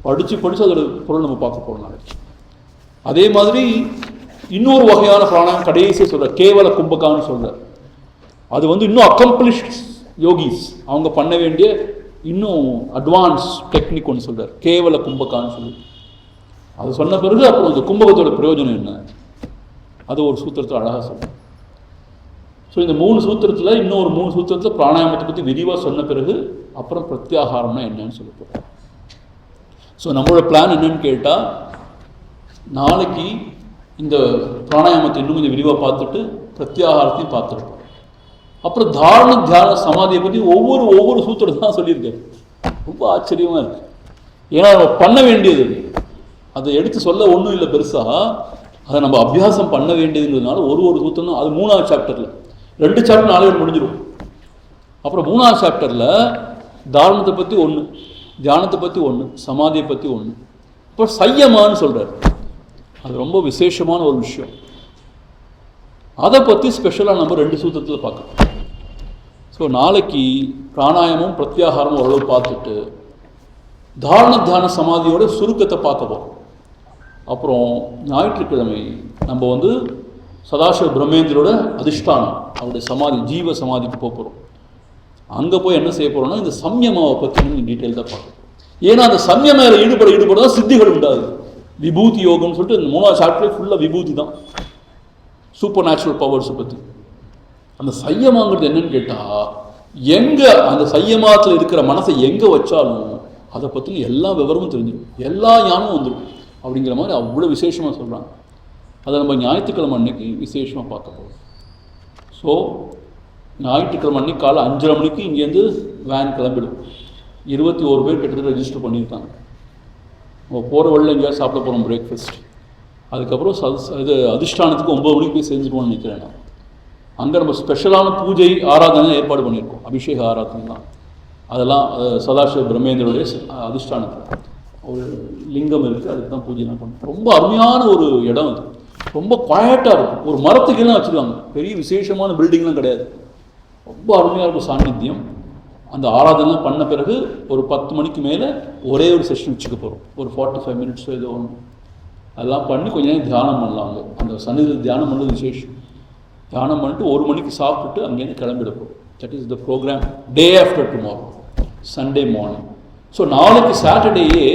படித்து அதோட பொருள் நம்ம பார்க்க போகிறோம் நாளைக்கு. அதே மாதிரி இன்னொரு வகையான பிராணாயம் கடைசியை சொல்கிறார், கேவல கும்பகான்னு சொல்கிறார். அது இன்னும் அக்கம்ப்ளிஷ்ட் யோகிஸ் அவங்க பண்ண வேண்டிய இன்னும் அட்வான்ஸ் டெக்னிக் ஒன்று சொல்கிறார், கேவல கும்பகான்னு சொல்லி. அது சொன்ன பிறகு அப்புறம் இந்த கும்பகத்தோட பிரயோஜனம் என்ன, அது ஒரு சூத்திரத்தில் அழகாக சொல்கிறார். ஸோ இந்த 3 சூத்திரத்தில் இன்னொரு 3 சூத்திரத்தில் பிராணாயாமத்தை பற்றி விரிவாக சொன்ன பிறகு அப்புறம் பிரத்யாகாரம்னா என்னன்னு சொல்ல போகிறோம். ஸோ நம்மளோட பிளான் என்னன்னு கேட்டால், நாளைக்கு இந்த பிராணாயாமத்தை இன்னும் கொஞ்சம் விரிவாக பார்த்துட்டு பிரத்யாகாரத்தையும் பார்த்துருப்போம். அப்புறம் தாரண தியான சமாதியை பற்றி ஒவ்வொரு சூத்திரம் தான் சொல்லியிருக்காரு. ரொம்ப ஆச்சரியமாக இருக்குது. ஏன்னா நம்ம பண்ண வேண்டியது, அதை எடுத்து சொல்ல ஒன்றும் இல்லை பெருசாக, அதை நம்ம அபியாசம் பண்ண வேண்டியதுன்றதுனால ஒரு சூத்திரம் தான். அது 3ஆவது சாப்டரில் 2 சாப்டர் நாளையோட முடிஞ்சிடும். அப்புறம் 3ஆவது சாப்டரில் தாரணத்தை பற்றி 1, தியானத்தை பற்றி 1, சமாதியை பற்றி 1, அப்புறம் சையமான்னு சொல்கிறார். அது ரொம்ப விசேஷமான ஒரு விஷயம். அதை பற்றி ஸ்பெஷலாக நம்ம 2 சூத்திரத்தில் பார்க்கலாம். ஸோ நாளைக்கு பிராணாயாமம் பிரத்யாகாரமும் ஓரளவு பார்த்துட்டு தாரண தியான சமாதியோட சுருக்கத்தை பார்க்க. அப்புறம் ஞாயிற்றுக்கிழமை நம்ம சதாசிவ பிரம்மேந்திரோட அதிஷ்டானம், அவருடைய சமாதி, ஜீவ சமாதிக்கு போகிறோம். அங்கே போய் என்ன செய்ய போகிறோம்னா இந்த சம்யமாவை பற்றி டீட்டெயில் தான் பார்க்கணும். ஏன்னா அந்த சம்யமையில் ஈடுபட தான் சித்திகள் உண்டாது. விபூதி யோகம்னு சொல்லிட்டு இந்த 3ஆவது சாப்டர்லேயே ஃபுல்லாக விபூதி தான், சூப்பர் நேச்சுரல் பவர்ஸை பற்றி. அந்த சையமாங்கிறது என்னன்னு கேட்டால், எங்கே அந்த சையமாத்தில் இருக்கிற மனசை எங்கே வச்சாலும் அதை பற்றின எல்லா விவரமும் தெரிஞ்சிடும், எல்லா ஞானமும் வந்துடும் அப்படிங்கிற மாதிரி அவ்வளோ விசேஷமாக சொல்கிறாங்க. அதை நம்ம ஞாயிற்றுக்கிழமை அன்னைக்கு விசேஷமாக பார்க்க போகிறோம். ஸோ ஞாயிற்றுக்கிழமை அன்னைக்கு காலை 5:30 மணிக்கு இங்கேருந்து வேன் கிளம்பிடும். 21 பேர் கிட்டத்தட்ட ரெஜிஸ்டர் பண்ணியிருக்காங்க. நம்ம போகிற வழியில் எங்கேயாவது சாப்பிட போகிறோம் பிரேக்ஃபாஸ்ட். அதுக்கப்புறம் இது அதிஷ்டானத்துக்கு 9 மணிக்கு போய் செஞ்சுருவோம்னு நினைக்கிறேன் நான். அங்கே நம்ம ஸ்பெஷலான பூஜை ஆராதனை ஏற்பாடு பண்ணியிருக்கோம், அபிஷேக ஆராதனை தான். அதெல்லாம் சதாசிவ பிரம்மேந்திரோடைய அதிஷ்டானத்தில் ஒரு லிங்கம் இருக்குது, அதுக்கு தான் பூஜைலாம் பண்ணுறோம். ரொம்ப அருமையான ஒரு இடம் அது, ரொம்ப குவாய்ட்டாக இருக்கும். ஒரு மரத்துக்கெல்லாம் வச்சுருக்காங்க, பெரிய விசேஷமான பில்டிங்லாம் கிடையாது, ரொம்ப அருமையாக இருக்கும் சாநித்தியம். அந்த ஆராதனைலாம் பண்ண பிறகு ஒரு 10 மணிக்கு மேலே ஒரே ஒரு செஷன் வச்சுக்க போகிறோம், ஒரு 45 மினிட்ஸோ ஏதோ ஒன்று. அதெல்லாம் பண்ணி கொஞ்ச நேரம் தியானம் பண்ணலாம். அந்த சன்னிதியில் தியானம் பண்ணுறது விசேஷம். தியானம் பண்ணிட்டு 1 மணிக்கு சாப்பிட்டுட்டு அங்கேருந்து கிளம்பிட போகிறோம். That is the programme day after tomorrow, Sunday morning. So நாளைக்கு சாட்டர்டேயே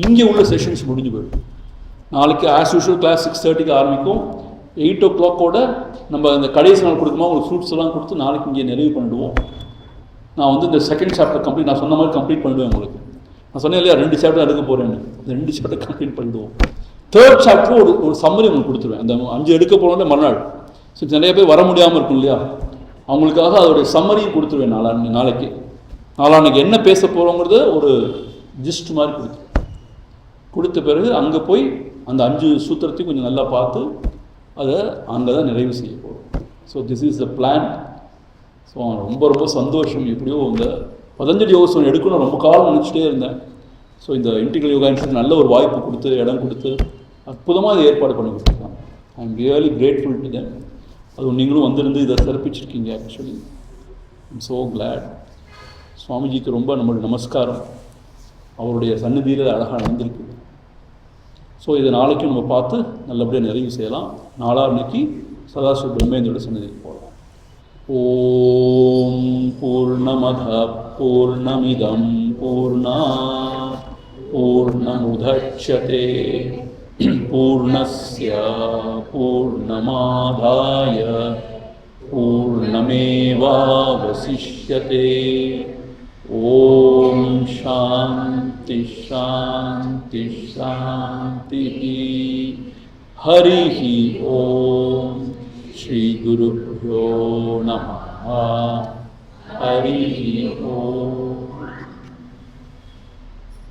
இங்கே உள்ள செஷன்ஸ் முடிஞ்சு போயிடும். நாளைக்கு ஆஸ் யூஷுவல் கிளாஸ் 6:30க்கு ஆரம்பிக்கும். 8 o'clock நம்ம இந்த கடைசி நாள் கொடுக்குமா உங்களுக்கு ஃப்ரூட்ஸ் எல்லாம் கொடுத்து நாளைக்கு இங்கே நிறைவு பண்ணிடுவோம். நான் இந்த செகண்ட் சாப்டர் கம்ப்ளீட், நான் சொன்ன மாதிரி கம்ப்ளீட் பண்ணிடுவேன். உங்களுக்கு நான் சொன்னேன் இல்லையா 2 சாப்டர் எடுக்க போகிறேன்னு, 2 சாப்டர் கம்ப்ளீட் பண்ணிடுவோம். 3rd சாப்டர் ஒரு சம்மரி உங்களுக்கு கொடுத்துருவேன். அந்த 5 எடுக்க போனோட மறுநாள். ஸோ நிறைய பேர் வர முடியாமல் இருக்கும் இல்லையா, அவங்களுக்காக அதோடைய சம்மரியும் கொடுத்துருவேன். நாளான்னைக்கு என்ன பேச போகிறோங்கிறத ஒரு ஜிஸ்ட் மாதிரி கொடுத்த பிறகு அங்கே போய் அந்த 5 சூத்திரத்தையும் கொஞ்சம் நல்லா பார்த்து அதை அங்கே தான் நிறைவு செய்ய போகிறோம். So this is the plan. So ரொம்ப சந்தோஷம். எப்படியோ இந்த பதஞ்சலி யோகாசனம் எடுக்கணும் ரொம்ப காலம் நினச்சிட்டே இருந்தேன். ஸோ இந்த இன்டிகிரல் யோகா இன்ஸ்டியூட் நல்ல ஒரு வாய்ப்பு கொடுத்து இடம் கொடுத்து அற்புதமாக இதை ஏற்பாடு பண்ணி கொடுத்துருக்காங்க. I am really grateful to them. அது நீங்களும் வந்திருந்து இதை சிறப்பிச்சிருக்கீங்க. Actually I'm so glad. சுவாமிஜிக்கு ரொம்ப நம்மளுடைய நமஸ்காரம். அவருடைய சந்நிதியில் அழகாக நடந்திருக்கு. ஸோ இதை நாளைக்கும் நம்ம பார்த்து நல்லபடியாக நிறைவு செய்யலாம். நாளான்னைக்கு சதாசிவ பிரம்மேந்திரோட சந்நிதிக்கு போகலாம். ஓம் பூர்ணமத பூர்ணமிதம் பூர்ணாத் பூர்ணமுதச்யதே பூர்ணஸ்ய பூர்ணமாதாய பூர்ணமேவாவசிஷ்யதே. ஓம் சாந்தி சாந்தி சாந்தி. ஹரிஹி ஓம். ஸ்ரீ குருப்யோ நமः. ஹரிஹி ஓம்.